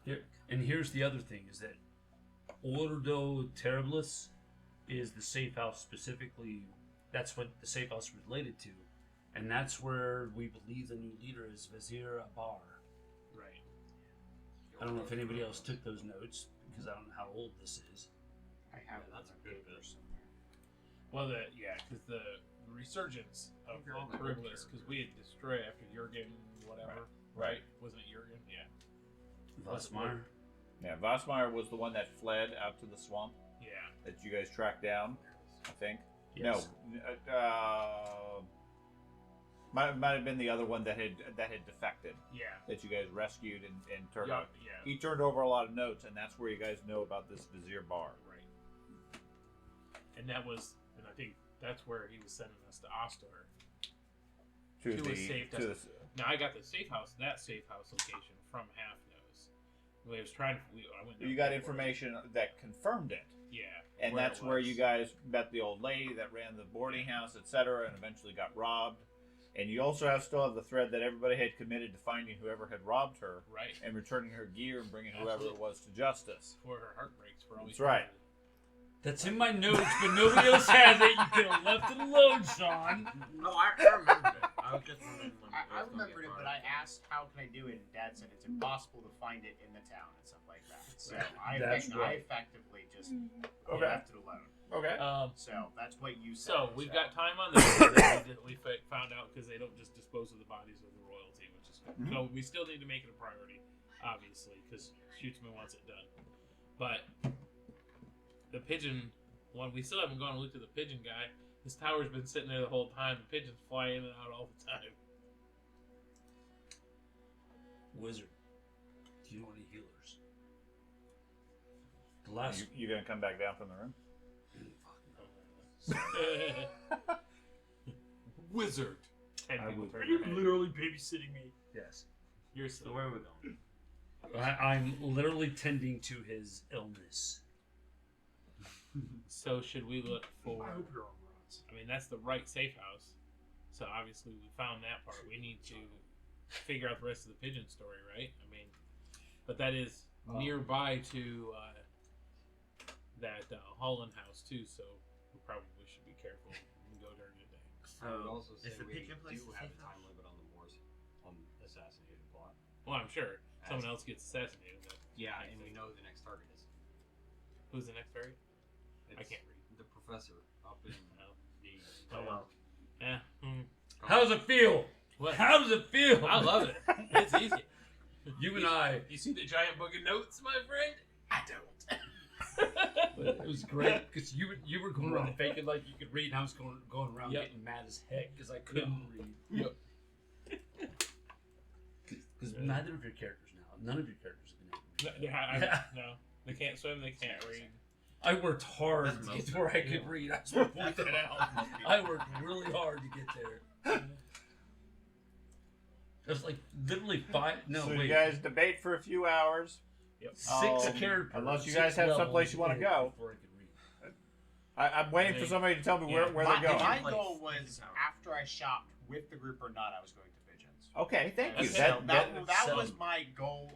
here, and here's the other thing: is that Ordo Terribilis is the safe house specifically. That's what the safe house related to, and that's where we believe the new leader is Vizier Bar. Right. I don't know if anybody else took those notes because I don't know how old this is. I have that's a good bit. Well, because the resurgence of You're on the the Terribilis, because we had destroyed after Jurgen, whatever. Right. Wasn't it Jurgen? Yeah. Vossmeyer. Yeah, Vossmeyer was the one that fled out to the swamp Yeah. that you guys tracked down, I think. Yes. No, might have been the other one that had defected Yeah. that you guys rescued and turned Yeah. out. Yeah. He turned over a lot of notes, and that's where you guys know about this Vizier Bar. Right. And I think that's where he was sending us to Ostor. To To the a safe to the Now I got the safe house location from Half Nose. I was trying to. I went. you got information that confirmed it, Yeah. and where that's it where was. you guys met the old lady that ran the boarding house, etc., and eventually got robbed. And you also still have the thread that everybody had committed to finding whoever had robbed her Right. and returning her gear and bringing whoever it Absolutely. was to justice. For her heart breaks for all That's these right. people. That's in my notes, but nobody else has it. You could have left it alone, Sean. No, I remembered it. I was just wondering when I it was gonna remembered get it, but brought I up. asked how can I do it, and Dad said it's impossible to find it in the town and stuff like that. So I That's right. effectively just Okay. left it alone. Okay. So that's what you said. So we've got time on this. we found out because they don't just dispose of the bodies of the royalty, which is good. Mhm. So we still need to make it a priority, obviously, because Shootsman wants it done. But the pigeon one, we still haven't gone and looked at the pigeon guy. This tower's been sitting there the whole time. The pigeons fly in and out all the time. Wizard, do you know any healers? The last. You gonna come back down from the room? Wizard. I Ten would- people Are turn you their head. literally babysitting me? Yes. You're So so. where are we going? I'm literally tending to his illness. So should we look for? I hope you're on rods. I mean, that's the right safe house. So obviously we found that part. We need to figure out the rest of the pigeon story, right? I mean, but that is nearby to that Holland house too. So we probably should be careful and go during the day. I would So, also say is the we pigeon place do the have safe a time house? limit on the Moors on assassinated plot. Well, I'm sure someone else gets assassinated. But Yeah, and we know who the next target is. who's the next target? I It's can't read. the professor up in the. Oh well. Yeah. How does it feel? What? How does it feel? I love it. It's easy. You and I. You see the giant book of notes, my friend? I don't. But it was great because you were going around faking like you could read, and I was going around getting mad as heck because I couldn't read. Yep. Because neither of your characters now, none of your characters have been able to read. No, they can't swim. They can't read. I worked hard That's to most get to where I could read. I just want to point that out. I worked really hard to get there. There's like literally five. No, So wait. you guys debate for a few hours. Yep. Six characters. Unless you 6 guys have levels someplace you want to in go. before I could read. I'm waiting for somebody to tell me where they're going. My goal was after I shopped with the group or not, I was going to Pigeons. Okay, thank you. Okay. That was my goal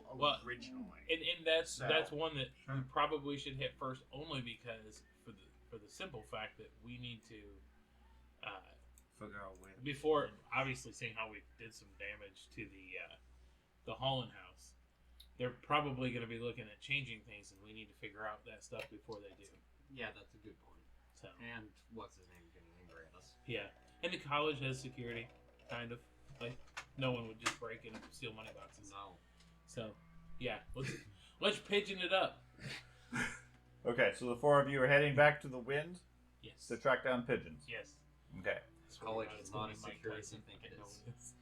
originally. And that's one that we probably should hit first, only because for the simple fact that we need to Figure out where. before obviously seeing how we did some damage to the Holland house. They're probably going to be looking at changing things, and we need to figure out that stuff before they do. Yeah, that's a good point. So And what's his name getting angry at us? yeah, and the college has security, kind of. Like no one would just break in and steal money boxes. No. So yeah, let's pigeon it up. Okay, so the four of you are heading back to the wind Yes. to track down pigeons. Yes. Okay. College It's is gonna not be as Mike secure as Tyson. you think it I know is.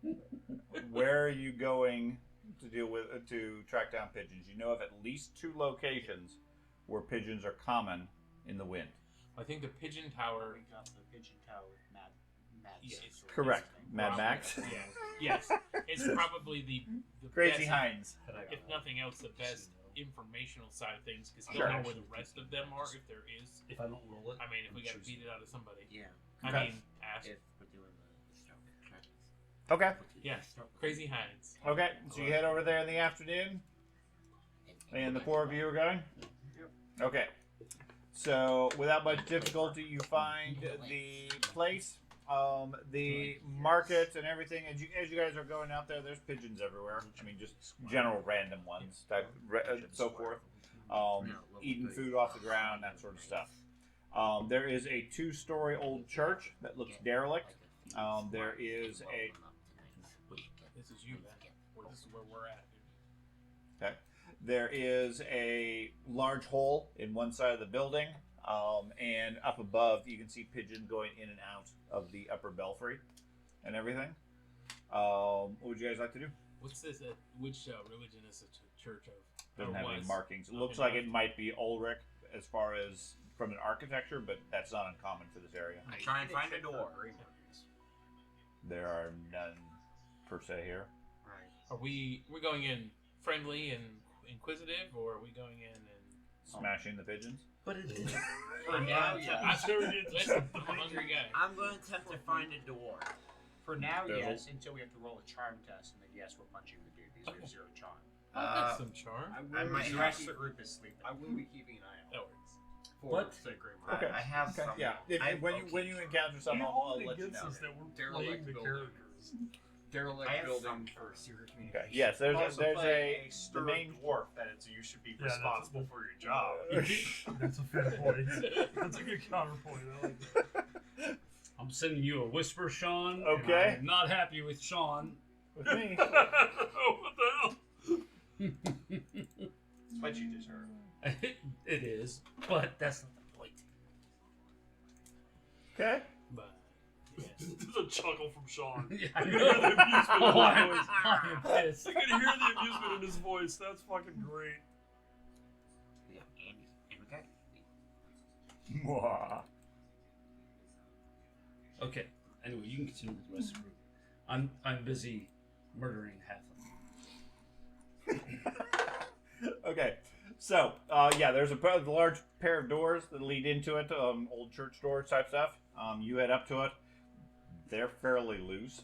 it is. Where are you going to deal with to track down pigeons? You know of at least 2 locations where pigeons are common in the wind. I think the pigeon tower. We got the Pigeon Tower Mad Yes. Correct. Mad Probably- Max. Yeah. Yes. It's probably the Crazy best, Heinz. if nothing else, the best informational side of things because Sure. he'll know where the rest of them are if there is. If I don't roll it, I mean, if we got to beat it out of somebody. Yeah. I Okay. mean, ask. If we're doing the stoke practice. Okay. Yeah. Crazy Heinz. Okay. So you head over there in the afternoon, and the 4 of you are going. Okay. So without much difficulty, you find the place, the market, and everything. As you guys are going out there, there's pigeons everywhere. I mean, just general random ones, so forth. Eating food off the ground, that sort of stuff. There is a 2-story old church that looks derelict. There is a This is you, man. This is where we're at, dude. Okay. There is a large hole in one side of the building, and up above you can see pigeons going in and out of the upper belfry and everything. What would you guys like to do? What's this? Which religion is the church of? Doesn't Or have any was? markings. It Okay, looks like no. it might be Ulrich as far as from an architecture, but that's not uncommon for this area. I try and find a door. There are none per se here. Right. Are we going in friendly and inquisitive, or are we going in and? Smashing the pigeons. but it did. For now, yeah. I'm a hungry guy. I'm going to attempt to find a door. For now, There's yes, until we have to roll a charm test, and then yes, we're punching the dude. These are 0 charm. Oh, that's some charm. I might the have rest of to- the group is sleeping. I will be keeping an eye That out works. for What? sacred Okay. I have some. Yeah. When you encounter something, I'll let you know. that we're Derelict playing the building. characters. derelict I have building some. for secret Okay. communication. Yes, there's Also a play a the stirred main dwarf that you should be Yeah, that's- responsible for your job. That's a fair point. That's a good counterpoint. I like that. I'm sending you a whisper, Sean. Okay. And I'm not happy with Sean. with me. Oh, what the hell? That's what you just heard. It is, but that's not the point. Okay. But yes. There's a chuckle from Sean. Yeah, I I can hear the amusement Oh, in his voice. I'm pissed. I can hear the amusement in his voice. That's fucking great. Yeah, and okay. Mwah. Okay. Anyway, you can continue with the rest of the group. I'm busy murdering halfling. Okay, so yeah, there's a large pair of doors that lead into it, old church doors type stuff. You head up to it. They're fairly loose.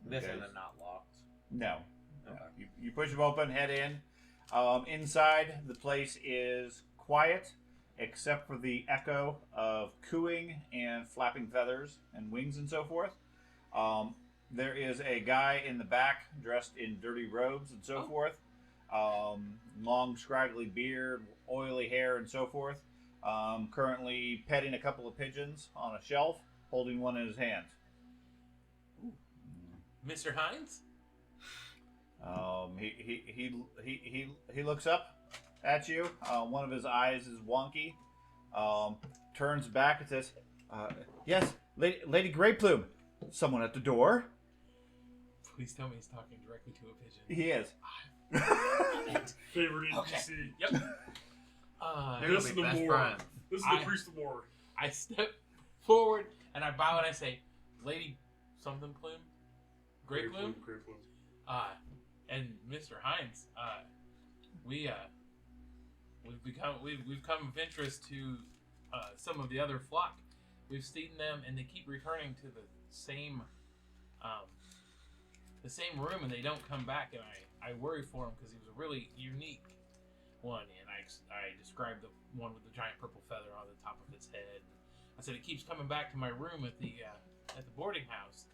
This okay. is not locked. No. Okay. You push them open, head in. Inside, the place is quiet, except for the echo of cooing and flapping feathers and wings and so forth. There is a guy in the back dressed in dirty robes and so forth. Long, scraggly beard, oily hair, and so forth. Currently petting a couple of pigeons on a shelf, holding one in his hand. Mr. Hines? He looks up at you. One of his eyes is wonky. Turns back and says, "Yes, Lady Greyplume. Someone at the door." Please tell me he's talking directly to a pigeon. He is. Favorite NPC. Okay. Yep. They're This gonna is be the best Moor. friends. This is the Priest of Moor. I step forward and I bow and I say, Lady something plume? Great plume? Great Plume. And Mr. Hines, we've come of interest to some of the other flock. We've seen them and they keep returning to the same room and they don't come back, and I worry for him because he was a really unique one, and I described the one with the giant purple feather on the top of its head. I said it keeps coming back to my room at the boarding house,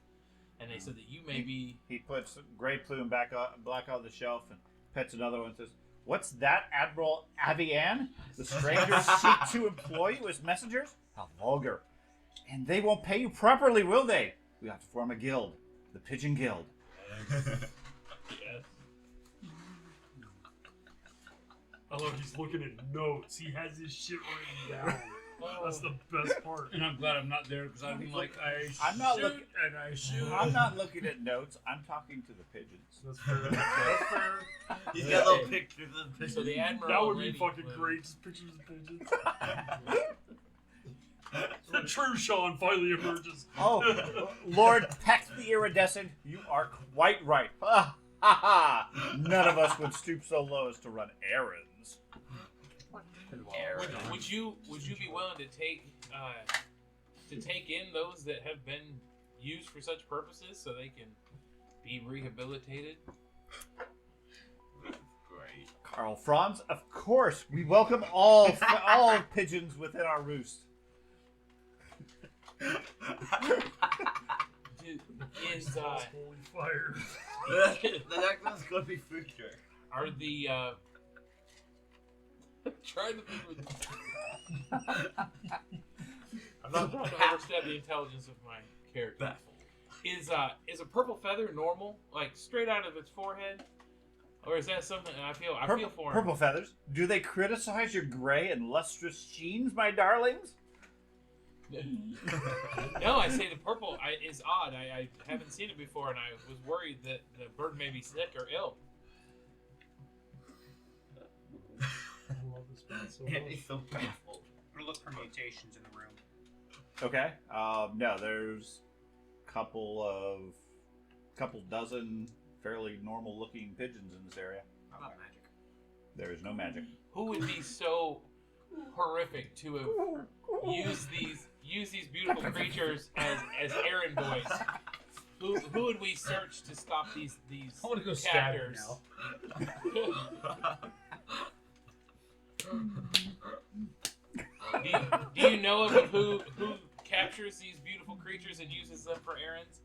and they said that you may be. He puts Greyplume back on the shelf and pets another one and says, "What's that, Admiral Avian? The strangers seek to employ you as messengers? How vulgar. And they won't pay you properly, will they? We have to form a guild. The Pigeon Guild." Yes. I love he's looking at notes. He has his shit written down. That's the best part. And I'm glad I'm not there because I'd be like, I'm not shoot looking. and I shoot. I'm not looking at notes. I'm talking to the pigeons. That's fair. That's fair. He's got little pictures of the So the admiral. That would be lady fucking was- great. Just pictures of pigeons. The true Sean finally emerges. Oh, Lord Peck the Iridescent, you are quite right. Ha ha ha! None of us would stoop so low as to run errands. Would you be willing to take in those that have been used for such purposes so they can be rehabilitated? Great. Carl Franz, of course, we welcome all pigeons within our roost. Is Holy fire. The next one's gonna be food jerk. are the trying to think with I'm not trying to overstep the intelligence of my character. Is a purple feather normal, like straight out of its forehead, or is that something I feel for him? Purple feathers, do they criticize your gray and lustrous sheens, my darlings? No, I say the purple is odd. I haven't seen it before, and I was worried that the bird may be sick or ill. I love this man so Yeah, much. he's so baffled. We're gonna look for mutations in the room. Okay. No, there's couple dozen fairly normal-looking pigeons in this area. How about magic? There is no magic. Who would be so horrific to have used these beautiful creatures as errand boys? Who would we search to stop these I want to go stab him captors? now. Do you know of who captures these beautiful creatures and uses them for errands?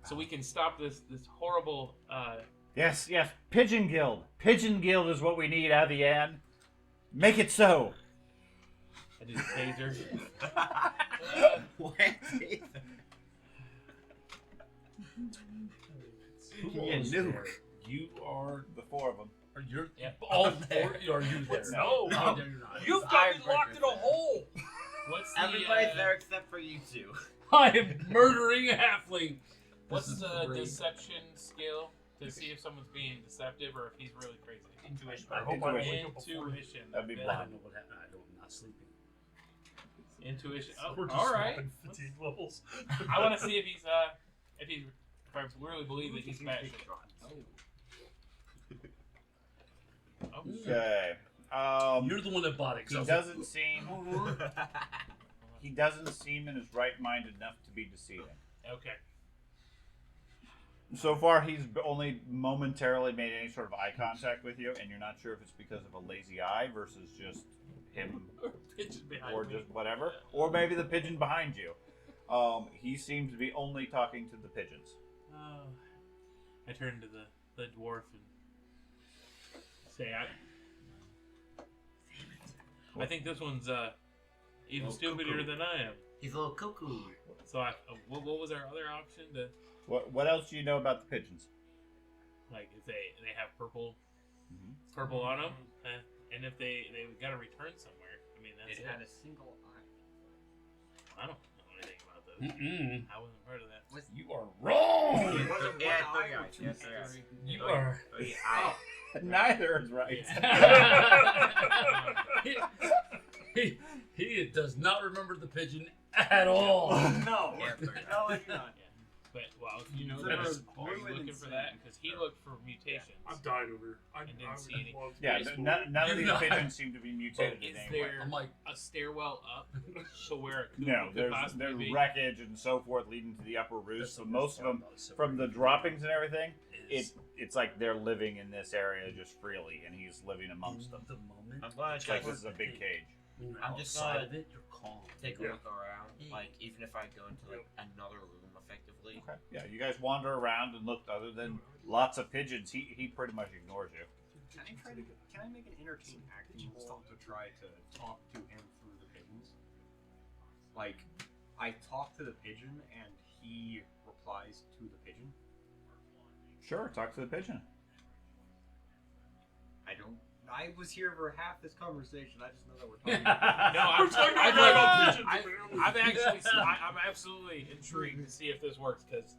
So we can stop this horrible. Yes, Pigeon Guild. Pigeon Guild is what we need, Avian. Make it so. I did a taser. What? Yeah, nuke. You are. The four of them. Are you? Yeah. All four? Are you there? No. No, you're not. You've got me locked in a hole. What's the Everybody's there except for you two. I am murdering a halfling. What's This is the great. deception skill to see if someone's being deceptive or if he's really crazy? Intuition. I hope I wake up before. Intuition. That'd be I blind. don't know what happened. I'm not sleeping. Intuition. Oh, We're just all right. swapping fatigue levels. I want to see if he's if I really believe that he's bad. Oh. Okay. You're the one that bought it. 'cause I He was doesn't seem. He doesn't seem in his right mind enough to be deceiving. Okay. So far, he's only momentarily made any sort of eye contact with you, and you're not sure if it's because of a lazy eye versus just him, Pigeon behind or me. just whatever, or maybe the pigeon behind you. He seems to be only talking to the pigeons. I turn to the dwarf and say, I think this one's even Oh, stupider cuckoo. than I am. He's a little cuckoo. So what was our other option? What else do you know about the pigeons? Like if they have purple on them, and if they got to return somewhere. I mean, that's It it. had a single eye. I don't know anything about those. Mm-mm. I wasn't part of that. You are wrong. Yeah, 3 eyes. Yeah, 3 eyes. You are. 3 eyes. Neither is right. He does not remember the pigeon at all. No. Yeah, 3 eyes. No, it's not. But well, You know are that you is looking for that? Because he looked for mutations. I'm dying over here. I didn't would see any. love to Yeah, be a none of these No. pigeons seem to be mutated Is in any way. there I'm like, a stairwell up to where it could, No, could there's possibly be? wreckage and so forth leading to the upper roost. that's So the most of best them, part about from the Silver droppings and everything, is it's like they're living in this area just freely, and he's living amongst them. the moment. I'm glad It's like this is a big cage. when you're I'm just outside gonna of it, you're calm. Take a Yeah. look around, like even if I go into like another room effectively. Okay. Yeah, you guys wander around and look. Other than lots of pigeons, he pretty much ignores you. Can I make an entertain acting roll to try to talk to him through the pigeons? Like, I talk to the pigeon and he replies to the pigeon. Sure, talk to the pigeon. I was here for half this conversation. I just know that we're talking. No, We're talking I've, about pigeons, I've, apparently. I've actually, I'm absolutely intrigued to see if this works because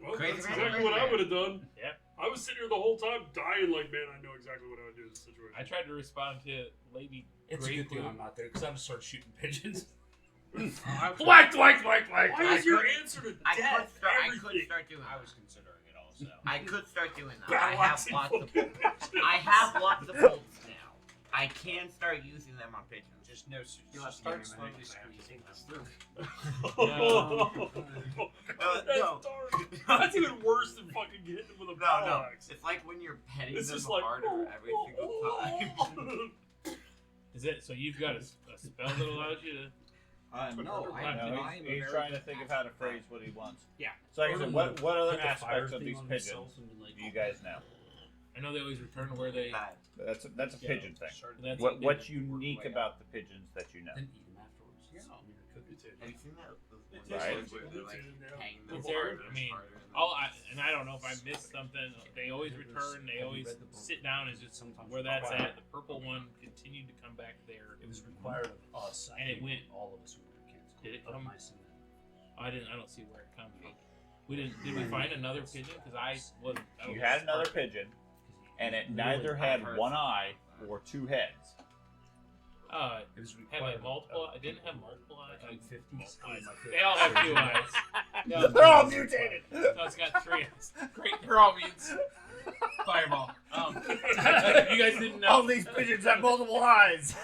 Well, Crazy that's man, exactly crazy what I man. would have done. Yeah. I was sitting here the whole time dying like, man, I know exactly what I would do in this situation. I tried to respond to Lady It's a good thing Grey I'm not there because I just started shooting pigeons. Whack, whack, whack, whack. Why is your could- answer to I death could everything? start doing. I was considering it also. I could start doing that. Battle I have axing lots full of. pigeons. I have lots of bolts now. I can start using them on pigeons. Just no. You'll have to start give him slowly an squeezing example. this through. That's no. dark. That's even worse than fucking getting him with a battle axe. It's like when you're petting It's them just like harder every single time. Is it so? You've got a spell that allows you to. No, I No, am he's trying to think of how to phrase what he wants. Yeah. So like I said, what other Put the fire aspects of thing these on pigeons himself and be like, do you guys know? I know they always return to where they. Bad. That's a pigeon thing. That's What's unique about the pigeons that you know? Then eat them afterwards. Yeah. I mean, I could. Have you seen that? Those It's ones Right. where they're like hanging them Is there- harder I and mean, harder and Oh, and I don't know if I missed something. They always return. They always sit down. Is just Sometimes where that's required. at. The purple one continued to come back there. It was required of us. I And it think, went- all of us when we were kids. Did it Of come- my son. I don't see where it comes from. We didn't. Did we find another pigeon? Because I wasn't. I You was had another part- pigeon, and it Literally, neither I've had heard one something eye about or two heads. It was Had required. like of- multiple. of I didn't have people. multiple eyes. Like 50s. They all have 2 eyes. No, They're all mutated. no, it's got 3 eyes. Great, they're all mutants. Fireball. You guys didn't know. All these pigeons have multiple eyes.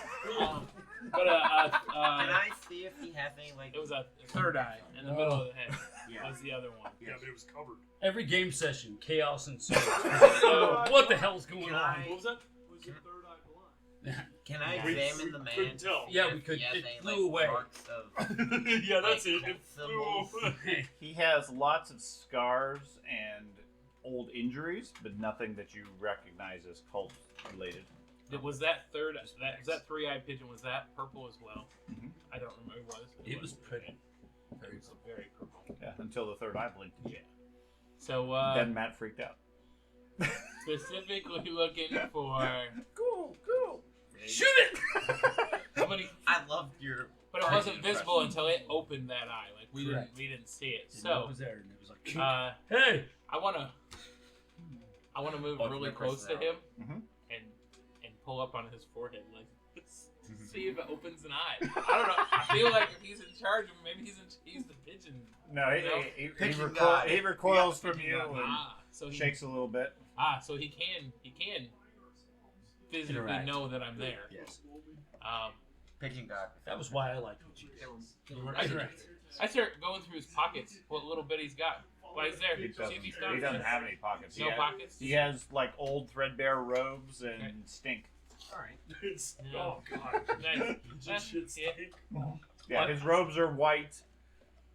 But Can I see if he has any like? it was a third eye in the middle of the head. Yeah. Was the other one. Yeah, but it was covered. Every game session, chaos ensues. So, what the hell's going Can on? I- What was that? Was the third eye blind? Can I We- examine we the man? couldn't tell. Yeah, if we could. he has It any, flew away. marks of Yeah, that's like, it. It cult flew symbols? away. He has lots of scars and old injuries, but nothing that you recognize as cult related. Was that third? Was that 3-eyed pigeon? Was that purple as well? Mhm. I don't remember. It was. It was pretty. Very, very purple. Yeah, until the third eye blinked. Yeah. So Then Matt freaked out. specifically looking for. Cool. Shoot it! Somebody, I loved your. but it wasn't visible until it opened that eye. Like we Correct. didn't see it. Didn't know it So was there, and it was like, hey, I wanna move Oh, really my close to him Mhm. and pull up on his forehead, like see if it opens an eye. I don't know. I feel like if he's in charge, maybe he's the pigeon. No, he Pigeon guy. recoils Yeah, from pigeon you guy. and So he shakes a little bit. so he can physically Interact. know that I'm there. yes. Pigeon God. That was why I liked what you did. I start going through his pockets, what little bit he's got. Why is there? He See doesn't, if he's he got doesn't have any pockets. no pockets. He has like old threadbare robes and Okay. stink. Alright. It's, Yeah. oh, God. Nice. Just shit stink. Yeah, his robes are white,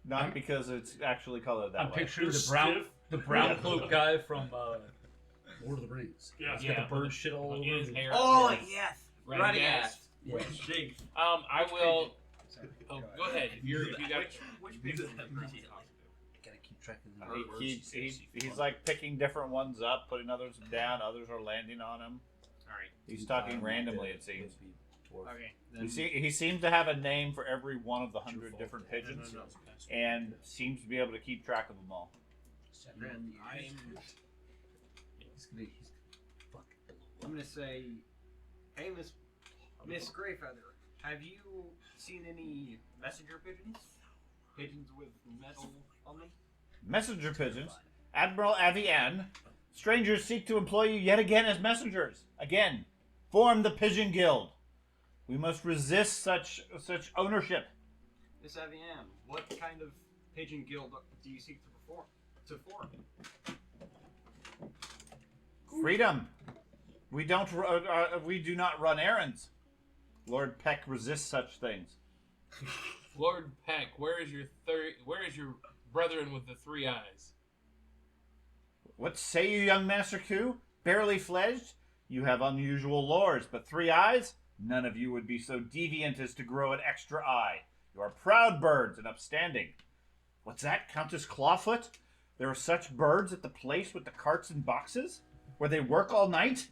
not because it's actually colored that I'm way. picturing They're the brown Yeah. cloak guy from Lord of the Rings. Yeah. He's got the bird shit all over his him. hair. Oh yes. Red Running gas. ass. Yeah. Jig. I will. Oh, go ahead. If you got. Which pigeon? I gotta keep tracking them. He's like picking different ones up, putting others down. Others are landing on him. All right. He's talking randomly, it seems. Okay. He seems to have a name for every one of the 100 different pigeons, and seems to be able to keep track of them all. I'm gonna say, hey, Miss Greyfeather, have you seen any messenger pigeons? Pigeons with metal on them? Messenger pigeons. Admiral Avian. Strangers seek to employ you yet again as messengers. Again, form the Pigeon Guild. We must resist such ownership. Miss Avian, what kind of pigeon guild do you seek to form? Freedom. We do not run errands. Lord Peck resists such things. Lord Peck, where is your brethren with the 3 eyes? What say you, young Master Q? Barely fledged? You have unusual lores, but 3 eyes? None of you would be so deviant as to grow an extra eye. You are proud birds and upstanding. What's that, Countess Clawfoot? There are such birds at the place with the carts and boxes? Where they work all night?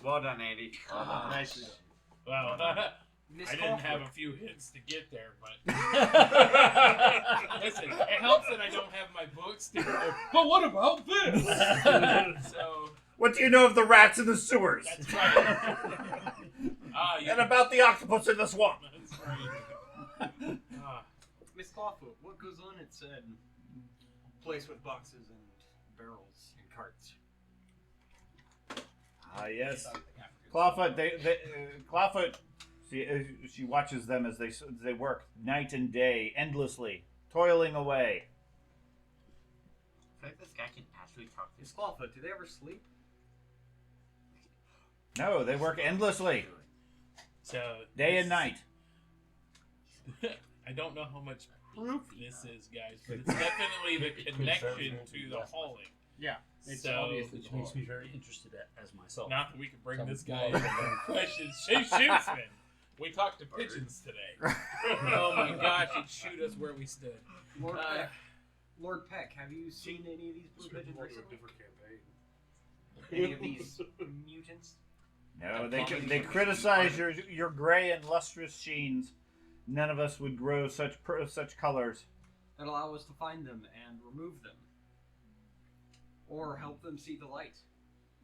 Well done, Andy. Nicely done. Well, Miss I didn't have Clawfoot. a few hints to get there, but listen, it helps that I don't have my books to go, but what about this? So What do you know of the rats in the sewers? that's right. And about the octopus in the swamp? That's right. Miss Clawfoot, what goes on at said place with boxes and barrels and carts? Ah, yes. Clawfoot, Clawfoot, she watches them as they work night and day, endlessly, toiling away. I feel like this guy can actually talk to Miss Clawfoot, do they ever sleep? No, they work endlessly, So day and night. I don't know how much proof this is, guys, but it's definitely the connection to the hauling. Yeah. So, Which makes me very interested as myself. not that we can bring this guy in and question shootsman. We talked to pigeons today. Oh my gosh, he'd shoot us where we stood. Lord Peck, have you seen any of these blue pigeons a recently? different campaign. Any of these mutants? No, they criticize your gray and lustrous sheens. None of us would grow such colors. That allow us to find them and remove them. Or help them see the light,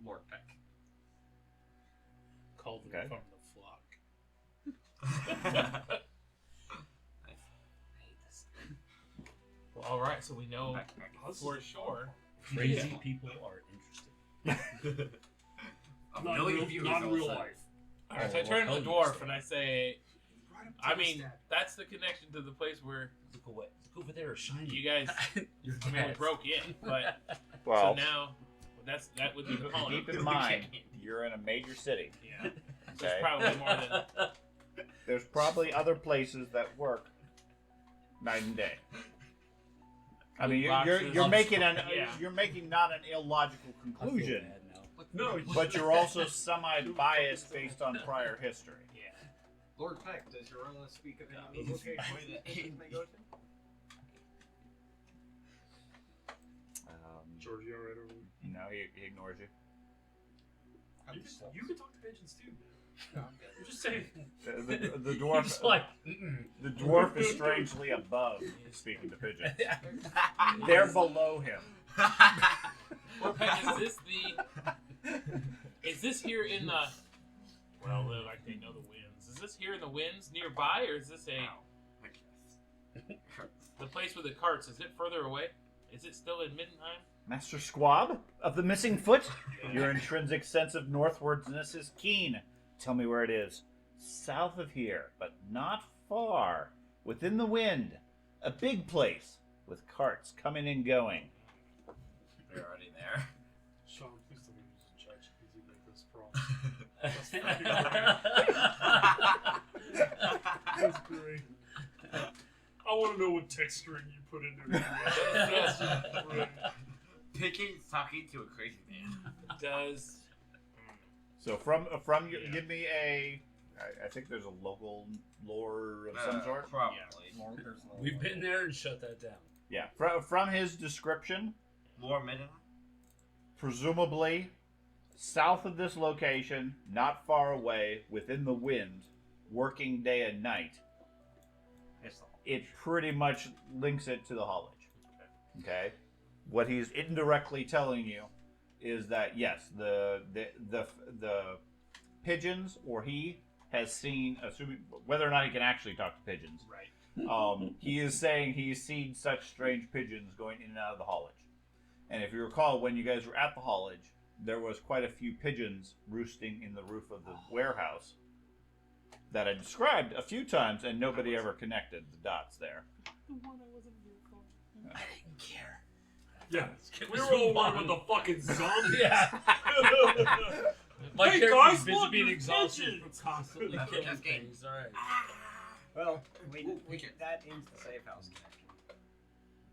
Lord Peck. Called them Okay. from the flock. Well, all right, so we know for sure. Crazy people are interested. Not in real life. All right, so I turn to the dwarf and I say, I mean, that's the connection to the place where Look away. Look over there, shiny. you guys, I mean, we broke in, but Well, so now that would be the column. keep in mind, you're in a major city. Yeah, Okay? there's probably more than. There's probably other places that work night and day. I mean, you're making Yeah. you're making not an illogical conclusion, No, but you're also semi-biased based on prior history. Yeah. Lord Peck, does your speak of any location that pigeons may go to? George, you alright over there? No, he ignores you. You can talk to pigeons too, man. I'm just saying. The dwarf, He's like, the dwarf is strangely above speaking to pigeons. They're below him. Lord Peck, is this here in the? Well, they're like they know the winds. Is this here in the winds nearby, or is this the place with the carts? Is it further away? Is it still in Middenheim? Master Squab of the Missing Foot? Your intrinsic sense of northwardness is keen. Tell me where it is. South of here, but not far. Within the wind. A big place with carts coming and going. They're already there. Sean, please tell me you just judge because you make this prompt. That's great. I want to know what texturing you put into it. That's just great. Picky's talking to a crazy man. Does So from you, give me a. I think there's a local lore of some sort. Probably. we've been there and shut that down. Yeah. from his description, More midnight. presumably south of this location, not far away, within the wind, working day and night, It's the it pretty much links it to the haulage. Okay? What he's indirectly telling you is that yes, the pigeons, or he has seen, assuming whether or not he can actually talk to pigeons. Right. He is saying he's seen such strange pigeons going in and out of the haulage. And if you recall, when you guys were at the haulage, there was quite a few pigeons roosting in the roof of the warehouse that I described a few times, and nobody ever connected the dots there. The one I wasn't here for. I didn't care. Yeah, Can we were zoom all on? worried about the fucking zombies. Yeah. My Hey, character's guys, busy look, being there's exhausted pigeons. from constantly That's killing just game. things. All right. Well, we get that into the safe house connection.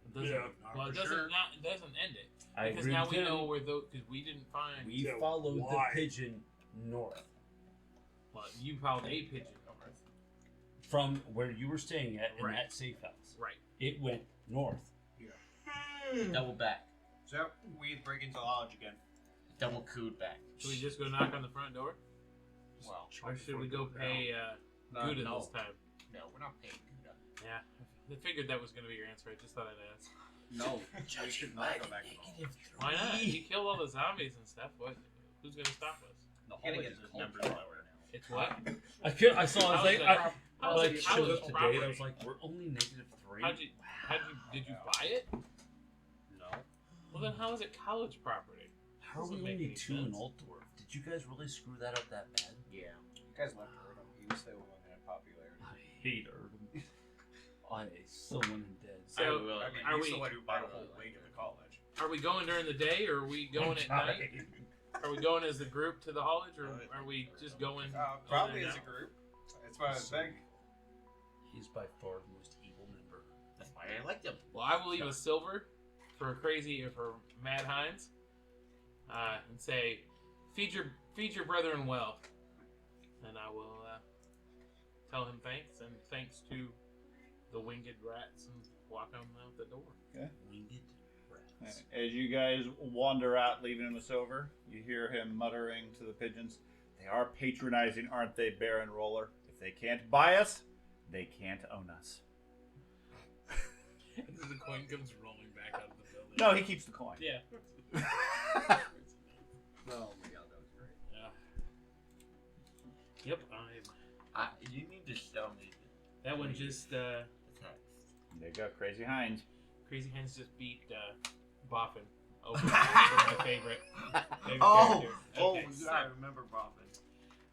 It doesn't, Yeah, well, it for doesn't sure. it doesn't end it I because agree now with we him. know where those because we didn't find. We Yeah, followed why? the pigeon north Well, you found a pigeon north. from where you were staying at in Right. that safe house. Right. It went north. double back. So we break into the lodge again. Double cooed back. Should we just go knock on the front door, Well, or should we go pay Gouda no. this time? No, we're not paying Gouda. Yeah, I figured that was going to be your answer. I just thought I'd ask. No, we should not go back to the hall. Why not? You killed all the zombies and stuff. What? Who's going to stop us? The Gotta hall get is those cult numbers property. lower now. It's what? I saw. I was like, I like showed up today, and I was like, we're only -3. Did you buy it? No. Well, then how is it college property? How are Doesn't we make only any 2 in sense. Altdorf? Did you guys really screw that up that bad? Yeah. You guys left Erdem. He was the one in popularity. I hate Erdem. I still want him dead. So, I will. I mean, Are he's we- the one who bought a whole wing of the college. Are we going during the day, or are we going at night? Are we going as a group to the haulage, or are we just going? Probably over as a now? group. That's what I was thinking. He's by far the most evil member. That's why I liked him. Well, I will leave a silver for Mad Hines, and say, feed your brethren well, and I will tell him thanks and thanks to the winged rats and walk on out the door. Winged rats. As you guys wander out, leaving him a silver, you hear him muttering to the pigeons, "They are patronizing, aren't they, Baron Roller? If they can't buy us, they can't own us." And then the coin comes rolling back out of the building. No, he keeps the coin. Yeah. Oh my god, that was great. Yep. You need to show me That one just the text. There you go, Crazy Hines. Crazy Hands just beat Boffin. Over my favorite Oh, character. oh, Okay. yeah, I remember Robin.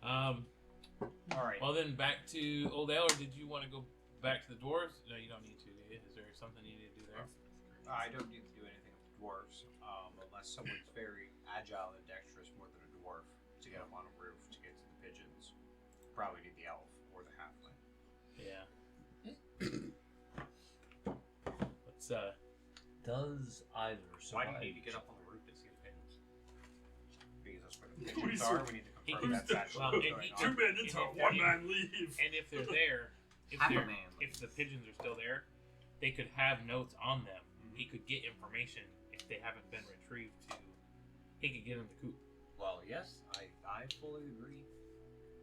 All right. Well then, back to Old Ale. Or did you want to go back to the dwarves? No, you don't need to. Do you? Is there something you need to do there? I don't need to do anything with the dwarves, unless someone's very agile and dexterous more than a dwarf to get up on a roof to get to the pigeons. Probably need the elf or the halfling. Yeah. Let's Does either Why survive? do you need to get up on the roof to see the pigeons? Because that's where the Who's pigeons the- are. We need to confirm that's actually well, what's and going Two on. men into And if one they're- man leave. and if they're there, if Half a they're man. if the pigeons are still there, they could have notes on them. He could get information if they haven't been retrieved to. He could get in the coop. Well, yes, I fully agree,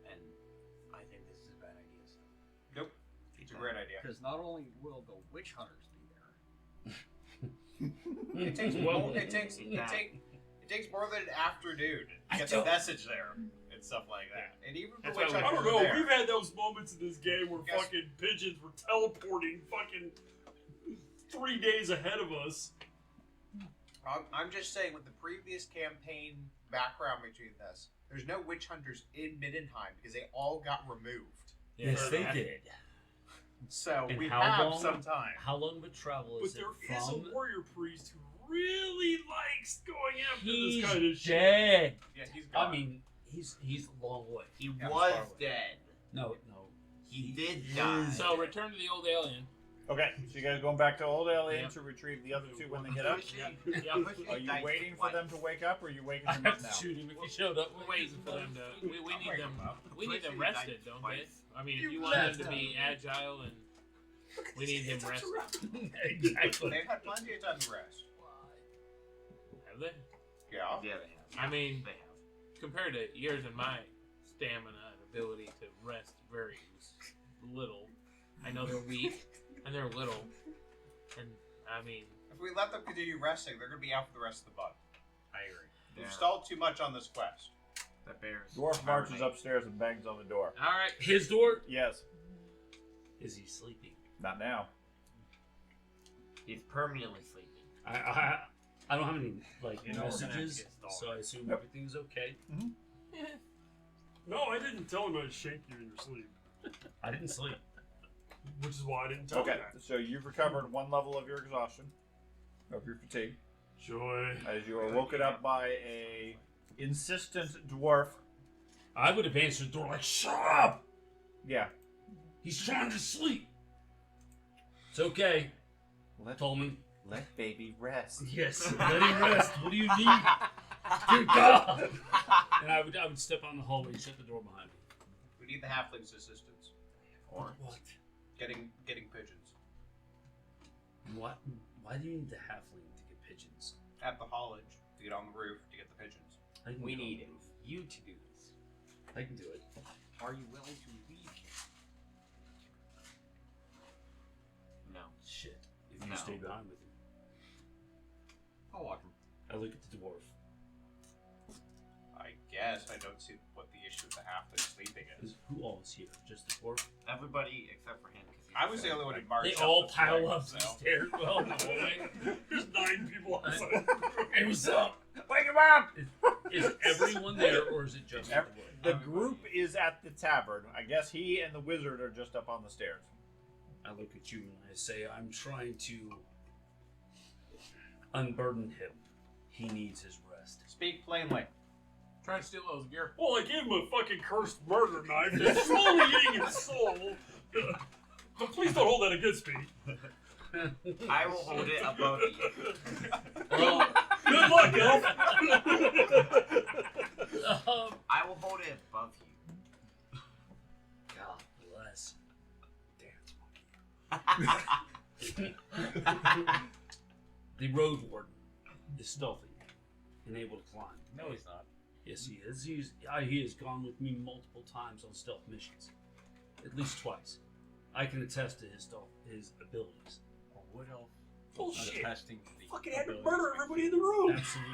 and I think this is a bad idea. So. Nope. It's a great idea. Because not only will the witch hunters be there, It takes it takes more than an afternoon to get the message there and stuff like that. And even That's the witch why we- I hunters don't are know. there. We've had those moments in this game where Yes. fucking pigeons were teleporting fucking 3 days ahead of us. I'm just saying, with the previous campaign background between this, there's no witch hunters in Middenheim because they all got removed. Yes, they Yeah. did. So And we how have long- some time. How long of a travel But is there it is a from? warrior priest who really likes going after He's this kind of shit. dead. Yeah, he's gone. I mean, he's a long way. He Yeah, was far away. dead. No. He did die. So return to the old alien. Okay, so you guys going back to Old Alien Yep. to retrieve the other two when they get up? Yep. Are you waiting for them to wake up, or are you waking I them up have to now? shoot him if he showed up. We're waiting for them to. We need them. We need them Pushing rested, dice don't we? twice. I mean, if You you want them to left. be agile and We need him rested. Exactly. They've had plenty of time to rest. Have they? Yeah. Yeah, they have. I mean, They have. compared to yours and my stamina and ability to rest very little. I know they're weak and they're little, and I mean, If we let them continue resting, they're going to be out for the rest of the month. I agree. We've Yeah. stalled too much on this quest. The bears. Dwarf marches upstairs and bangs on the door. all right. His door? Yes. Is he sleeping? Not now. He's permanently sleeping. I don't have any like You know we're gonna have to messages, get stalked. so I assume everything's okay. No, I didn't tell him I'd shake you in your sleep, I didn't sleep. which is why I didn't tell Okay, you that. so you've recovered 1 level of your exhaustion, of your fatigue, Joy. as you are woken up by a insistent dwarf. I would have answered the door like, "Shut up! Yeah. He's trying to sleep." It's okay, Tolman. Let baby rest. Yes, let him rest. What do you need? Dear God! And I would step on the hallway and shut the door behind me. We need the halfling's assistance. Or What? Getting pigeons. What? Why do you need the halfling to get pigeons? At the haulage, to get on the roof, to get the pigeons. I can We go on need the roof. you to do this. I can do it. Are you willing to leave? no. Shit. If you No. stay behind with him. I'll walk him. I look at the dwarf. I guess I don't see what the issue with the halfling sleeping is. Who all is here? Just the dwarf? Everybody except for him. 'Cause he's I was the only one who They marched all up the pile stairs, up so. the stairs. Well, in the hallway. There's 9 people outside. Hey, what's up? Wake him up! Is everyone there, or is it just the dwarf? The group is at the tavern. I guess he and the wizard are just up on the stairs. I look at you and I say, I'm trying to unburden him. He needs his rest. Speak plainly. Try to steal those gear. Well, I gave him a fucking cursed murder knife that's slowly eating his soul. But please don't hold that against me. I will hold it above you. Well, Good luck, Elf. I will hold it above you. God bless. The road warden is stealthy and able to climb. No, he's not. Yes, he is. He has gone with me multiple times on stealth missions, at least twice. I can attest to his abilities. A wood elf. Bullshit. Attesting to the Fucking had to abilities murder of everybody in the room. Absolutely.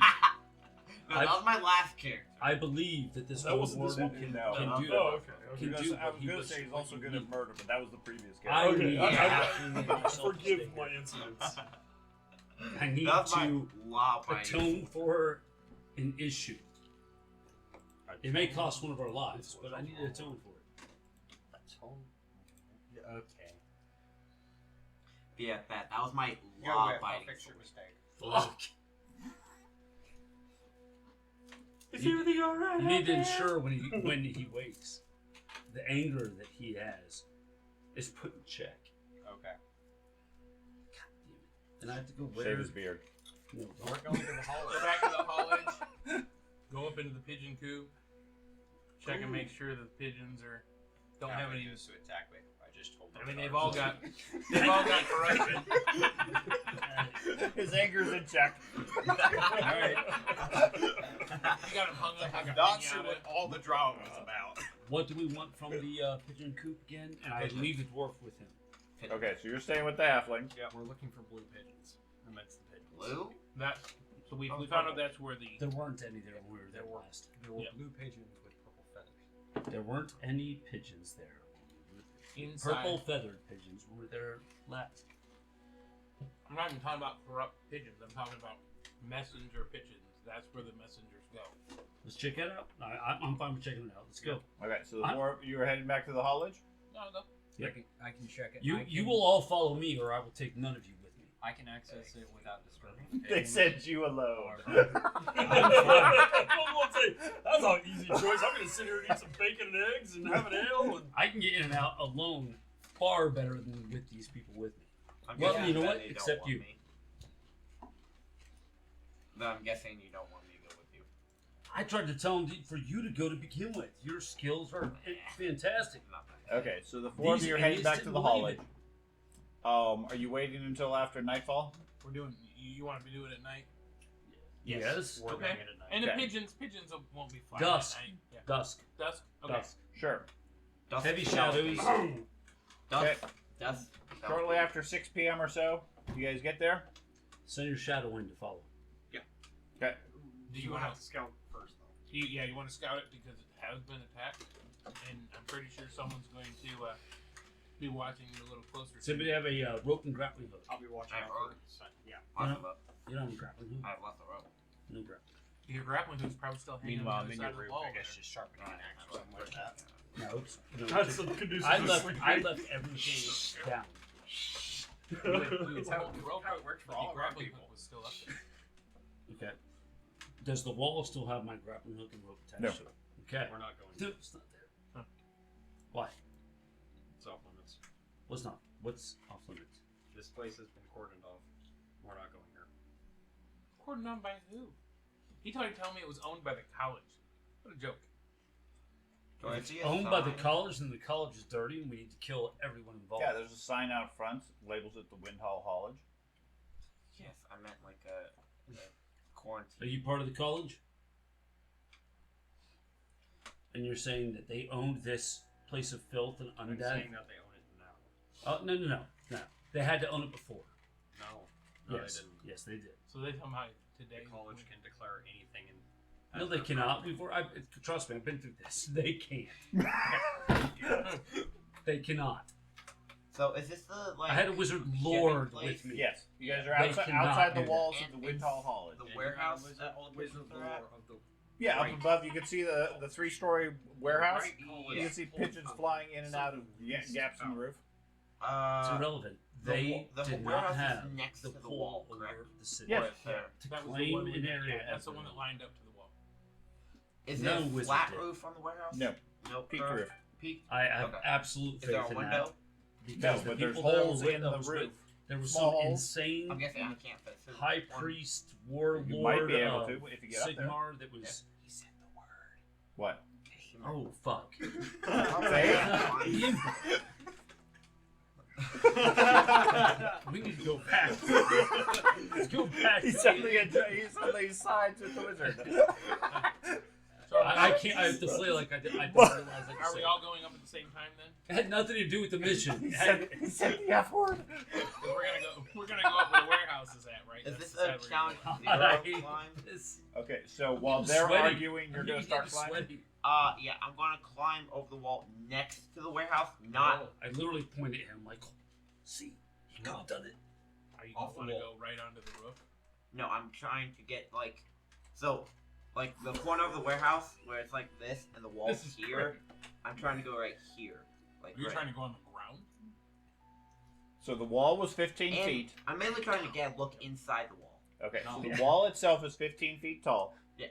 No, that was my last character. I believe that this That road wasn't this warden one? can No. do. Oh, okay. Can I do was what he going was to say he's also good need. at murder, but that was the previous I character. need Okay, to I myself forgive to stay my here. incidents. I need That's my to law binding. atone for an issue. It may cost one of our lives, but I need to atone for it. Atone. Yeah, okay. Yeah, that was my Go law away, I'll binding. fix your mistake. Fuck. Is everything alright? You need to ensure when he wakes, the anger that he has is put in check. Okay. And I have to go where? Shave his beard. No, We're going to the hall. Go back to the haulage. Go up into the pigeon coop. Check and make sure that the pigeons don't have any. to attack me. I just told them. I mean, they've all got corruption. His anger's in check. Alright. You got him hung up like a Not sure piñata. what all the drama was about. What do we want from the pigeon coop again? And I leave the dwarf with him. Okay, so you're staying with the halfling. We're looking for blue pigeons. Amidst the pigeons. Blue? So we found out that's where the There weren't any there when we were there last. There were Yeah. blue pigeons with purple feathers. There weren't any pigeons there. inside. Purple feathered pigeons were there last. I'm not even talking about corrupt pigeons. I'm talking about messenger pigeons. That's where the messengers go. Let's check it out. I'm fine with checking it out. Let's go. Okay, so the dwarf, you are heading back to the haulage? No, no. Yep. I can check it. You will all follow me, or I will take none of you with me. I can access it without disturbing the They pigeons. sent you alone. That's an easy choice. I'm gonna sit here and eat some bacon and eggs and have an ale. And I can get in and out alone far better than with these people with me. I'm Well, guessing you know that what? they don't Except want you. me. No, I'm guessing you don't want me to go with you. I tried to tell them for you to go to begin with. Your skills are fantastic. Not that. Okay, so the four of These you are heading idiots back to didn't the believe haulage. it. Are you waiting until after nightfall? We're doing. You want to be doing it at night? Yes. We're Okay. doing it at night. And the Okay. pigeons won't be flying Dusk. at night. Yeah. Dusk. Dusk. Okay. Dusk. Sure. Dusk Heavy shall shadows. be. Okay. Dusk shall Shortly be. after 6 p.m. or so, you guys get there. Send your shadow in to follow. Okay. Do you want want to scout first, though? You want to scout it because it has been attacked, and I'm pretty sure someone's going to be watching it a little closer. Does anybody have a rope and grappling hook? I'll be watching I out rogue. for it. Yeah. Awesome, but You don't have a grappling hook? I have left the rope. No grappling. Your grappling hook's probably still hanging Meanwhile, on the I'm in other your side of the room. wall. I guess there. just sharpening an axe or something like that. No, no. That's the conducive I to left sleeping. everything down. We It's were how- holding the rope how it up, works for but all the of our grappling people. hook was still up there. Okay. Does the wall still have my grappling hook and rope attached No. to it? Okay. We're not going. No, it's not there. Why? It's off limits. What's not? What's off limits? This place has been cordoned off. We're not going here. Cordoned on by who? He tried to tell me it was owned by the college. What a joke. Do I If it's see a owned by the sign? college, and the college is dirty, and we need to kill everyone involved. Yeah, there's a sign out front, labels it the Windhall College. Yes, I meant like a quarantine. Are you part of the college? And you're saying that they owned this place of filth and I'm undead? saying that they own it now. Oh, no. They had to own it before. No, Yes. they didn't. Yes, they did. So they somehow today. The college can declare anything in. No, they cannot. Trust me, I've been through this. They can't. They cannot. So is this the like? I had a wizard shipping lord place? with me. Yes, you guys are They outside, cannot outside do the that. walls of And the it's Windhall College. The warehouse that all the Wizard pigeons are at? lore of the. Yeah, Right. up above you can see the 3-story warehouse. Right college. You can see pigeons flying in and out of gaps in the roof. It's irrelevant. the They wa- the did warehouse not is have next the to the pull wall, over correct? the city Yes. Or is there- to That was the claim one an with- area. yeah, that's the ever. one that lined up to the wall. Is No there a wizard flat did. roof on the warehouse? No, No peaked curved? roof. Peak. I have Okay. absolute Is faith there a in window? that. Because No, the but there's people that holes were in the with us roof. there was Small some holes. insane I'm guessing I can't fit through. high one. priest warlord You might be able of to if you get up there. Sigmar that was. He said the word. What? Oh fuck! We need to go back. Let's go back. He suddenly sides with the wizard. So I can't. I have to play like I did. I didn't What? realize I could Are say we all going up at the same time then? it had nothing to do with the mission. He It had- said the F word. We're gonna go up where the warehouse is at, right? Is That's this the a side challenge God, I zero hate climb? this. Okay, so I'm while getting they're sweaty. arguing, you're I'm going to getting start climbing? sweaty. Yeah, I'm gonna climb over the wall next to the warehouse, not. I literally pointed at him like, "See, he could have done it." Are you Off the want to wall. go right onto the roof? No, I'm trying to get like, so, like the corner of the warehouse where it's like this and the wall's This is here. great. I'm trying to go right here, like You're right. trying to go on the ground? So the wall was 15 And feet. I'm mainly trying to get a look inside the wall. Okay, so No. the wall itself is 15 feet tall. Yeah.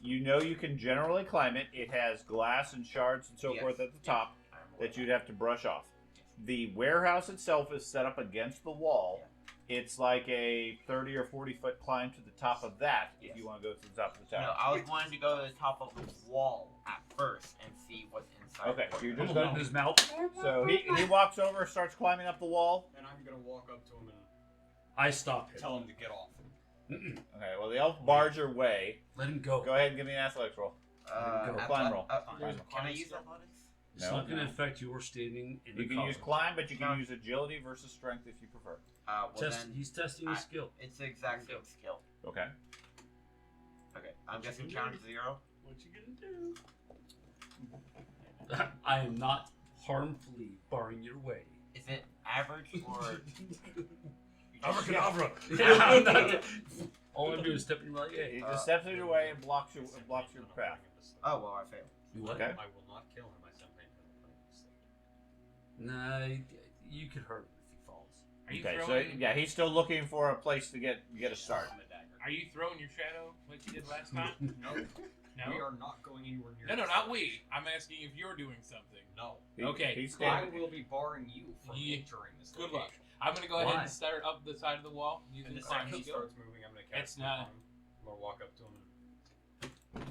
You know you can generally climb it. It has glass and shards and so Yes. forth at the top I'm aware that you'd have to brush off. Yes. The warehouse itself is set up against the wall. It's like a 30 or 40 foot climb to the top of that if Yes. you want to go to the top of the No, tower. I was wanting to go to the top of the wall at first and see what's inside. Okay, the so you're warehouse. just Open going his mouth. So he walks over, starts climbing up the wall. And I'm gonna walk up to him and I stopped him. tell him to get off. Mm-mm. Okay, well the elf bars your way. Let him go. Go ahead and give me an athletics roll. Go. Climb roll. Can I use skill. athletics? It's No. not going to affect your standing in You the can use college. climb, but you can No. use agility versus strength if you prefer. Well then, He's testing his skill. it's the exact same skill. Okay. Okay, I'm guessing challenge 0. What you gonna do? I am not harmfully barring your way. Is it average or? Abracadabra! Yeah, I'm not- all I'm doing is stepping like, He hey. just steps in your way and blocks your path. Oh well, I failed. You what? Okay. I will not kill him. I simply Nah, you could hurt him if he falls. Are you Okay, so throwing? yeah, he's still looking for a place to get a start. Are you throwing your shadow like you did last time? No, No. we are not going anywhere near. No, this. not we. I'm asking if you're doing something. No, Okay. He's I standing. will be barring you from Yeah. entering this. Good location. luck. I'm gonna go ahead Why? and start up the side of the wall And using the climb second he skill. starts moving, I'm gonna cast. It's not- Calm. I'm gonna walk up to him.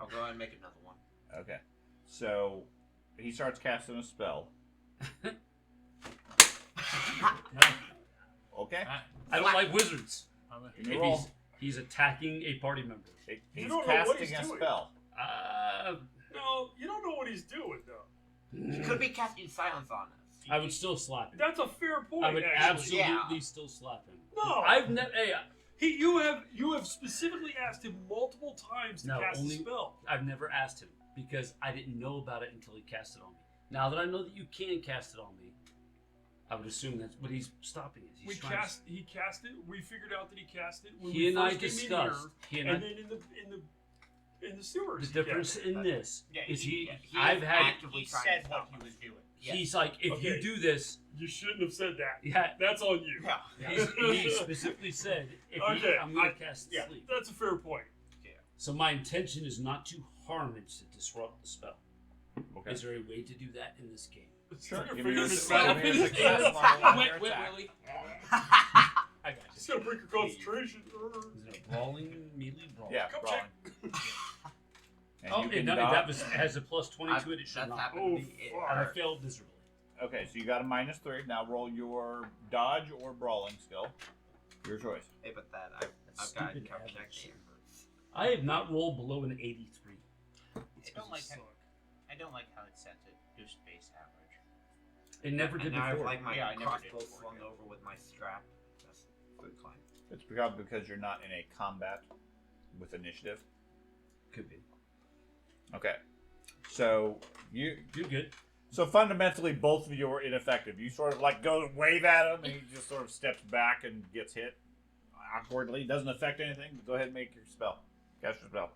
I'll go ahead and make another one. Okay. So he starts casting a spell. Okay. I don't like wizards. Give me a If roll. he's attacking a party member. He's don't know what casting he's a doing. spell. No, you don't know what he's doing though. He could be casting silence on us. I would still slap him. That's a fair point. I would actually. absolutely still slap him. No. I've never. Hey, You have specifically asked him multiple times to No, cast only- a spell. I've never asked him because I didn't know about it until he cast it on me. Now that I know that you can cast it on me, I would assume that's. But he's stopping it. He's trying to- He cast it. We figured out that he cast it when He we and I first came discussed. in He here, and and I. then in the sewers. The he difference cast it. in this Yeah, is he I've is had. actively He trying said to what stop he us. was doing. Yes. He's like, if Okay. you do this, You shouldn't have said that. yeah. That's on you. Yeah. He specifically said, if Okay, I'm going I- to cast Yeah, sleep. that's a fair point. So my intention is not to harm it, to disrupt the spell. Okay. Is there a way to do that in this game? Sure. You're Give me figuring a it spell. out. Give me a success level on your Wait, attack. Willie. I got It's gonna break your concentration. Is it a brawling, melee brawl? Yeah, Come brawling. And Oh, you and can that, dodge. that was, has a plus 20 to it. It should That's not. happened Oh, to me. fuck. And I failed miserably. Okay, so you got a -3. Now roll your dodge or brawling skill. Your choice. Hey, but that I've got Stupid counter average. protection. I have not rolled below an 83. I don't like how it's set to just base average. It never did And now I have before. like my Yeah, I never did crossbow before, slung yeah. over with my strap. That's good climb. It's probably because you're not in a combat with initiative. Could be. Okay. So You're good. So fundamentally, both of you are ineffective. You sort of like go and wave at him, and he just sort of steps back and gets hit awkwardly. Doesn't affect anything. But go ahead and make your spell. Cast your spell.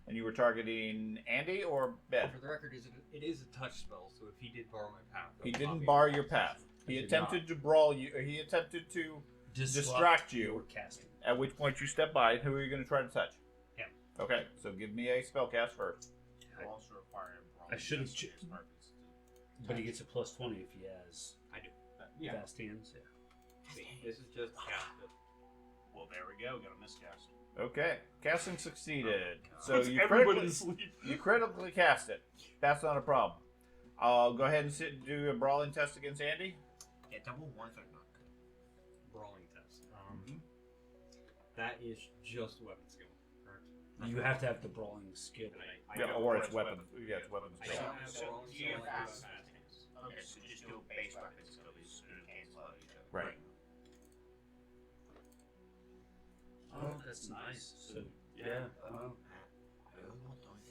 And you were targeting Andy or Ben? For the record, it is a touch spell, so if he did borrow my path, He that would didn't not be bar a your touch path. spell. He did attempted to brawl you. He attempted to distract you. Your casting. At which point you step by. Who are you going to try to touch? Him. Okay. So give me a spell cast first. Will also require I should have ch- But he gets a plus 20 if he has I do. fast hands. Yeah. See, this is just cast it. Well, there we go. Got a miscast. Okay. Casting succeeded. Oh, So Puts you everybody critically, to sleep. you critically cast it. That's not a problem. I'll go ahead and do a brawling test against Andy. Yeah, double ones are not good. Brawling test. That is just weapon skill, correct? You have to have the brawling skill. I Yeah, don't- or it's weapon. Yeah, it's weapon I skill. don't have So, brawling do you skill, have I do fast have hands? Okay, so just do a base weapon skill. These cancel out each other. Right. Oh, that's nice. So, yeah. Wow.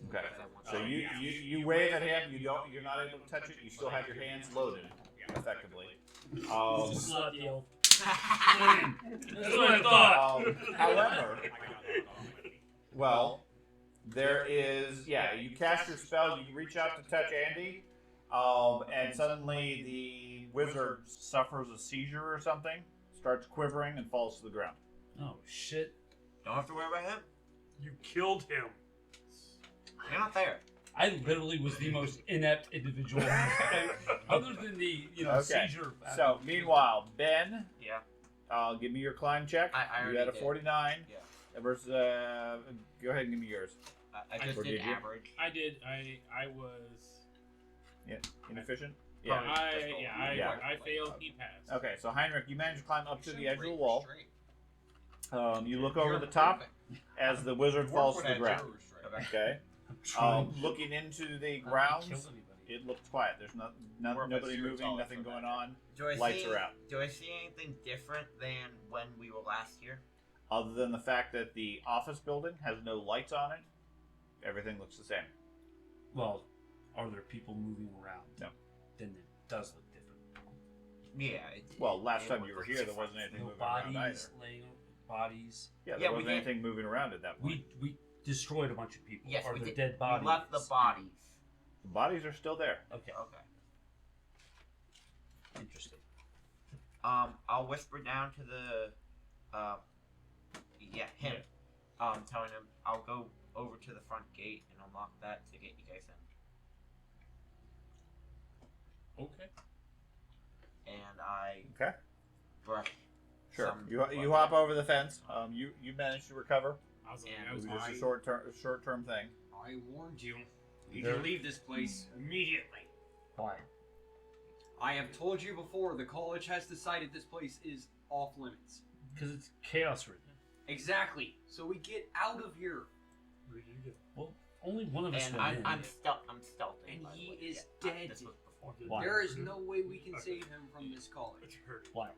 Okay. So you wave at him. You're not able to touch it. You still have your hands loaded, effectively. Just let the old- That's what I thought. However, well, there is you cast your spell. You reach out to touch Andy, and suddenly the wizard suffers a seizure or something, starts quivering, and falls to the ground. Oh, shit. Don't have to worry about him. You killed him. You're not there. I literally was the most inept individual. Other than the, Okay. seizure. So, meanwhile, Ben, Yeah. give me your climb check. I You already had a did. 49 Yeah. versus. Go ahead and give me yours. I just Or did did you? average. I did. I was. Inefficient. Yeah. I failed. He passed. Okay, so Heinrich, you managed to climb up to the edge of the wall. You look over the top as the wizard falls to the ground. Okay. Looking into the grounds, it looks quiet. There's nobody moving, nothing going on. Lights are out. Do I see anything different than when we were last here? Other than the fact that the office building has no lights on it, everything looks the same. Well, are there people moving around? No. Then it does look different. Yeah. Well, last time you was were here, there wasn't anything No moving around either. bodies laying bodies. Yeah, Yeah, there we wasn't did. anything moving around at that point. We destroyed a bunch of people. Yes, Are we there did. dead bodies? We left the bodies. The bodies are still there. Okay. Okay. Interesting. I'll whisper down to the, him. Telling him I'll go over to the front gate and unlock that to get you guys in. Okay. And I Okay. brush. Sure. some You hop over the fence. You managed to recover. I was like, And I was It was just a I- short term thing. I warned you. You There- can leave this place immediately. Why? I have told you before, the college has decided this place is off limits. Because it's chaos ridden. Exactly. So we get out of here. Where did you go? Well, only one of us And went in. I'm stealthing. And by the he way. is Yeah, dead. This was before. Why? There is no way we can save him from this college. It's hurt. Why?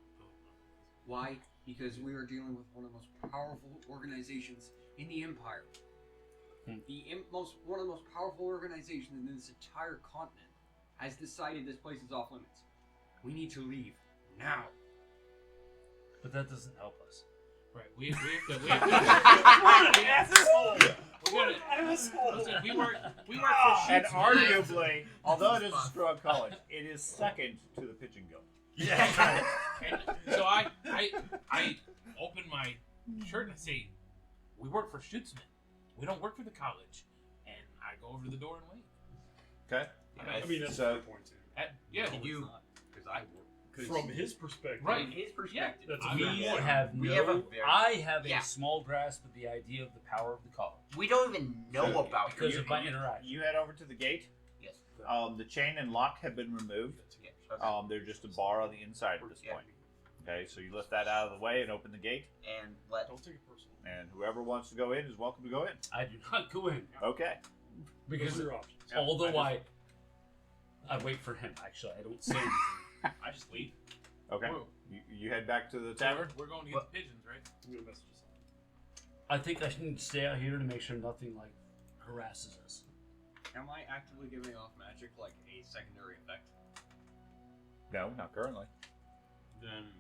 Why? Because we are dealing with one of the most powerful organizations in the Empire. Hmm. One of the most powerful organizations in this entire continent has decided this place is off limits. We need to leave now. But that doesn't help us. Right. We have to. What an asshole! What an asshole! Listen, we work And for arguably, although it is a strong college, it is second to the pitching guild. Yeah. And so I open my shirt and I say, "We work for Schutzman. We don't work for the college." And I go over to the door and wait. Okay. I mean, that's So- a good point, too. Yeah. Did you? Because I From his perspective. Right. his perspective. That's a I fair mean, point. I have Yeah. a small grasp of the idea of the power of the college. We don't even know So, about Because you. of my interaction. You head over to the gate. Yes. The chain and lock have been removed. Yeah, okay. They're just a bar on the inside at this Yeah. point. Okay, so you lift that out of the way and open the gate, And let. Don't take it personal. and whoever wants to go in is welcome to go in. I do not go in. Okay. Because Those are your options. although I wait for him, actually. I don't say anything. I just leave. Okay. Whoa. You head back to the tavern. We're going to get the pigeons, right? I'm going to message us. I think I should stay out here to make sure nothing, like, harasses us. Am I actively giving off magic like a secondary effect? No, not currently. Then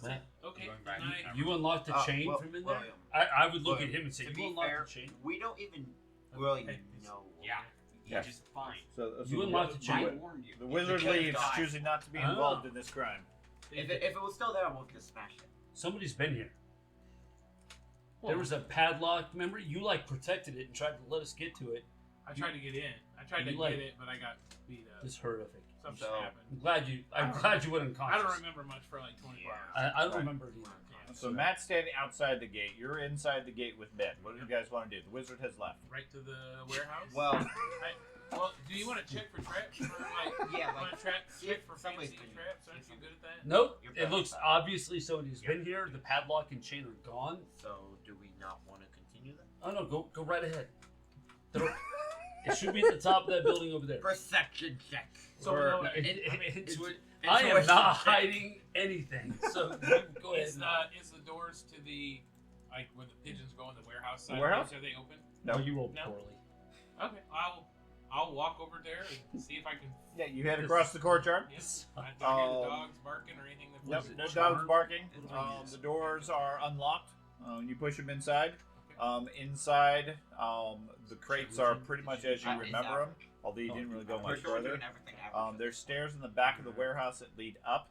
Well, Okay. Going back then to I- town. you unlocked the chain well, from in there? William, I would look William, at him and say, to you be unlocked fair, the chain? we don't even really Hey, know. Yeah. Yeah. Just fine. So You unlocked the I chain? warned you. the wizard Because leaves, God. choosing not to be involved in this crime. If it was still there, I would just smash it. Somebody's been here. There was a padlock. Remember, you like protected it and tried to let us get to it. I tried to get in. I tried to You like- get it, but I got beat up. It's horrific. Something So- happened. I'm glad you went unconscious. I don't remember much for like 24 hours. I don't Right. remember it either. Yeah. So Matt's standing outside the gate. You're inside the gate with Ben. What do you guys want to do? The wizard has left. Right to the warehouse. Well, Well, do you want to check for traps? For, like, yeah, want like to check for somebody's fancy been- traps? Aren't you good at that? Nope. You're It looks perfect. obviously somebody's been here. The padlock and chain are gone. so do we not want to continue then? Oh no, go right ahead. It should be at the top of that building over there. Perception check. So Or- no, no, Intuition I am not check. hiding anything. So you go ahead. is the doors to the like where the pigeons go in the warehouse side? Warehouse? Are they open? No, you rolled No. poorly. Okay, I'll walk over there and see if I can. Yeah, you head across the courtyard. Yes. I don't hear the Um, dogs barking or anything. That Yep, Was it no charmed? dogs barking. Yes. The doors are unlocked. You push them inside. Okay. Inside, the crates are pretty much as you It's remember them, average. although you didn't really go We're much sure we're further. doing everything average. There's stairs in the back of the warehouse that lead up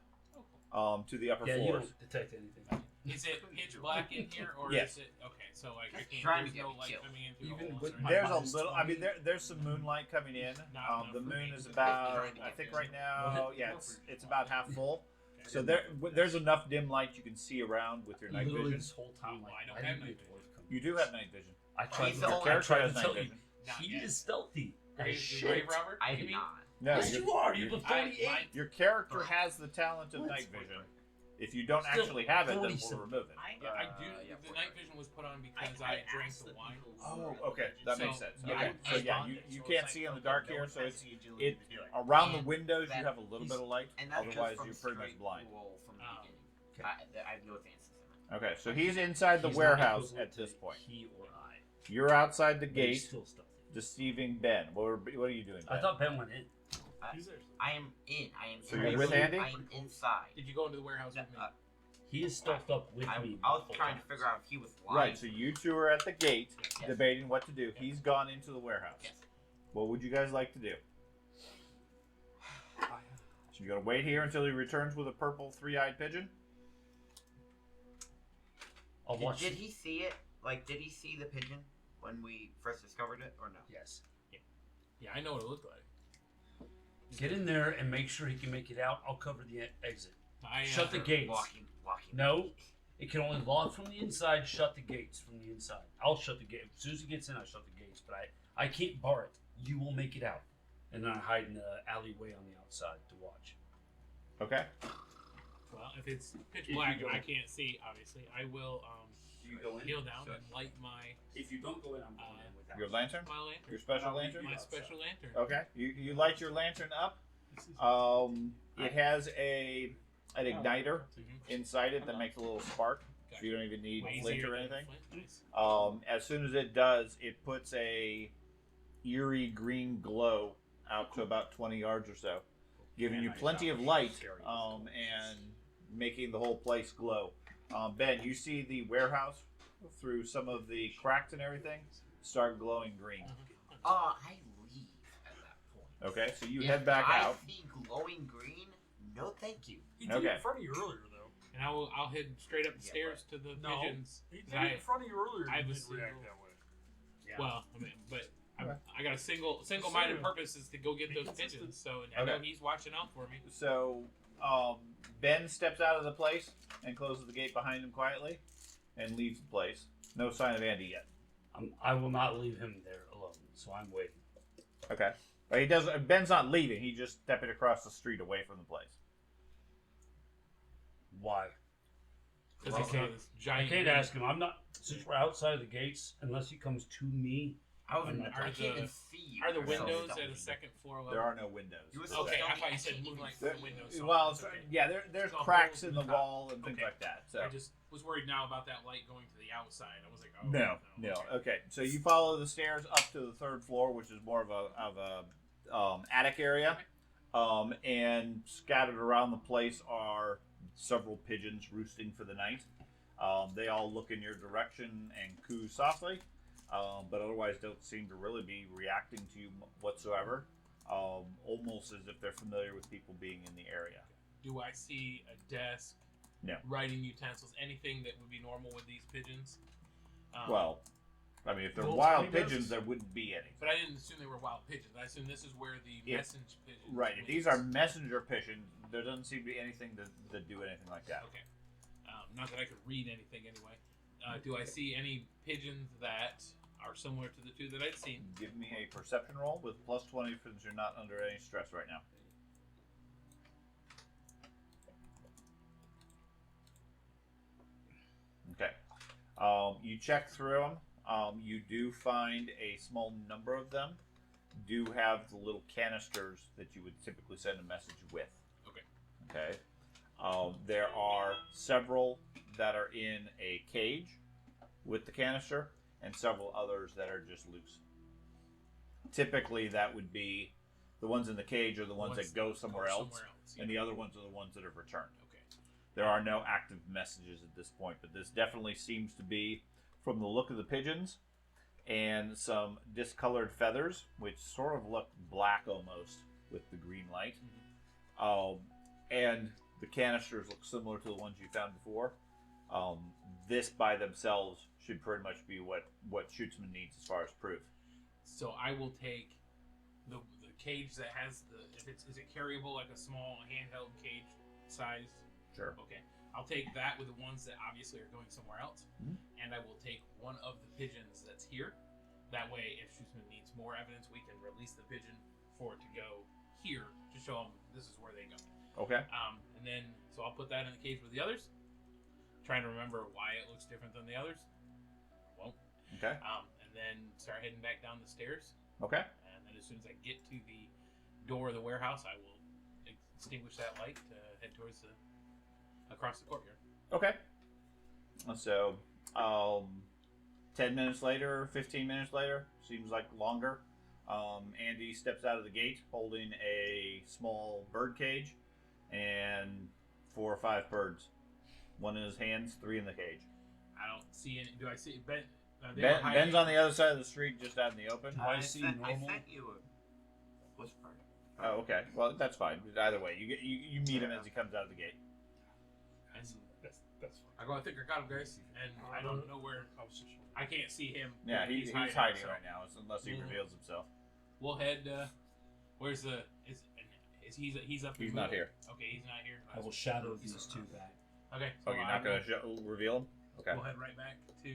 to the upper Yeah, you floors. don't detect anything. Is it pitch black in here, or Yes. is it okay? So like I can't. Trying to There's no get light killed. coming in through Even the holes. with or my anything? There's a minus little. I 20. mean, there's some moonlight coming in. Not enough The for moon me. is about. I think right now, yeah, it's about half full. So there's enough dim light you can see around with your night Literally vision. this whole time, like, Well, I don't didn't have know night the dwarf come. You do have night vision. I tried He's to, the Your only- character I tried has to night tell you, vision. Not he yet. is stealthy. Are you As the shit. grave robber? I You did mean? not. No, Yes, you are. You have a 48. your character has the talent of night vision. If you don't Still, actually have it, then 47. we'll remove it. Yeah, I do. yeah, the night vision was put on because I drank the wine. Oh, okay, that makes So, sense. yeah, Okay, I- so yeah, you can't see in the dark here, so it's it around the And windows. You that- have a little bit of light. And that's Otherwise, just from you're pretty much straight blind. roll from the beginning. Okay. I have no advances in it. Okay, so he's inside the He's not warehouse equivalent at to this point. He or I. You're outside the But he's gate, still stealthy. deceiving Ben. What are you doing, Ben? I thought Ben went in. He's there. I am in. I am. So you're with Andy? I am inside. Did you go into the warehouse with me? He is stealthed up with I me. was the whole trying to time. figure out if he was lying. Right, so you two are at the gate Yes. debating what to do. He's gone into the warehouse. Yes. What would you guys like to do? So you gotta wait here until he returns with a purple three-eyed pigeon? I'll watch. Did he see it? Like, did he see the pigeon when we first discovered it, or no? Yes. Yeah, I know what it looked like. Get in there and make sure he can make it out. I'll cover the exit. I Shut the gates. Walking. No, it can only lock from the inside. Shut the gates from the inside. I'll shut the gate. As soon as he gets in, I shut the gates. But I can't bar it. You will make it out. and then I hide in the alleyway on the outside to watch. Okay. Well, if it's pitch If you black go and I in. can't see, obviously, I will You go in. kneel down So and light my if you don't go in, I'm going in without. Your lantern? lantern. Your special lantern? My special lantern. Okay. You light your lantern up. This is- It has an igniter Mhm. inside it that makes a little spark. So you don't even need Way flint easier or than anything. flint. Nice. As soon as it does, it puts a eerie green glow out to about 20 yards or so, giving you Man, I plenty thought of it was light scary. and making the whole place glow. Ben, you see the warehouse through some of the cracks and everything start glowing green. I leave at that point. Okay, so you If head back I out. see glowing green, no thank you. He did it Okay. in front of you earlier, though. And I'll head straight up the Yeah, stairs to the No. pigeons. He did I- it in front of you earlier. I and was didn't react single. that way. Well, I mean, but Okay. I got a single-minded Same. purpose is to go get Be those consistent. pigeons. So I know Okay. he's watching out for me. So Ben steps out of the place and closes the gate behind him quietly and leaves the place. No sign of Andy yet. I will not leave him there alone, so I'm waiting. Okay. But he doesn't. Ben's not leaving. He's just stepping across the street away from the place. Why? Because I I saw can't- this I giant. can't ask him. I'm not. Since we're outside of the gates, unless he comes to me. I was. I'm not- I Are can't the- even see you. Are the so windows don't at the leave. second floor level? There are no windows. You was- Okay, I Don't- thought you I said can't moonlight even from see. the windows. so Well, that's okay. yeah, there's So cracks holes in the in the top. wall and things Okay. like that. So I just was worried now about that light going to the outside. I was like, oh no. Okay. Okay, so you follow the stairs up to the third floor, which is more of a attic area, and scattered around the place are several pigeons roosting for the night. They all look in your direction and coo softly, but otherwise don't seem to really be reacting to you whatsoever. Almost as if they're familiar with people being in the area. Do I see a desk? No. Writing utensils, anything that would be normal with these pigeons? Well, I mean, if they're Well, wild tiny pigeons, desks. there wouldn't be any. But I didn't assume they were wild pigeons. I assume this is where the If- messenger pigeons. Right. If these are messenger pigeons, there doesn't seem to be anything that do anything like that. Okay. Not that I could read anything anyway. Do I see any pigeons that are similar to the two that I'd seen? Give me a perception roll with plus 20 since you're not under any stress right now. Okay. You check through them. You do find a small number of them do have the little canisters that you would typically send a message with. Okay. Okay. There are several that are in a cage with the canister, and several others that are just loose. Typically, that would be the ones in the cage are the ones that go somewhere else, yeah. and the other ones are the ones that have returned. Okay. There are no active messages at this point, but this definitely seems to be, from the look of the pigeons, and some discolored feathers, which sort of look black almost with the green light. And the canisters look similar to the ones you found before. This by themselves should pretty much be what Shootsman needs as far as proof. So I will take the cage that has the. Is it carryable, like a small handheld cage size? Sure. Okay. I'll take that with the ones that obviously are going somewhere else, and I will take one of the pigeons that's here. That way, if Shootsman needs more evidence, we can release the pigeon for it to go here to show them this is where they go. Okay. And then, so I'll put that in the cage with the others. Trying to remember why it looks different than the others. Won't. Okay. And then start heading back down the stairs. Okay. And then as soon as I get to the door of the warehouse, I will extinguish that light to head towards across the courtyard. Okay. So, 10 minutes later, 15 minutes later, seems like longer. Andy steps out of the gate holding a small bird cage and 4 or 5 birds. 1 in his hands, 3 in the cage. I don't see any. Do I see Ben? Ben's on the other side of the street, just out in the open. Do I see I normal? sent you a whisper. Oh, okay. Well, that's fine. Either way, you meet him as he comes out of the gate. That's fine. I go. I think I got him, guys, and I don't know where. I was just I can't see him. Yeah, he's hiding so right now, unless he reveals himself. We'll head. Where's the? Is he's up? He's not here. Okay, he's not here. I will shadow these two back. Okay. Oh, so you're I not going will- to reveal him? Okay. We'll head right back to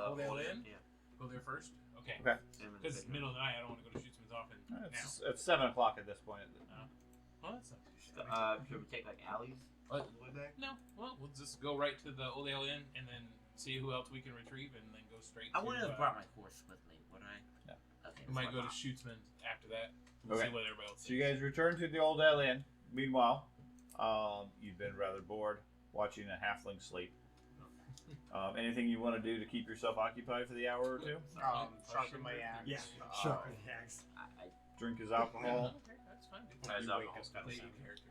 Old Hold Inn. it, yeah. Go there first. Okay. Okay. Because it's middle of the night, I don't want to go to Shootsman's often now. It's 7 o'clock at this point. Well, that's not too shabby. Should we take like alleys? What? Way back? No, well, we'll just go right to the Old Ale Inn and then see who else we can retrieve and then go straight I to... wouldn't have brought my horse with me, would I? No. Okay. We might go to Shootsman after that. Okay. See what everybody else So you guys return to the Old Ale Inn. Meanwhile, you've been rather bored watching a halfling sleep. Anything you want to do to keep yourself occupied for the hour or two? Sharpen my axe. Yeah, sharpen the axe. Drink his alcohol. Okay, that's fine. As You alcohol wake up stuff. late in character.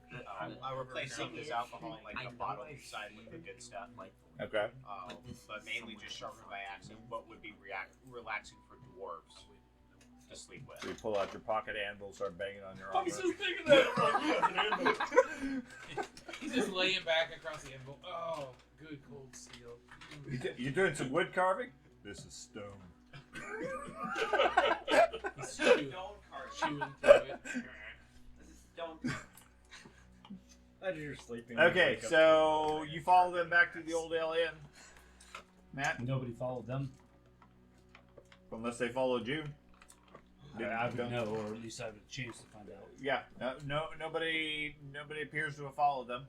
I replace some of this alcohol in like the bottle inside with the good stuff. Okay. But mainly just sharpen my axe and what would be relaxing for dwarves to sleep with. So you pull out your pocket anvil, start banging on your I armor. was just thinking that. I'm like, yeah, an anvil. He's just laying back across the anvil. Oh, good cold steel. You doing some wood carving? This is stone. He's chewing through it. As you're sleeping. Okay, so you follow them back to the Old Ale Inn. Matt, Nobody followed them. unless they followed you. I would know, or at least I have a chance to find out. Yeah, nobody appears to have followed them.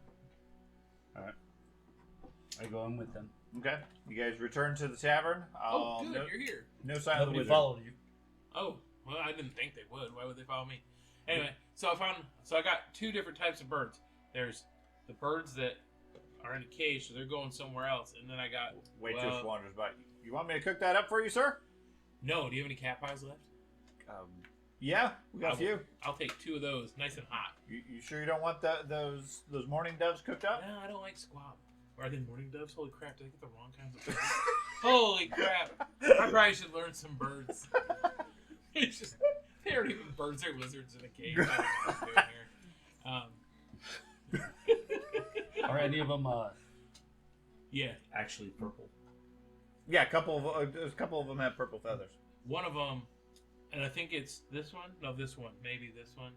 I go in with them. Okay, you guys return to the tavern. Oh, good, no, you're here. no sign of the Nobody wizard. followed you. Oh, well, I didn't think they would. Why would they follow me? Anyway, so I got two different types of birds. There's the birds that are in a cage, so they're going somewhere else, and then I got Waitress wanders by. You want me to cook that up for you, sir? No. Do you have any cat pies left? Yeah, we got a few. I'll take 2 of those, nice and hot. You sure you don't want those morning doves cooked up? No, I don't like squab. Are they morning doves? Holy crap! Did I get the wrong kinds of birds? Holy crap! I probably should learn some birds. It's just they aren't even birds; they're lizards in a cage. I don't know what I'm doing here. Are any of them Yeah, actually purple? Yeah, a couple of them have purple feathers. one of them, and I think it's this one. No, this one. Maybe this one.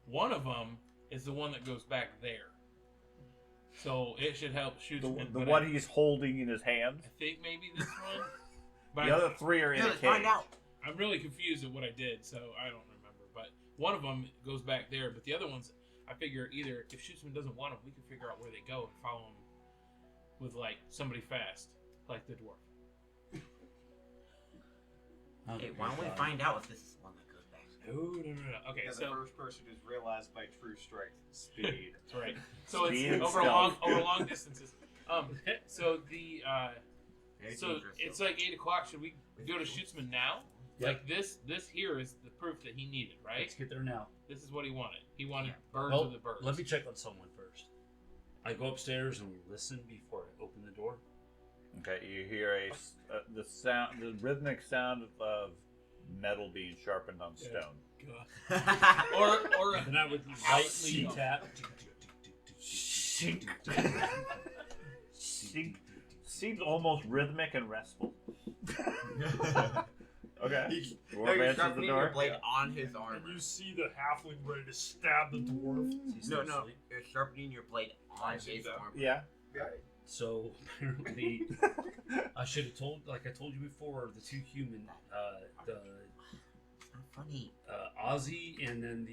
One of them is the one that goes back there. So it should help shoot The one he's holding in his hand. I think maybe this one. But The other 3 are in a Let's cage. find out. I'm really confused at what I did, so I don't remember. But one of them goes back there, but the other ones, I figure either if Shootsman doesn't want them, we can figure out where they go and follow them with like somebody fast, like the dwarf. Hey, why don't we find out if this is the one that goes back? No. Okay, Yeah, so the first person who's realized by true strength speed. that's right. So Speed it's and over stealth. long distances. So the Very so dangerous. it's like 8 o'clock. Should we go to Shootsman now? Yep. Like this here is the proof that he needed, right? Let's get there now. This is what he wanted. He wanted birds Well, of the birds. let me check on someone first. I go upstairs and listen before I open the door. Okay, you hear the rhythmic sound of metal being sharpened on stone. or Then I would lightly tap. Seems almost rhythmic and restful. Okay. No, Dwarf you're answers the sharpening your door. blade on his armor. And you see the halfling ready to stab the dwarf. No, you're sharpening your blade on his armor. Yeah. So apparently, I should have told, like I told you before, the 2 human, the It's not funny. Ozzy, and then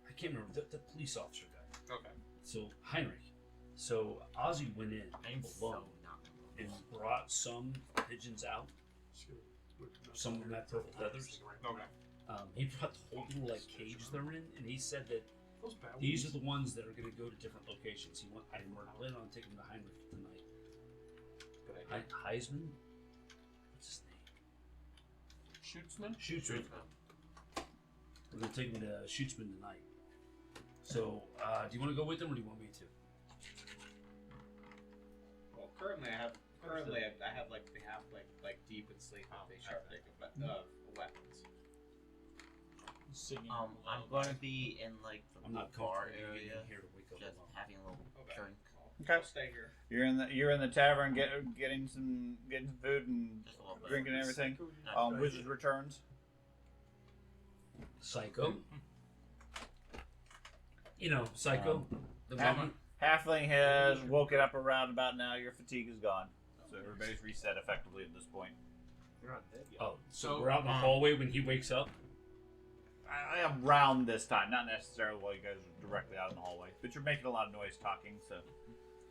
I can't remember the police officer guy. Okay. So Heinrich. So Ozzy went in I'm so alone not and brought some pigeons out. Some of them had purple feathers. Okay. He brought the whole little like cage they're in, and he said that these are the ones that are going to go to different locations. I plan on taking them to Heinrich tonight. Heisman? What's his name? Shootsman? Shootsman. We're going to take him to Shootsman tonight. So, do you want to go with him, or do you want me to? Well, currently I have like they have like deep and sleep and they sharpening weapons. I'm going to be in like the I'm not bar comfortable area, getting here to wake up just alone. having a little drink. Okay. I'll stay here. You're in the tavern getting some food and Just a little bit. drinking and everything. Not Wizard returns. Psycho. You know, Psycho. The woman. Halfling has woken up around about now. Your fatigue is gone, so everybody's reset effectively at this point. You're not dead yet. Oh, so So, we're out in the hallway when he wakes up. I am round this time, not necessarily while you guys are directly out in the hallway, but you're making a lot of noise talking, so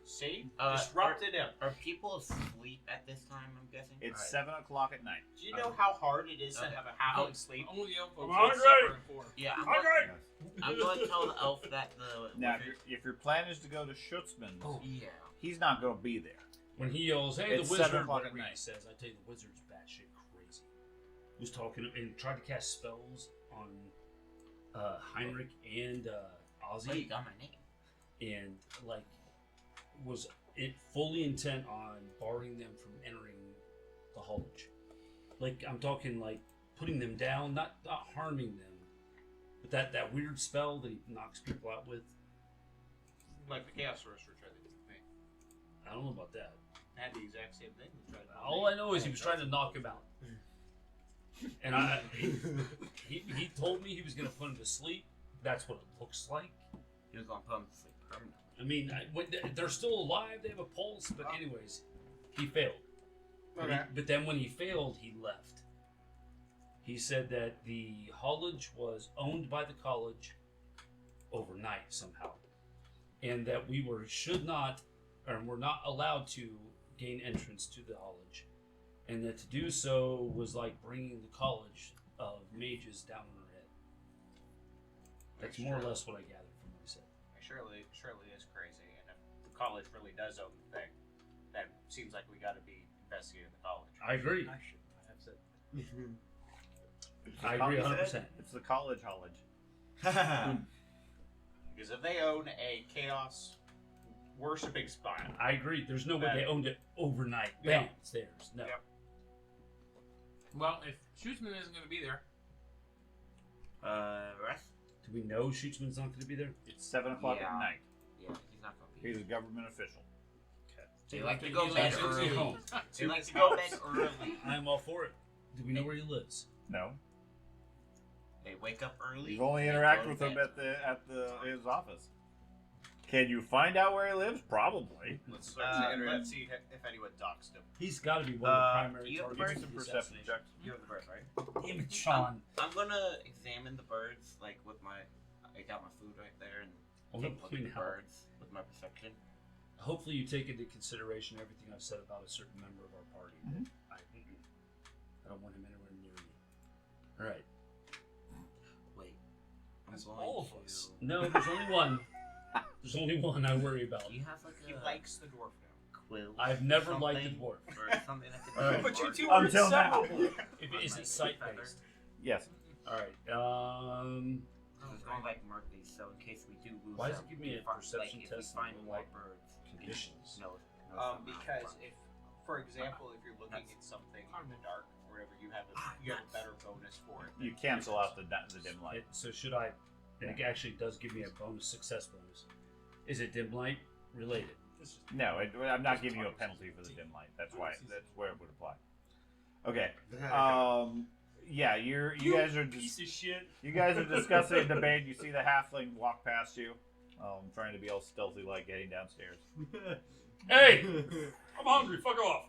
See? Uh, Disrupted him. Are people asleep at this time, I'm guessing? it's Alright. 7 o'clock at night. Do you know how hard it is to Okay. have a halfling sleep? Only elf folks I'm get hungry. supper and 4. Yeah, Okay. I'm going to tell the elf that the Now, wizard- if your plan is to go to Schutzman's, yeah. he's not going to be there. When he yells, "Hey, It's the 7 wizard!" o'clock at Whatever he night. says, I tell you, the wizard's batshit crazy. Was talking and tried to cast spells on Heinrich and Ozzy. Oh, you got my name. And like was it fully intent on barring them from entering the Hullage. Like I'm talking like putting them down, not harming them, but that weird spell that he knocks people out with. Like the Chaos Sorcerer tried to do with me. I don't know about that. I had the exact same thing. He tried to do All me. I know is he was trying to knock him out. And he told me he was going to put him to sleep. That's what it looks like. He was going to put him to sleep permanently. I mean, they're still alive. They have a pulse. But anyways, he failed. But then when he failed, he left. He said that the Hullage was owned by the college overnight somehow. And that we were not allowed to gain entrance to the Hullage. And that to do so was like bringing the college of mages down on our head. That's more or less what I gathered from what he said. Surely is crazy. And if the college really does own the thing, then it seems like we got to be investigating the college. I agree. I should not have said. I agree 100%. It's the college Hullage. Because if they own a chaos worshipping spot, I agree. There's no way they owned it overnight. Yeah. Bam, it's theirs. No. Yep. Well, if Schutzman isn't going to be there, Rest? Do we know Schutzman's not going to be there? It's 7 o'clock Yeah. at night. Yeah, he's not going to be He's a government official. They like to go He bed likes to early. stay home. They like to go bed early. I'm all for it. Do we know where he lives? No, They wake up early. you've only and they interacted go with to him bed. at his office. Can you find out where he lives? Probably. let's search Uh, the internet, see if anyone doxed him. He's got to be one of the primary you have the targets. birds of Some the perception assassination. checks. You have the bird, right? Damn it, Sean. I'm gonna examine the birds, like with my. I got my food right there, and I'm take gonna a look at point the out. birds with my perception. Hopefully, you take into consideration everything I've said about a certain member of our party. Mhm. I don't want him anywhere near me. All right. Wait, I'm That's going all of to. us. No, there's only one. There's only one I worry about. Do you have like He a likes the dwarf now. quill? I've never liked the something, dwarf. Or something that could Alright. be But you marked? two are Until now. inseparable. If On it isn't my sight feather. based. Yes. All right. So it's going like mark these, so in case we do lose Why does them, it give me we a find- perception like, test If we find and, more like, birds, conditions? No. Because if, for example, if you're looking at something in the dark or whatever, you have a better bonus for it. You cancel out the dim light. So should I? And it actually does give me a bonus, success bonus. Is it dim light related? No, I'm not giving you a penalty for the dim light. That's why. That's where it would apply. Okay. Yeah, you guys are piece of shit. you guys are discussing a debate. You see the halfling walk past you, trying to be all stealthy like getting downstairs. Hey, I'm hungry. Fuck off.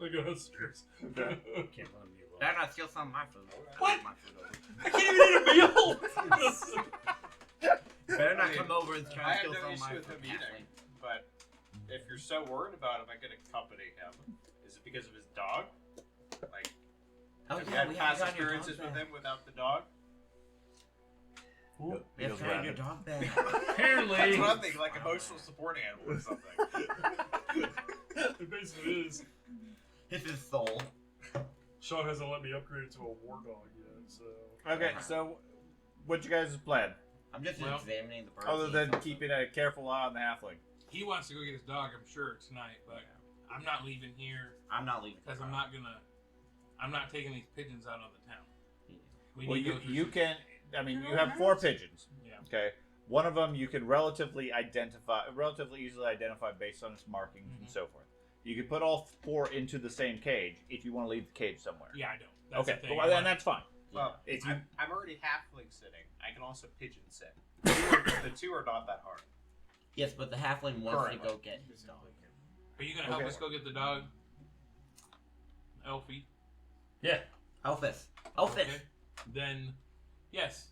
I go downstairs. Can't let him be alone. Better not steal some of my food. What? My food over. I can't even eat a meal. Better not I mean, come over and I try to have steal no some of issue my with him food. eating, but if you're so worried about him, I could accompany him. Is it because of his dog? Like, Oh have you yeah, had we past have your dog experiences with back. him without the dog? We He have goes to have your rabbit. dog back. Apparently, That's what I'm thinking, like emotional support animal or something. It basically is. It's his soul. Sean hasn't let me upgrade it to a war dog yet, so. Okay, so what you guys' plan? I'm just Well, examining the birds. Other than keeping a careful eye on the halfling. he wants to go get his dog, I'm sure, tonight, but I'm not leaving here I'm not leaving. because I'm not taking these pigeons out of the town. We Well, need to go through you some- can. I mean, you have 4 pigeons. Yeah. Okay. One of them you can relatively easily identify based on its markings and so forth. You can put all 4 into the same cage if you want to leave the cage somewhere. Yeah, I don't. That's Okay, the thing. well, then that's fine. Well, If you- I'm already halfling sitting. I can also pigeon sit. The two are not that hard. Yes, but the halfling wants Currently. to go get his dog. Are you gonna help Okay. us go get the dog, Elfie? Yeah. Elphys. Okay. Then, yes,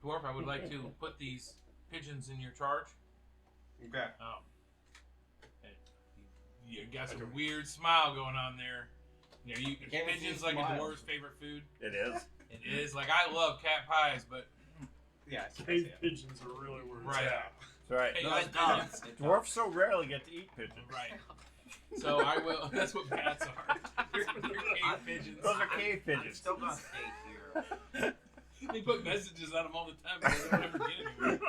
dwarf, I would like to put these pigeons in your charge. Okay. And you got some weird smile going on there. You know, pigeons like a dwarf's favorite food. It is. It is. Like, I love cat pies, but Yeah. Cave pigeons are really where it's Right. at. That's right. hey, No, those it does. pigeons- It does. Dwarfs so rarely get to eat pigeons. Right. So I will. That's what bats are. They're cave pigeons. Those are cave I'm pigeons. still gonna stay here. They put messages on them all the time, but they don't ever get anywhere.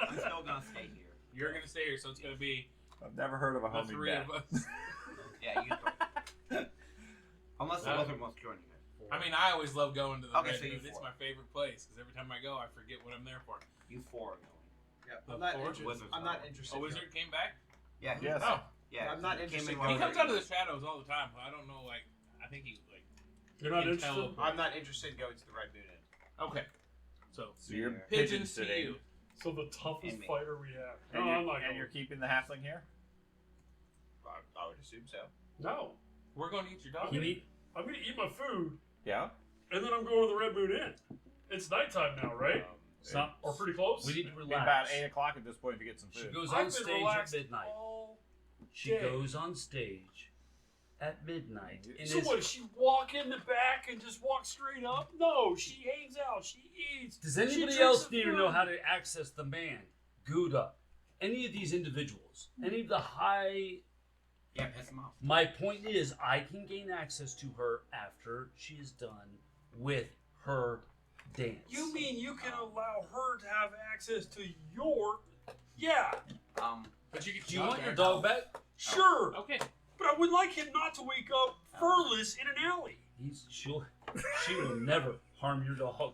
I'm still gonna stay here. You're gonna stay here, so it's gonna be I've never heard of a the homing three bat. of us. Yeah, you three. Unless the wizard wants to join you guys. I mean, I always love going to the Okay, Red so you Moon. It's four. my favorite place because every time I go, I forget what I'm there for. You four are going. Yeah. The I'm not four? interested. Wizards I'm not are- interested. A wizard came back. Yeah. Yes. Oh, Yeah. I'm not he came interested in in he while comes we were out of the eating. shadows all the time. But I don't know. Like, I think he like. You're not Intel. interested? I'm not interested in going to the Red Moon Inn. Okay. So So you're pigeons to sitting, you. So the toughest And me. fighter we have. No, and, I'm not and going. you're keeping the halfling here. I would assume so. No. We're going to eat your dog. I'm gonna eat my food, Yeah. and then I'm going to the Red Moon Inn. It's nighttime now, right? Stop. Or pretty close? We need to It'd be relax. about 8 o'clock at this point to get some She food. goes I've on been stage at relaxed midnight. all She day. goes on stage at midnight. And So is- what, does she walk in the back and just walk straight up? No, she hangs out, she eats. Does she anybody drinks else the need to food. know how to access the man, Gouda, any of these individuals, any of the high... Yeah, piss him off. My point is, I can gain access to her after she is done with her dance. You mean you can allow her to have access to your... Yeah, But you get Do you want your Okay. dog back? sure. Okay. But I would like him not to wake up furless in an alley. She will never harm your dog.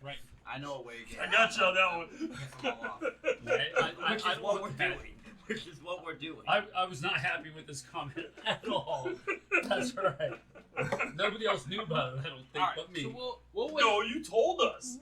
Right. I know a way to I get got you on that one. piss them all off. Which Which is what we're doing. Which is what we're doing. I was not happy with this comment at all. That's right. Nobody else knew about it, I don't think, All right. but me. So we'll wait. No, you told us.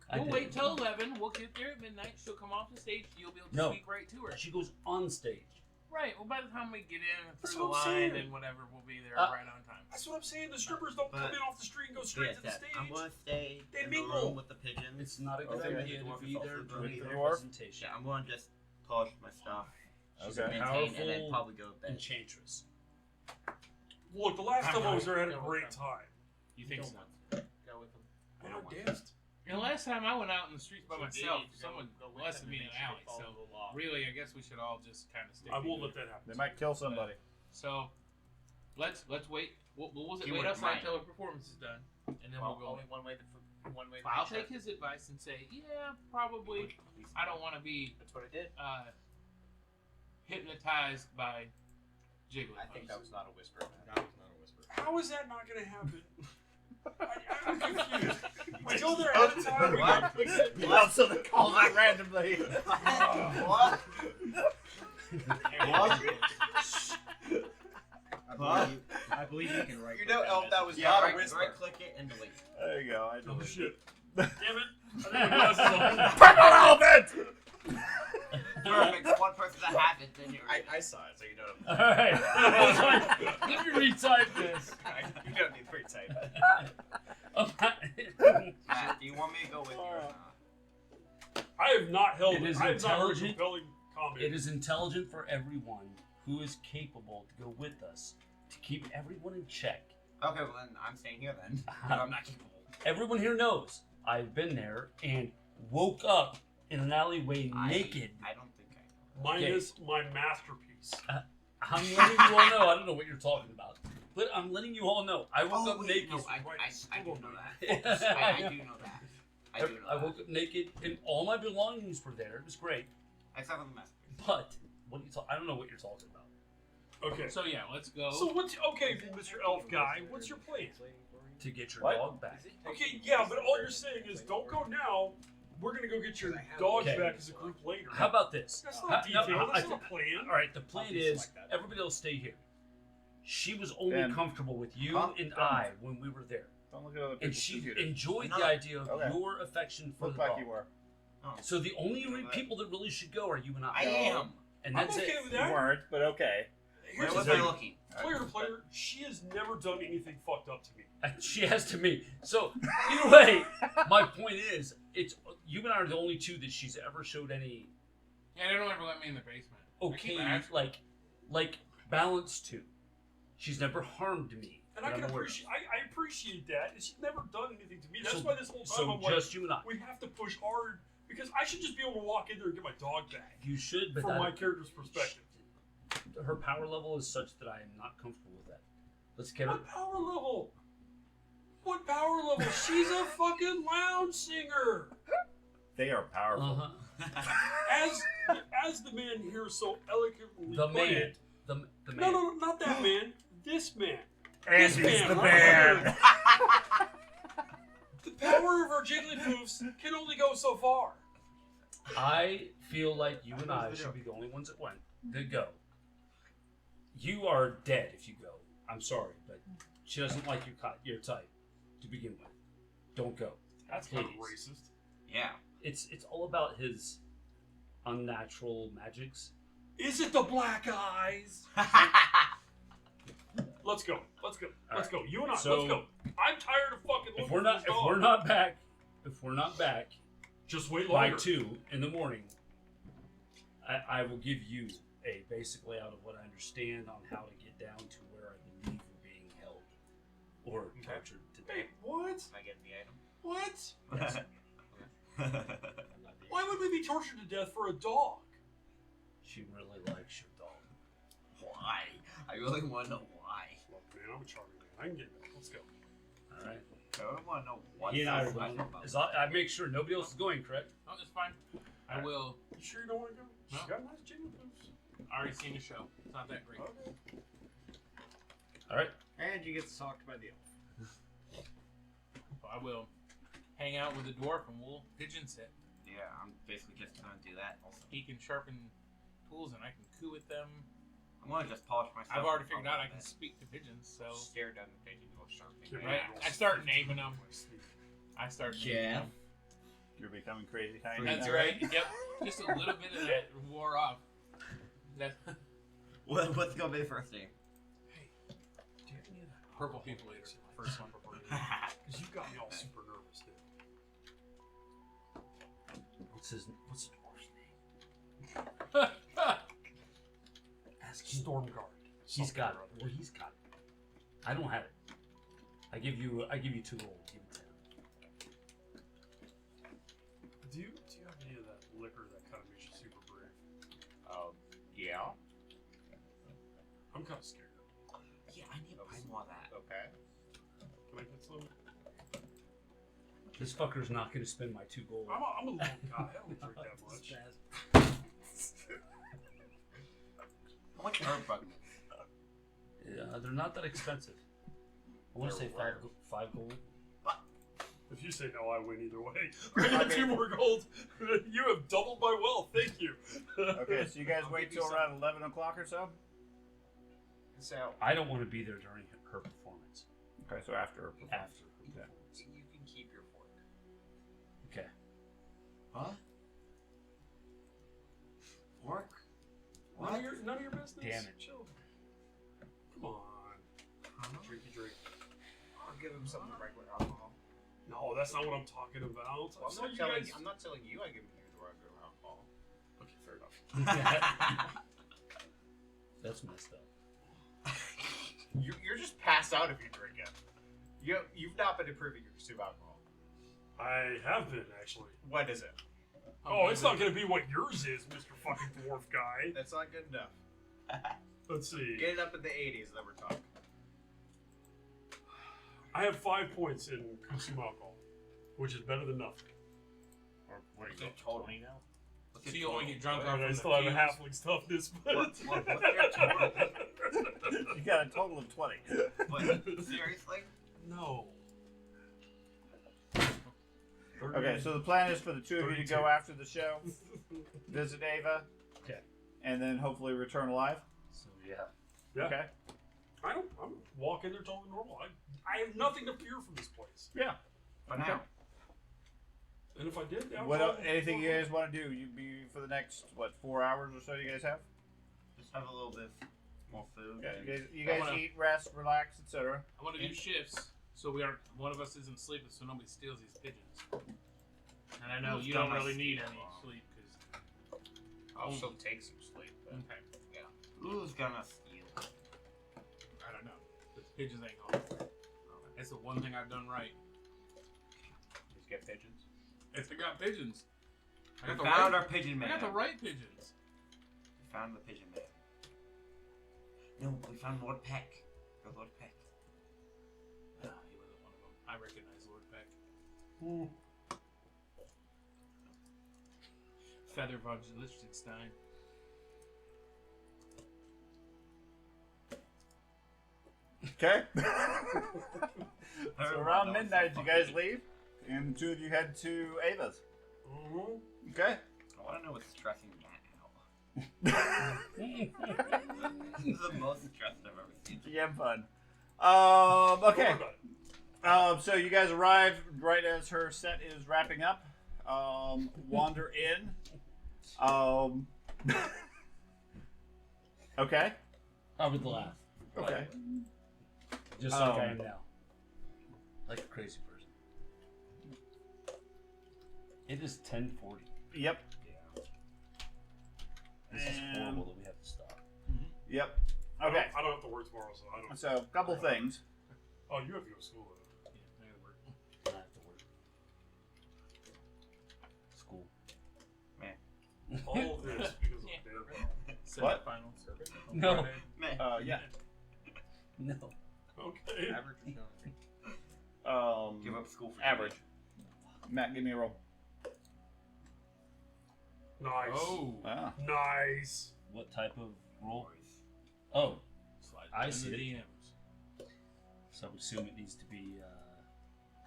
I We'll did. wait till 11. We'll get there at midnight. She'll come off the stage. You'll be able to No. speak right to her. She goes on stage. Right. Well, by the time we get in That's through the what I'm line saying. and whatever, we'll be there Uh, right on time. That's what I'm saying. The strippers don't come But- in off the street and go straight to the Yes, stage. I'm gonna stay They in mingle. the room with the pigeons. It's not a good Okay. idea to Dwarf be is there also during the there. Dwarf? presentation. Yeah, I'm gonna just polish my stuff. She's Okay. maintain, and then Powerful probably go to bed. Enchantress. Look, the last time I was there, I had a great time. You think so? Go with them. And I danced. And the last time I went out in the streets by So myself, Dave, someone go with molested them me and in an make sure alley. they follow So the law. really, I guess we should all just kind of stay. I won't together. let that happen. They might kill somebody. So let's wait. We'll He wait wouldn't outside mind. till her performance is done, and then Well, we'll go. only one way to I'll fix take it. his advice and say, yeah, probably. I don't want to be That's what I did. hypnotized by jiggling. I think that was not a whisper. That was not a whisper. How is that not going to happen? I'm confused. We go there ahead of time. We What? go, Well, so they call that randomly. What? What? I believe you can write. You know, Elf, that was Yeah, not a right whisper. click it and delete. There you go. I oh, did. shit. Damn it. I think my glasses on. Purple elephant! Perfect. One person that has it, then you're. I saw it, so you don't. Alright. I was like, let me retype this. You don't need free type. Matt, do you want me to go with you or not? I have not held It is I have not heard intelligent. compelling comment. It is intelligent for everyone who is capable to go with us to keep everyone in check. Okay, well then I'm staying here then. I'm not capable. Everyone here knows I've been there and woke up in an alleyway naked. I don't think I know. Minus my masterpiece. I'm letting you all know. I don't know what you're talking about, but I'm letting you all know. I woke up wait, naked. No, I do know that. I do know that. I do know I that. woke up naked and all my belongings were there. It was great, Except for the masterpiece. but what are you I don't know what you're talking about. Okay. So yeah, let's go. So what's okay, Mr. Elf guy? What's your plan? To get your What? dog back. Okay, yeah, but all you're saying is don't go now. We're gonna go get your dogs Okay. back as a group later. How about this? That's not No, detailed. That's I- not a plan. All right, the plan Obviously is like that. everybody will stay here. She was only Ben. comfortable with you Huh? and I when we were there, Don't look at other and people's she computers. enjoyed No. the idea of Okay. your affection for Looked the like dog. you were. So the only You know what? people that really should go are you and I. I am. And I'm that's okay it. with You that. weren't, but okay. here's Where the was I thing. looking? Player to player, she has never done anything fucked up to me. She has to me. So either way, my point is, it's you and I are the only two that she's ever showed any Yeah, they don't ever let me in the basement. I okay, keep asking. like balance to. She's never harmed me. And I that can I'm aware of. I appreciate that. And she's never done anything to me. That's So- why this whole time So I'm like, just you and I. we have to push hard because I should just be able to walk in there and get my dog back. You should, but From that, my character's perspective. her power level is such that I am not comfortable with that. Let's get her. What power level? What power level? She's a fucking lounge singer. They are powerful. As the man here so eloquently The put man. it. The man. No, not that man. This man. And This he's man the right man. The power of our Jigglypuffs can only go so far. I feel like you and I should be the only ones that go. You are dead if you go. I'm sorry, but she doesn't like your type to begin with. Don't go. That's kind of Please. racist. Yeah. It's all about his unnatural magics. Is it the black eyes? Let's go. Let's go. Let's go. You and I. So- let's go. I'm tired of fucking looking If we're for not this if dog. we're not back just wait by longer. 2 in the morning, I will give you a basically out of what I understand on how to get down to where I believe you're being held or tortured to death. Hey, what? I get the item. What? Why would we be tortured to death for a dog? She really likes your dog. Why? I really want to know why. Look, man, I'm a charming man. I can get that. Let's go. All right. I really want to know what He and I are so going. special about As I make sure nobody else is going. Correct? Oh, that's fine. I will. You sure you don't want to go? She's No. got nice Jigglypuffs. I already seen the show. It's not that great. Okay. All right. And you get socked by the elf. So I will hang out with the dwarf and we'll pigeon sit. Yeah, I'm basically just gonna do that. Also, He can sharpen tools and I can coo with them. I'm gonna just polish myself. I've already figured out I can speak to pigeons, so Stare down the pigeon while sharpening. Yeah. right, I start naming them. I start naming Yeah. them. You're becoming crazy kind of. That's right. Yep. Just a little bit of that wore off. That What's gonna be the first name? Hey, do you have any of that purple people eater. First one. Because you got me all super nervous, dude. What's the dwarf's name? Ask him. Stormguard. He's got it. Something or Well, he's got it. I don't have it. I give you 2 gold. Give it to him. Do you have any of that liquor that kind of makes you super brave? Yeah. I'm kind of scared. Yeah, I need to buy more of that. Okay. Can I get some? This fucker's not going to spend my 2 gold. I'm a little guy. I don't drink that much. How much herb bug? Yeah, they're not that expensive. I want to say They're 5 gold. If you say no, I win either way. I got 2 more gold. You have doubled my wealth. Thank you. Okay, so you guys I'll wait give you till around 11 o'clock or so? So I don't want to be there during her performance. Okay, so after. After her performance. you can keep your fork. Okay. Huh? Work? None of your business. Damn it. Chill. Come on. Drinky drink. I'll give him some regular alcohol. No, that's not what I'm talking about. Well, I saw you guys. I'm not telling you I give you the regular alcohol. Okay, fair enough. That's messed up. You're just passed out if you drink it. You've not been improving your pursuit of alcohol. I have been actually. What is it? Oh, it's not going to be what yours is, Mr. Fucking Dwarf Guy. That's not good enough. Let's see. Get it up in the 80s, then we're talking. I have 5 points in consume alcohol, which is better than nothing. Or what is it? Total now? What's So your you only total? get drunk off And I from still the have a fumes. halfling toughness, but What's your total? You got a total of 20. What? Seriously? no. Okay, so the plan is for the 2 of you to go after the show, visit Ava, Okay. and then hopefully return alive. So, yeah. Yeah. Okay. I'm walking there totally normal. I have nothing to fear from this place. Yeah. For now. And if I did, What else, anything you guys want to do? You be for the next 4 hours or so? You guys have? Just have a little bit more food. Yeah, you guys eat, rest, relax, etc. I want to do shifts so we aren't one of us isn't sleeping, so nobody steals these pigeons. And I know Who's you don't gonna really need steal any them? sleep because I'll still take some sleep. But okay, Who's gonna steal? I don't know. But the pigeons ain't home. That's the one thing I've done right. Just get pigeons. Is I got pigeons. I We got the found right. our pigeon man. I got the right pigeons. We found the pigeon man. No, we found Lord Peck. Go Lord Peck. Ah, he wasn't one of them. I recognize Lord Peck. Ooh. Feather von Liechtenstein. Okay. Her So one, around that was midnight, so you guys funny. leave, and the two of you head to Ava's. Mm-hmm. Okay. I want to know what's stressing Matt out. This is the most stressed I've ever seen. Yeah, fun. Okay. So you guys arrive right as her set is wrapping up. Wander in. Okay. I would laugh. Okay. Just like I am now. Like a crazy person. It is 10:40. Yep. This is And- horrible that we have to stop. Yep. Okay. I don't have to work tomorrow, so I don't. So, couple things. Oh, you have to go to school though. Yeah, I gotta work. I have to work. School. All of this because of damn. What? Final service. No. Man. Yeah. No. Okay. Average or challenging? Give up school for Average. Matt, give me a roll. Nice. Oh. Wow. Nice. What type of role? Oh, Slide I in see the it. DMs. so I would assume it needs to be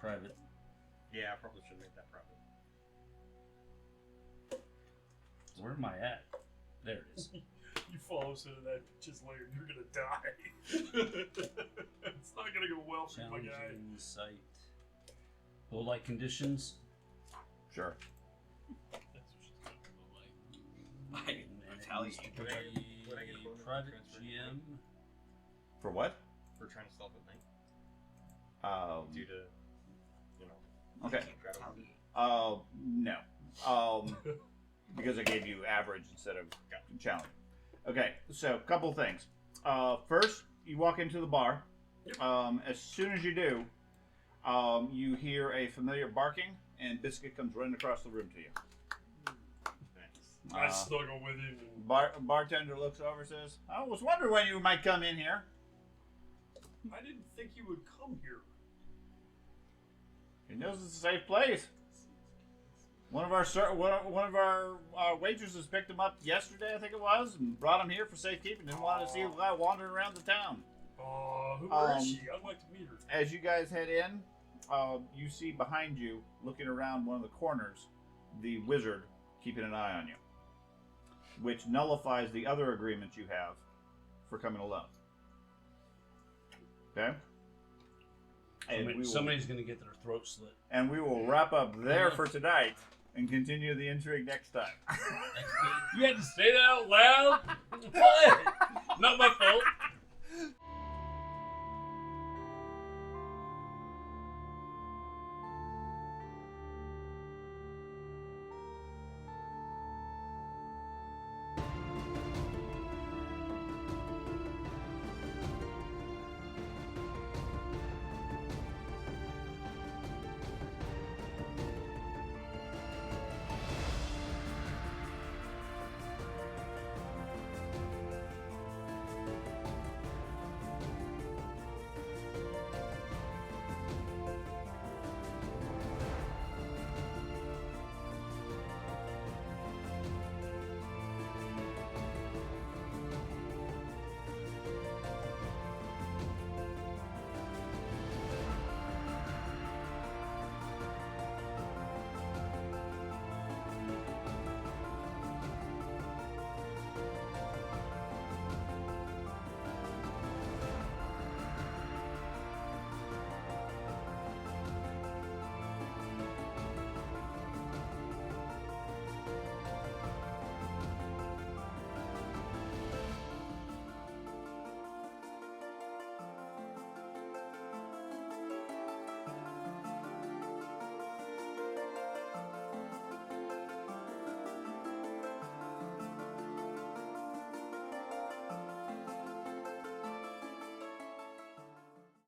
private. Yeah, I probably should make that private. Where am I at? There it is. You follow us into that just later, you're gonna die. It's not gonna go well for you, my guy. Challenging sight. Low light conditions. Sure. That's what she's gonna do, like. Retaliate. Would I get a bonus for Private transfer? GM. For what? For trying to stealth at night? Due to, you know, Okay. Retaliate. No. Because I gave you average instead of challenge. Okay, so couple things. First, you walk into the bar. As soon as you do, you hear a familiar barking, and Biscuit comes running across the room to you. nice. I snuggle with him. And Bartender looks over and says, I was wondering when you might come in here. I didn't think you would come here. He knows it's a safe place. One of our waitresses picked him up yesterday, I think it was, and brought him here for safekeeping. Didn't want to see a guy wandering around the town. Where is she? I'd like to meet her. As you guys head in, you see behind you, looking around one of the corners, the wizard keeping an eye on you, which nullifies the other agreement you have for coming alone. Okay? And Somebody's going to get their throat slit. and we will wrap up there for tonight and continue the intrigue next time. You had to say that out loud?